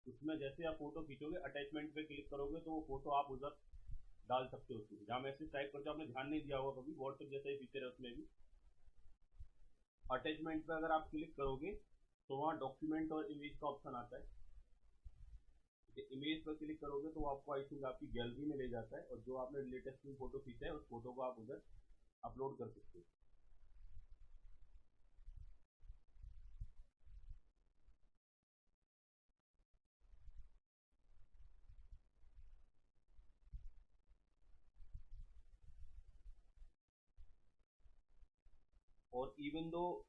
उसमें जैसे आप फोटो खींचोगे, अटैचमेंट पे क्लिक करोगे तो वो फोटो आप उधर डाल सकते हो। उसमें जहाँ मैसेज टाइप करते हो, आपने ध्यान नहीं दिया होगा कभी, व्हाट्सएप जैसा ही फीचर है उसमें भी। अटैचमेंट पे अगर आप क्लिक करोगे तो वहाँ डॉक्यूमेंट और इमेज का ऑप्शन आता है। इमेज पर क्लिक करोगे तो आपको आई थिंक आपकी गैलरी में ले जाता है, और जो आपने लेटेस्ट में फोटो खींचा है उस फोटो को आप उधर अपलोड कर सकते हो। और इवन दो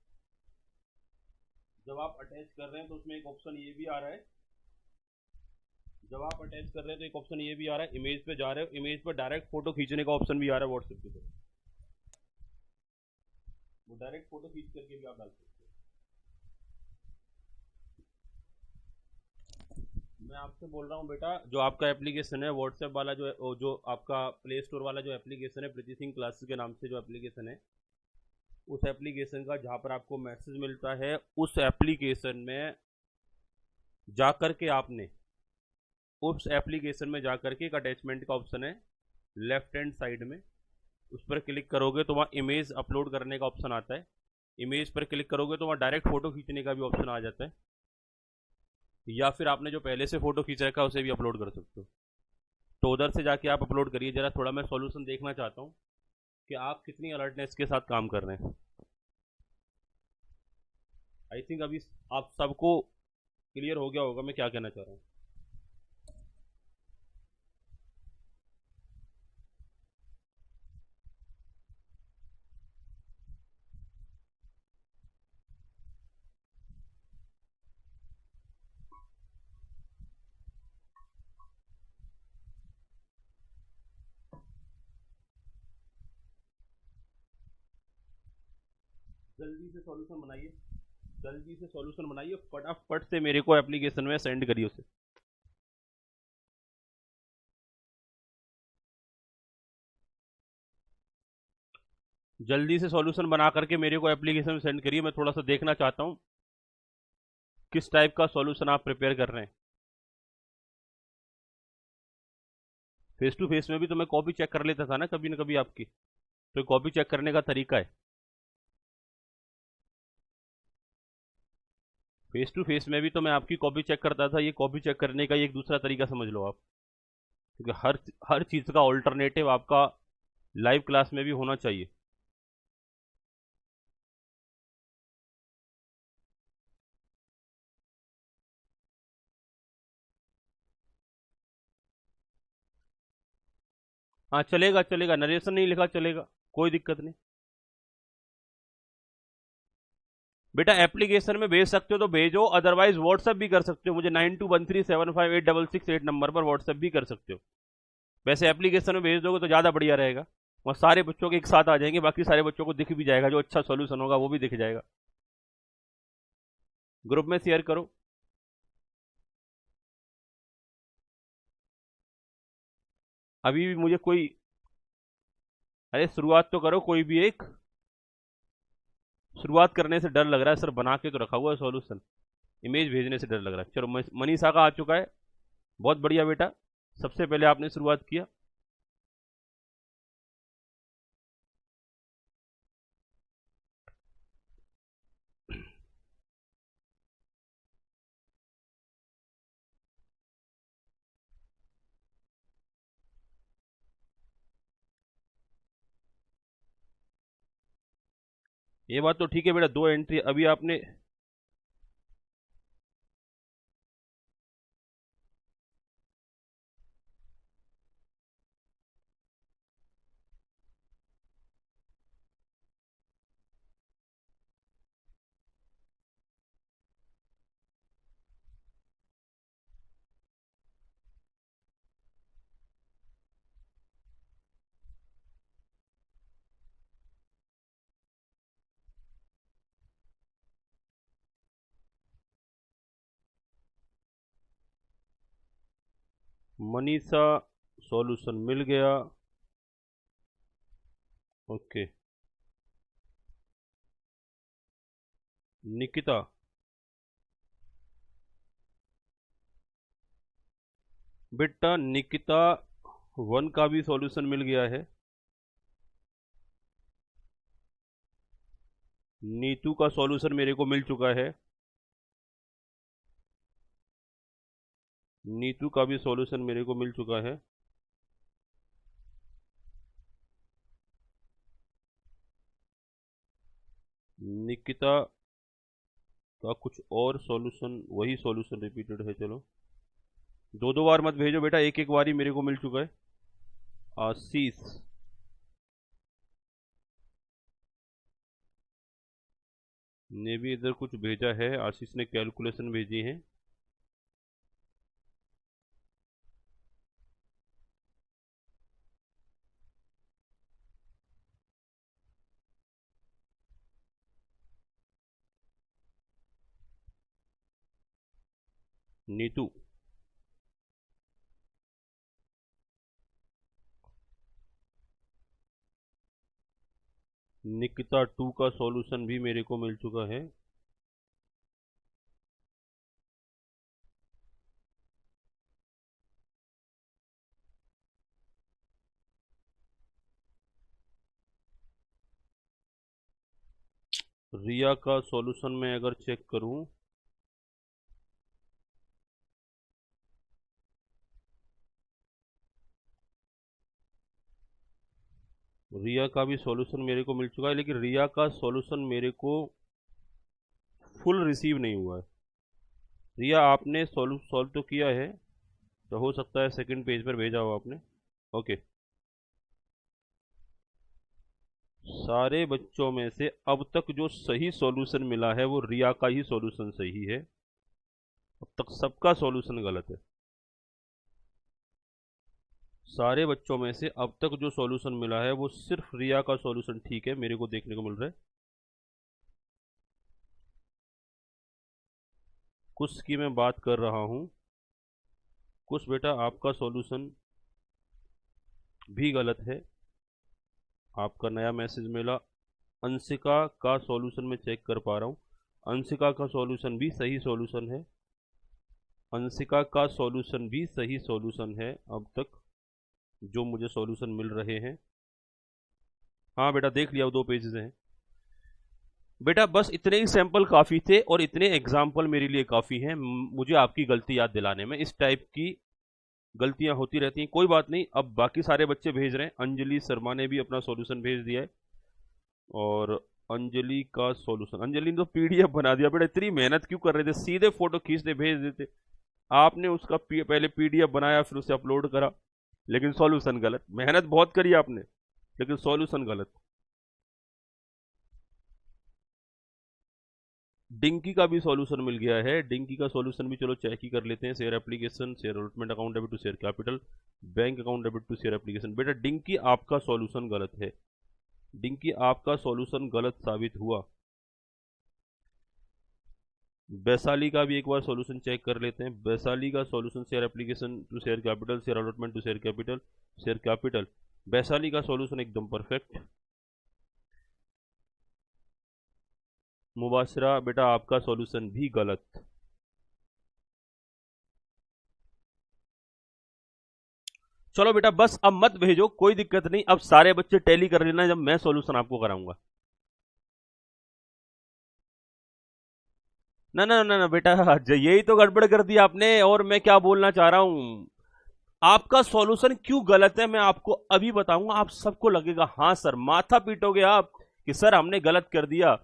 जब आप अटैच कर रहे हैं तो उसमें एक ऑप्शन ये भी आ रहा है, जब आप अटैच कर रहे हैं तो एक ऑप्शन ये भी आ रहा है, इमेज पे जा रहे हो, इमेज पर डायरेक्ट फोटो खींचने का ऑप्शन भी आ रहा है व्हाट्सएप के थ्रू। वो डायरेक्ट फोटो खींच करके भी आप डाल सकते हो। मैं आपसे बोल रहा हूँ बेटा, जो आपका एप्लीकेशन है व्हाट्सएप वाला, जो है जो आपका प्ले स्टोर वाला जो एप्लीकेशन है, प्रीति सिंह क्लासेस के नाम से जो एप्लीकेशन है, उस एप्लीकेशन का जहाँ पर आपको मैसेज मिलता है, उस एप्लीकेशन में जाकर के आपने उस एप्लीकेशन में जाकर के एक अटैचमेंट का ऑप्शन है लेफ्ट हैंड साइड में, उस पर क्लिक करोगे तो वहाँ इमेज अपलोड करने का ऑप्शन आता है। इमेज पर क्लिक करोगे तो वहाँ डायरेक्ट फोटो खींचने का भी ऑप्शन आ जाता है, या फिर आपने जो पहले से फोटो खींच रखा है उसे भी अपलोड कर सकते हो। तो उधर से जाके आप अपलोड करिए। जरा थोड़ा मैं सॉल्यूशन देखना चाहता हूँ कि आप कितनी अलर्टनेस के साथ काम कर रहे हैं। आई थिंक अभी आप सबको क्लियर हो गया होगा मैं क्या कहना चाह रहा हूँ। जल्दी से सॉल्यूशन बनाइए, जल्दी से सॉल्यूशन बनाइए, फटाफट से मेरे को एप्लीकेशन में सेंड करिए उसे। जल्दी से सॉल्यूशन बना करके मेरे को एप्लीकेशन में सेंड करिए। मैं थोड़ा सा देखना चाहता हूँ किस टाइप का सॉल्यूशन आप प्रिपेयर कर रहे हैं। फेस टू फेस में भी तो मैं कॉपी चेक कर लेता था ना कभी आपकी, तो कॉपी चेक करने का तरीका है। फेस टू फेस में भी तो मैं आपकी कॉपी चेक करता था, ये कॉपी चेक करने का ये एक दूसरा तरीका समझ लो आप, क्योंकि हर चीज़ का ऑल्टरनेटिव आपका लाइव क्लास में भी होना चाहिए। हाँ चलेगा चलेगा, नरेशन नहीं लिखा चलेगा, कोई दिक्कत नहीं बेटा। एप्लीकेशन में भेज सकते हो तो भेजो, अदरवाइज व्हाट्सएप भी कर सकते हो मुझे 9213758668 नंबर पर व्हाट्सएप भी कर सकते हो। वैसे एप्लीकेशन में भेज दोगे तो ज़्यादा बढ़िया रहेगा, वहाँ सारे बच्चों के एक साथ आ जाएंगे, बाकी सारे बच्चों को दिख भी जाएगा, जो अच्छा सॉल्यूशन होगा वो भी दिख जाएगा। ग्रुप में शेयर करो। अभी भी मुझे कोई, अरे शुरुआत तो करो कोई भी एक, शुरुआत करने से डर लग रहा है सर, बना के तो रखा हुआ है सॉल्यूशन, इमेज भेजने से डर लग रहा है। चलो मनीषा का आ चुका है, बहुत बढ़िया बेटा, सबसे पहले आपने शुरुआत किया। ये बात तो ठीक है बेटा, 2 एंट्री अभी आपने, मनीषा सॉल्यूशन मिल गया, ओके। निकिता, बेटा निकिता 1 का भी सॉल्यूशन मिल गया है। नीतू का सॉल्यूशन मेरे को मिल चुका है। नीतू का भी सॉल्यूशन मेरे को मिल चुका है। निकिता का कुछ और सॉल्यूशन, वही सॉल्यूशन रिपीटेड है। चलो, दो दो बार मत भेजो बेटा, एक एक बार ही मेरे को मिल चुका है। आशीष ने भी इधर कुछ भेजा है। आशीष ने कैलकुलेशन भेजी है। नीतू, निकिता 2 का सॉल्यूशन भी मेरे को मिल चुका है। रिया का सॉल्यूशन मैं अगर चेक करूं, रिया का भी सॉल्यूशन मेरे को मिल चुका है, लेकिन रिया का सॉल्यूशन मेरे को फुल रिसीव नहीं हुआ है। रिया, आपने सॉल्व तो किया है, तो हो सकता है सेकंड पेज पर भेजा हो आपने। ओके, सारे बच्चों में से अब तक जो सही सॉल्यूशन मिला है वो रिया का ही सॉल्यूशन सही है। अब तक सबका सॉल्यूशन गलत है। सारे बच्चों में से अब तक जो सॉल्यूशन मिला है वो सिर्फ रिया का सॉल्यूशन ठीक है, मेरे को देखने को मिल रहा है। कुछ की मैं बात कर रहा हूं। कुछ बेटा, आपका सॉल्यूशन भी गलत है। आपका नया मैसेज मिला। अंशिका का सॉल्यूशन मैं चेक कर पा रहा हूँ। अंशिका का सॉल्यूशन भी सही सॉल्यूशन है। अंशिका का सॉल्यूशन भी सही सॉल्यूशन है अब तक जो मुझे सॉल्यूशन मिल रहे हैं। हाँ बेटा, देख लिया, वो 2 पेजेस हैं बेटा। बस इतने ही सैंपल काफ़ी थे और इतने एग्जाम्पल मेरे लिए काफ़ी हैं मुझे आपकी गलती याद दिलाने में। इस टाइप की गलतियां होती रहती हैं, कोई बात नहीं। अब बाकी सारे बच्चे भेज रहे हैं। अंजलि शर्मा ने भी अपना सॉल्यूशन भेज दिया है। और अंजलि का सॉल्यूशन, अंजलि ने तो पीडीएफ बना दिया बेटा। इतनी मेहनत क्यों कर रहे थे, सीधे फोटो खींचते भेज देते। आपने उसका पहले पीडीएफ बनाया, फिर उसे अपलोड करा, लेकिन सॉल्यूशन गलत। मेहनत बहुत करी आपने, लेकिन सॉल्यूशन गलत। डिंकी का भी सॉल्यूशन मिल गया है। डिंकी का सॉल्यूशन भी चलो चेक ही कर लेते हैं। Share application, share allotment account debit to share capital, bank account debit to share application. बेटा डिंकी, आपका सॉल्यूशन गलत है। डिंकी, आपका सॉल्यूशन गलत साबित हुआ। वैशाली का भी एक बार सॉल्यूशन चेक कर लेते हैं। वैशाली का solution, share application to share capital, share allotment to share capital, share capital. Vaishali का सॉल्यूशन एकदम परफेक्ट। मुबाशरा बेटा, आपका सॉल्यूशन भी गलत। चलो बेटा, बस अब मत भेजो, कोई दिक्कत नहीं। अब सारे बच्चे टैली कर लेना जब मैं सॉल्यूशन आपको कराऊंगा। ना ना ना ना बेटा, यही तो गड़बड़ कर दी आपने। और मैं क्या बोलना चाह रहा हूं, आपका सॉल्यूशन क्यों गलत है मैं आपको अभी बताऊंगा। आप सबको लगेगा हाँ सर, माथा पीटोगे आप कि सर हमने गलत कर दिया,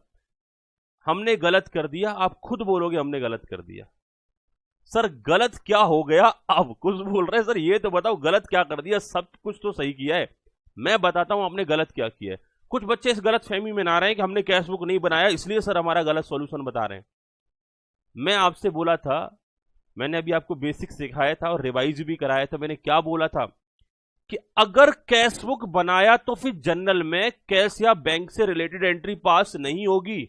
हमने गलत कर दिया। आप खुद बोलोगे हमने गलत कर दिया। सर गलत क्या हो गया, अब कुछ बोल रहे हैं सर, ये तो बताओ गलत क्या कर दिया। सब कुछ तो सही किया है, मैं बताता हूं आपने गलत क्या किया है। कुछ बच्चे इस गलत फहमी में ना रहे हैं कि हमने कैश बुक नहीं बनाया इसलिए सर हमारा गलत सॉल्यूशन बता रहे हैं। मैं आपसे बोला था, मैंने अभी आपको बेसिक सिखाया था और रिवाइज भी कराया था। मैंने क्या बोला था कि अगर कैश बुक बनाया तो फिर जनरल में कैश या बैंक से रिलेटेड एंट्री पास नहीं होगी।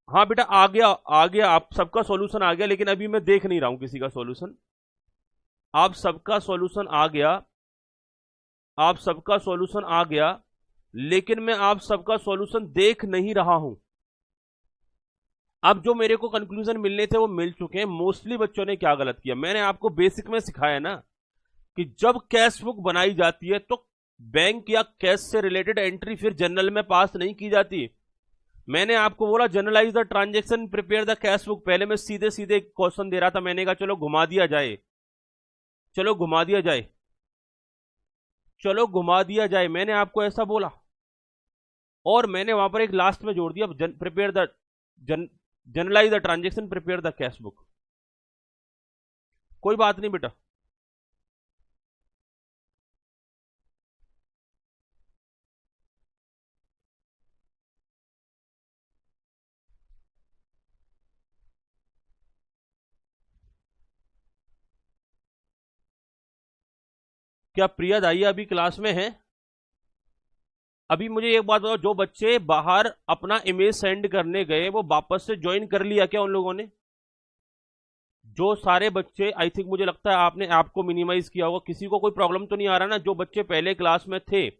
हाँ बेटा, आ गया आ गया, आप सबका सॉल्यूशन आ गया, लेकिन अभी मैं देख नहीं रहा हूं किसी का सॉल्यूशन। आप सबका सॉल्यूशन आ गया, आप सबका सॉल्यूशन आ गया, लेकिन मैं आप सबका सॉल्यूशन देख नहीं रहा हूं। अब जो मेरे को कंक्लूजन मिलने थे वो मिल चुके हैं। मोस्टली बच्चों ने क्या गलत किया, मैंने आपको बेसिक में सिखाया ना कि जब कैश बुक बनाई जाती है तो बैंक या कैश से रिलेटेड एंट्री फिर जनरल में पास नहीं की जाती। मैंने आपको बोला generalise the transaction, prepare the cash book. पहले मैं सीधे सीधे क्वेश्चन दे रहा था, मैंने कहा चलो घुमा दिया जाए, चलो घुमा दिया जाए, चलो घुमा दिया जाए, मैंने आपको ऐसा बोला। और मैंने वहां पर एक लास्ट में जोड़ दिया, prepare the generalise the transaction, prepare the cash book. कोई बात नहीं बेटा, क्या प्रिया दाइया अभी क्लास में है? अभी मुझे एक बात बताओ, जो बच्चे बाहर अपना इमेज सेंड करने गए वो वापस से ज्वाइन कर लिया क्या उन लोगों ने? जो सारे बच्चे, आई थिंक मुझे लगता है आपने ऐप को मिनिमाइज किया होगा, किसी को कोई प्रॉब्लम तो नहीं आ रहा ना? जो बच्चे पहले क्लास में थे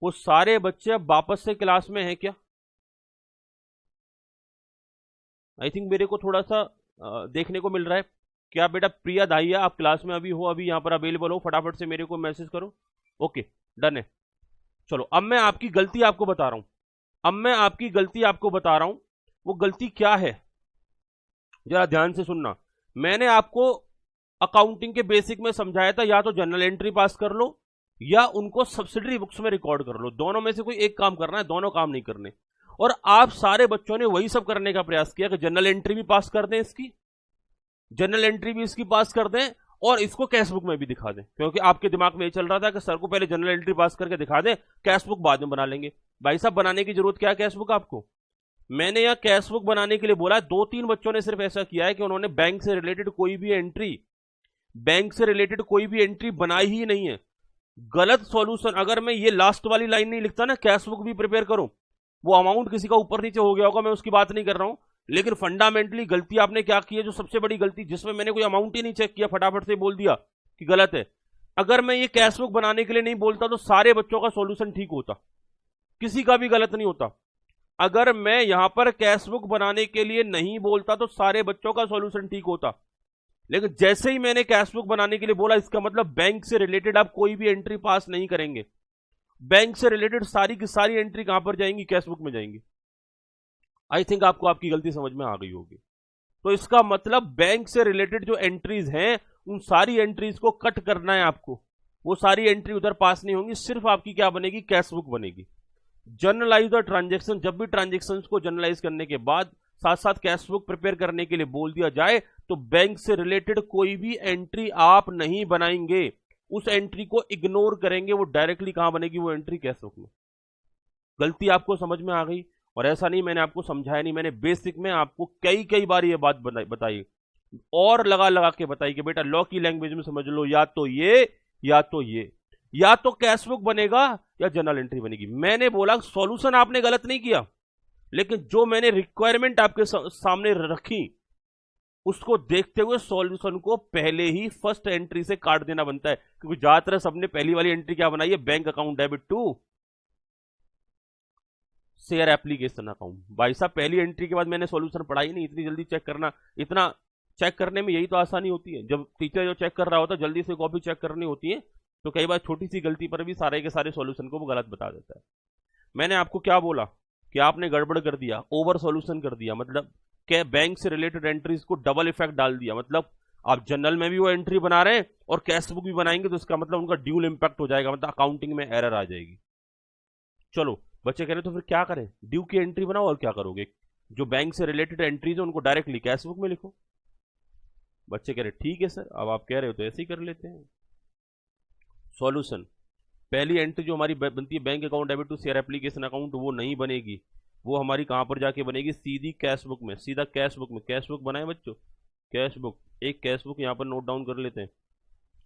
वो सारे बच्चे अब वापस से क्लास में हैं क्या? आई थिंक मेरे को थोड़ा सा देखने को मिल रहा है। क्या बेटा प्रिया दाहिया आप क्लास में अभी हो, अभी यहां पर अवेलेबल हो? फटाफट से मेरे को मैसेज करो। ओके डन है। चलो अब मैं आपकी गलती आपको बता रहा हूं, अब मैं आपकी गलती आपको बता रहा हूं। वो गलती क्या है जरा ध्यान से सुनना। मैंने आपको अकाउंटिंग के बेसिक में समझाया था, या तो जनरल एंट्री पास कर लो या उनको सब्सिडरी बुक्स में रिकॉर्ड कर लो, दोनों में से कोई एक काम करना है, दोनों काम नहीं करने। और आप सारे बच्चों ने वही सब करने का प्रयास किया कि जनरल एंट्री भी पास कर दें इसकी, जनरल एंट्री भी इसकी पास कर दें और इसको कैश बुक में भी दिखा दें, क्योंकि आपके दिमाग में ये चल रहा था कि सर को पहले जनरल एंट्री पास करके दिखा दें, कैश बुक बाद में बना लेंगे। भाई साहब बनाने की जरूरत क्या है कैश बुक आपको? मैंने यह कैश बुक बनाने के लिए बोला, 2-3 बच्चों ने सिर्फ ऐसा किया है कि उन्होंने बैंक से रिलेटेड कोई भी एंट्री, बैंक से रिलेटेड कोई भी एंट्री बनाई ही नहीं है। गलत सॉल्यूशन। अगर मैं ये लास्ट वाली लाइन नहीं लिखता ना, कैश बुक भी प्रिपेयर करो, वो अमाउंट किसी का ऊपर नीचे हो गया होगा, मैं उसकी बात नहीं कर रहा हूं, लेकिन फंडामेंटली गलती आपने क्या की है, जो सबसे बड़ी गलती, जिसमें मैंने कोई अमाउंट ही नहीं चेक किया, फटाफट से बोल दिया कि गलत है। अगर मैं ये कैश बुक बनाने के लिए नहीं बोलता तो सारे बच्चों का सॉल्यूशन ठीक होता, किसी का भी गलत नहीं होता। अगर मैं यहां पर कैश बुक बनाने के लिए नहीं बोलता तो सारे बच्चों का सॉल्यूशन ठीक होता। लेकिन जैसे ही मैंने कैश बुक बनाने के लिए बोला, इसका मतलब बैंक से रिलेटेड आप कोई भी एंट्री पास नहीं करेंगे। बैंक से रिलेटेड सारी की सारी एंट्री कहां पर जाएंगी? कैश बुक में जाएंगी। आई थिंक आपको आपकी गलती समझ में आ गई होगी। तो इसका मतलब बैंक से रिलेटेड जो एंट्रीज हैं उन सारी एंट्रीज को कट करना है आपको, वो सारी एंट्री उधर पास नहीं होंगी, सिर्फ आपकी क्या बनेगी? कैश बुक बनेगी। जनरलाइज द ट्रांजेक्शन, जब भी ट्रांजेक्शन्स को जनरलाइज करने के बाद साथ साथ कैश बुक प्रिपेयर करने के लिए बोल दिया जाए तो बैंक से रिलेटेड कोई भी एंट्री आप नहीं बनाएंगे, उस एंट्री को इग्नोर करेंगे, वो डायरेक्टली कहां बनेगी? वो एंट्री कैश बुक में। गलती आपको समझ में आ गई? और ऐसा नहीं मैंने आपको समझाया नहीं, मैंने बेसिक में आपको कई कई बार ये बात बताई और लगा लगा के बताई कि बेटा लॉ की लैंग्वेज में समझ लो, या तो ये या तो ये, या तो कैश बुक बनेगा या जनरल एंट्री बनेगी। मैंने बोला सॉल्यूशन आपने गलत नहीं किया, लेकिन जो मैंने रिक्वायरमेंट आपके सामने रखी उसको देखते हुए सॉल्यूशन को पहले ही फर्स्ट एंट्री से काट देना बनता है, क्योंकि ज्यादातर सबने पहली वाली एंट्री क्या बनाई है? Bank account debit to share application account. भाई साहब पहली एंट्री के बाद मैंने सॉल्यूशन पढ़ा ही नहीं, इतनी जल्दी चेक करना, इतना चेक करने में यही तो आसानी होती है। जब टीचर जो चेक कर रहा होता है जल्दी से कॉपी चेक करनी होती है, तो कई बार छोटी सी गलती पर भी सारे के सारे सॉल्यूशन को वो गलत बता देता है। मैंने आपको क्या बोला कि आपने गड़बड़ कर दिया, ओवर सॉल्यूशन कर दिया, मतलब क्या बैंक से रिलेटेड एंट्रीज को डबल इफेक्ट डाल दिया। मतलब आप जनरल में भी वो एंट्री बना रहे हैं और कैश बुक भी बनाएंगे, तो इसका मतलब उनका ड्यूल इंपैक्ट हो जाएगा, मतलब अकाउंटिंग में एरर आ जाएगी। चलो बच्चे कह रहे तो फिर क्या करें? ड्यू की एंट्री बनाओ, और क्या करोगे? जो बैंक से रिलेटेड एंट्रीज है उनको डायरेक्टली कैश बुक में लिखो। बच्चे कह रहे ठीक है सर, अब आप कह रहे हो तो ऐसे ही कर लेते हैं। सॉल्यूशन, पहली एंट्री जो हमारी बनती है bank account debit to share application account, वो नहीं बनेगी, वो हमारी कहां पर जाके बनेगी? सीधी कैश बुक में, सीधा कैश बुक में। कैश बुक बनाए बच्चों, कैश बुक, एक कैश बुक यहां पर नोट डाउन कर लेते हैं,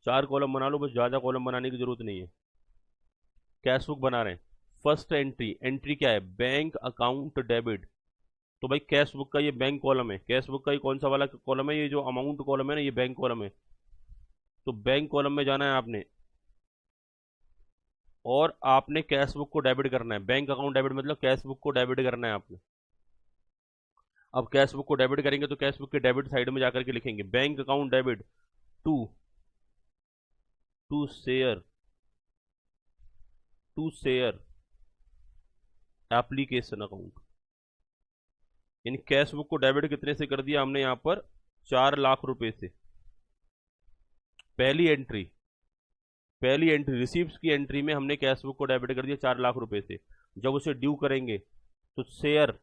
4 कॉलम बना लो, बस ज्यादा कॉलम बनाने की जरूरत नहीं है। कैश बुक बना रहे हैं, फर्स्ट एंट्री, एंट्री क्या है? Bank account debit. तो भाई कैश बुक का ये बैंक कॉलम है, कैश बुक का ये कौन सा वाला कॉलम है? ये जो अमाउंट कॉलम है ना, ये बैंक कॉलम है। तो बैंक कॉलम में जाना है आपने और आपने कैश बुक को डेबिट करना है। बैंक अकाउंट डेबिट मतलब कैश बुक को डेबिट करना है आपने। अब कैश बुक को डेबिट करेंगे तो कैश बुक के डेबिट साइड में जाकर के लिखेंगे bank account debit to share to share application account. इन कैश बुक को डेबिट कितने से कर दिया हमने यहां पर 4 लाख रुपए से। पहली एंट्री रिसीव्स की एंट्री में हमने कैश बुक को डेबिट कर दिया 4 लाख रुपए से। जब उसे ड्यू करेंगे तो share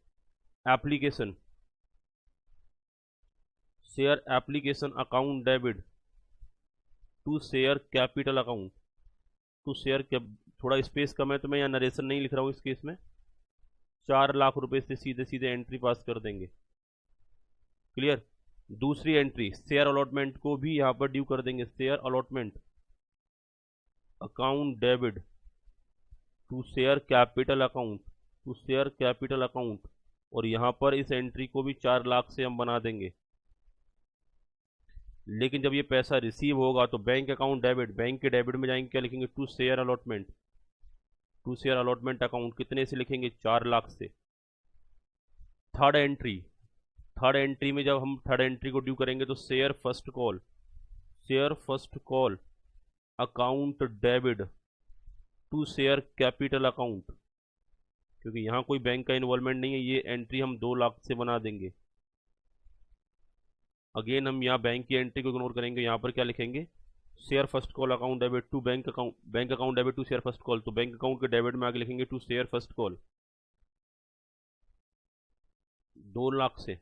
application account debit to share capital account to share. थोड़ा स्पेस कम है तो मैं यहाँ नरेशन नहीं लिख रहा हूँ इस केस में। 4 लाख रुपए से सीधे सीधे एंट्री पास कर देंगे। क्लियर। दूसरी एंट्री शेयर अलॉटमेंट को भी यहाँ पर ड्यू कर देंगे। Share allotment account debit to share capital account और यहां पर इस एंट्री को भी 4 लाख से हम बना देंगे। लेकिन जब ये पैसा रिसीव होगा तो बैंक अकाउंट डेबिट, बैंक के डेबिट में जाएंगे, क्या लिखेंगे, टू शेयर अलॉटमेंट अकाउंट। कितने से लिखेंगे, 4 लाख से। थर्ड एंट्री में जब हम थर्ड एंट्री को ड्यू करेंगे तो share first call account debit to share capital account. क्योंकि यहां कोई बैंक का इन्वॉल्वमेंट नहीं है, ये एंट्री हम 2 लाख से बना देंगे। अगेन हम यहाँ बैंक की एंट्री को इग्नोर करेंगे। यहाँ पर क्या लिखेंगे, share first call account debit to bank account debit to share first call. तो बैंक अकाउंट के डेबिट में आगे लिखेंगे to share first call 2 lakh से,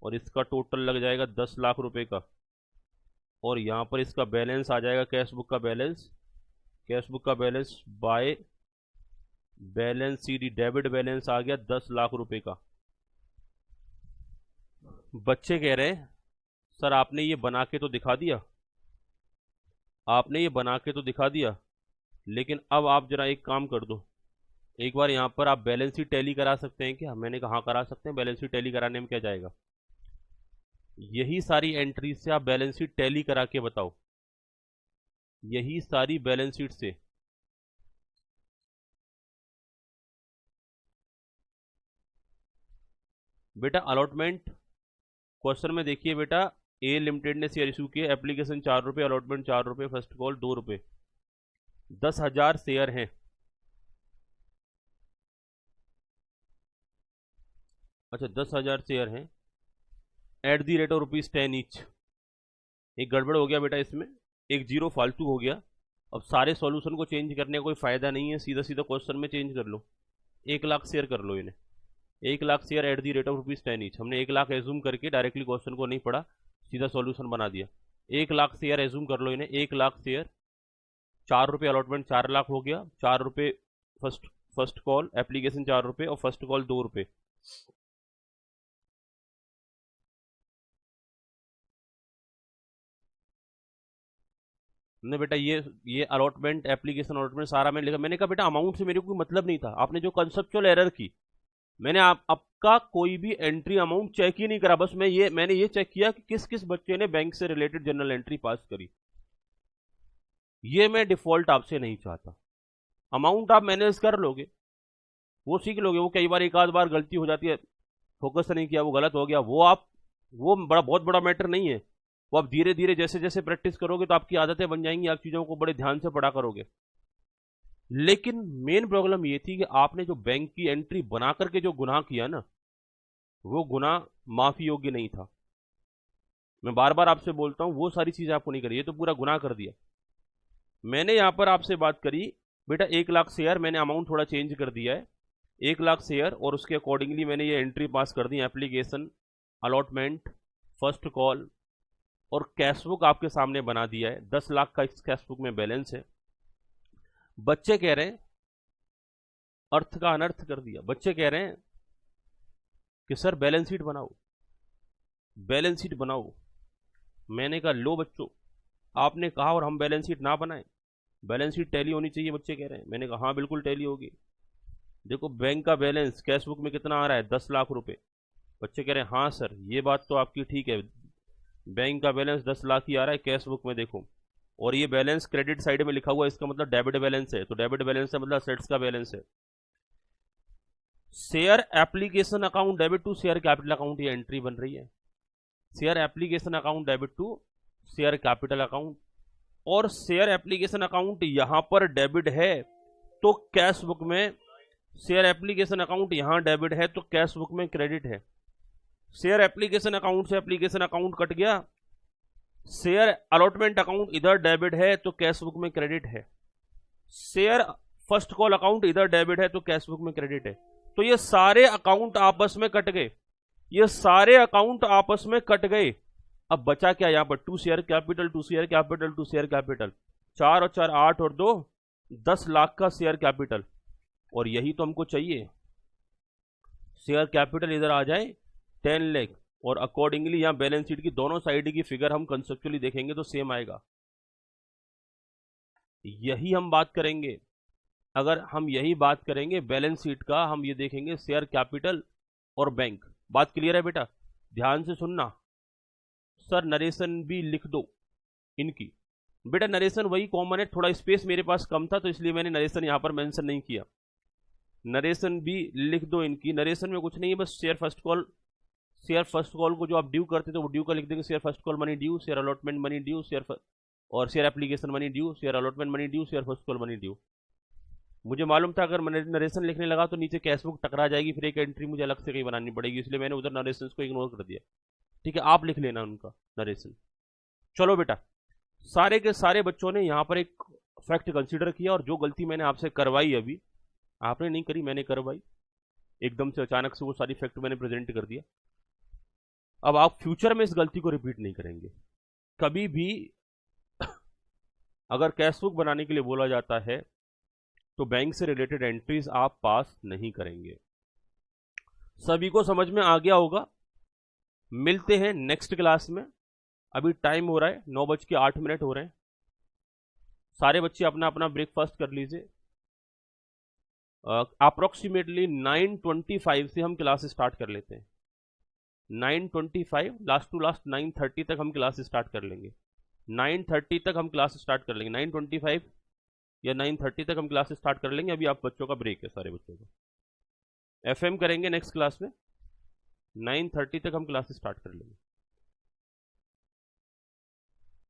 और इसका टोटल लग जाएगा 10 लाख रुपए का। और यहाँ पर इसका बैलेंस आ जाएगा, कैश बुक का balance by balance C D, debit balance आ गया 10 लाख रुपए का। बच्चे कह रहे हैं सर आपने ये बना के तो दिखा दिया, लेकिन अब आप जरा एक काम कर दो, एक बार यहाँ पर आप बैलेंस शीट टैली करा सकते हैं क्या। मैंने कहा हाँ करा सकते हैं। बैलेंस शीट टैली कराने में क्या जाएगा, यही सारी एंट्री से आप बैलेंस शीट टैली करा के बताओ। यही सारी बैलेंस शीट से बेटा अलॉटमेंट क्वेश्चन में देखिए बेटा, ए लिमिटेड ने शेयर इशू किए, एप्लीकेशन 4 रुपए, अलॉटमेंट 4 रुपए, फर्स्ट कॉल 2 रुपए, 10,000 शेयर हैं। अच्छा 10,000 शेयर हैं at the rate of ₹10 each. एक गड़बड़ हो गया बेटा इसमें, एक जीरो फालतू हो गया। अब सारे सॉल्यूशन को चेंज करने का कोई फायदा नहीं है, सीधा सीधा क्वेश्चन में चेंज कर लो। 1 लाख शेयर कर लो इन्हें, 1 lakh share at the rate of ₹10 each. हमने 1 लाख एज्यूम करके डायरेक्टली क्वेश्चन को नहीं पढ़ा, सीधा सॉल्यूशन बना दिया। 1 लाख शेयर एज्यूम कर लो इन्हें, 1 लाख शेयर, 4 रुपये अलॉटमेंट, 4 लाख हो गया, 4 रुपये फर्स्ट कॉल, एप्लीकेशन 4 रुपये और फर्स्ट कॉल 2 रुपये। ने बेटा ये अलॉटमेंट, एप्लीकेशन अलॉटमेंट सारा मैंने लिखा। मैंने कहा बेटा अमाउंट से मेरे को कोई मतलब नहीं था। आपने जो कंसेप्चुअल एरर की, मैंने आपका कोई भी एंट्री अमाउंट चेक ही नहीं करा, बस मैंने ये चेक किया कि किस किस बच्चे ने बैंक से रिलेटेड जनरल एंट्री पास करी। ये मैं डिफॉल्ट आपसे नहीं चाहता। अमाउंट आप मैनेज कर लोगे, वो सीख लोगे। वो कई बार एक आध बार गलती हो जाती है, फोकस नहीं किया, वो गलत हो गया, वो बहुत बड़ा मैटर नहीं है। वो आप धीरे धीरे जैसे जैसे प्रैक्टिस करोगे तो आपकी आदतें बन जाएंगी, आप चीजों को बड़े ध्यान से पढ़ा करोगे। लेकिन मेन प्रॉब्लम ये थी कि आपने जो बैंक की एंट्री बना करके जो गुनाह किया ना, वो गुनाह माफी योग्य नहीं था। मैं बार बार आपसे बोलता हूं, वो सारी चीजें आपको नहीं करी, ये तो पूरा गुनाह कर दिया। मैंने यहां पर आपसे बात करी बेटा 1 लाख शेयर, मैंने अमाउंट थोड़ा चेंज कर दिया है, 1 लाख शेयर, और उसके अकॉर्डिंगली मैंने ये एंट्री पास कर दी। एप्लीकेशन, अलॉटमेंट, फर्स्ट कॉल और कैश बुक आपके सामने बना दिया है। 10 लाख का इस कैश बुक में बैलेंस है। बच्चे कह रहे हैं अर्थ का अनर्थ कर दिया। बच्चे कह रहे हैं कि सर बैलेंस शीट बनाओ। मैंने कहा लो बच्चों, आपने कहा और हम बैलेंस शीट ना बनाए, बैलेंस शीट टैली होनी चाहिए। बच्चे कह रहे हैं, मैंने कहा हाँ बिल्कुल टैली होगी। देखो बैंक का बैलेंस कैश बुक में कितना आ रहा है, 10 लाख रुपए। बच्चे कह रहे हैं हाँ सर ये बात तो आपकी ठीक है, बैंक का बैलेंस 10 लाख ही आ रहा है कैश बुक में, देखो। और ये बैलेंस क्रेडिट साइड में लिखा हुआ है, इसका मतलब डेबिट बैलेंस है। तो डेबिट बैलेंस है मतलब असेट्स का बैलेंस है। Share application account debit to share capital account, ये एंट्री बन रही है। Share application account debit to share capital account, और शेयर एप्लीकेशन अकाउंट यहां पर डेबिट है तो कैश बुक में शेयर एप्लीकेशन अकाउंट यहां डेबिट है तो कैश बुक में क्रेडिट है। शेयर एप्लीकेशन अकाउंट से एप्लीकेशन अकाउंट कट गया, शेयर अलॉटमेंट अकाउंट इधर डेबिट है तो कैश बुक में क्रेडिट है। शेयर फर्स्ट कॉल अकाउंट इधर डेबिट है तो कैश बुक में क्रेडिट है। तो ये सारे अकाउंट आपस में कट गए, ये सारे अकाउंट आपस में कट गए। अब बचा क्या यहां पर, to share capital, to share capital, to share capital, 4 और 4 8 और 2 10 लाख का शेयर कैपिटल, और यही तो हमको चाहिए। शेयर कैपिटल इधर आ जाए 10 लाख, और अकॉर्डिंगली यहां बैलेंस शीट की दोनों साइड की फिगर हम कंसेप्चुअली देखेंगे तो सेम आएगा। यही हम बात करेंगे, अगर हम यही बात करेंगे बैलेंस शीट का, हम ये देखेंगे शेयर कैपिटल और बैंक। बात क्लियर है बेटा? ध्यान से सुनना। सर नरेशन भी लिख दो इनकी। बेटा नरेशन वही कॉमन है, थोड़ा स्पेस मेरे पास कम था तो इसलिए मैंने नरेशन यहां पर मेंशन नहीं किया। नरेशन भी लिख दो इनकी। नरेशन में कुछ नहीं है, बस share first call, share first call को जो आप ड्यू करते थे वो ड्यू का लिख देंगे, share first call money due, share allotment money due, और share application money due, share allotment money due, share first call money due. मुझे मालूम था अगर मैं नरेशन लिखने लगा तो नीचे कैश बुक टकरा जाएगी, फिर एक एंट्री मुझे अलग से कहीं बनानी पड़ेगी, इसलिए मैंने उधर नरेशन को इग्नोर कर दिया। ठीक है, आप लिख लेना उनका नरेशन। चलो बेटा, सारे के सारे बच्चों ने यहां पर एक फैक्ट कंसीडर किया, और जो गलती मैंने आपसे करवाई, अभी आपने नहीं करी मैंने करवाई, एकदम से अचानक से वो सारी फैक्ट मैंने प्रेजेंट कर दिया। अब आप फ्यूचर में इस गलती को रिपीट नहीं करेंगे कभी भी। अगर कैश बुक बनाने के लिए बोला जाता है तो बैंक से रिलेटेड एंट्रीज आप पास नहीं करेंगे। सभी को समझ में आ गया होगा? मिलते हैं नेक्स्ट क्लास में। अभी टाइम हो रहा है 9:08 हो रहे हैं। सारे बच्चे अपना अपना ब्रेकफास्ट कर लीजिए। अप्रोक्सीमेटली 9:25 से हम क्लास स्टार्ट कर लेते हैं। 9:25 लास्ट टू लास्ट 9:30 तक हम क्लास स्टार्ट कर लेंगे। 9:30 तक हम क्लास स्टार्ट कर लेंगे। 9:25 या 9:30 तक हम क्लास स्टार्ट कर लेंगे। अभी आप बच्चों का ब्रेक है, सारे बच्चों का। एफएम करेंगे नेक्स्ट क्लास में, 9:30 तक हम क्लास स्टार्ट कर लेंगे।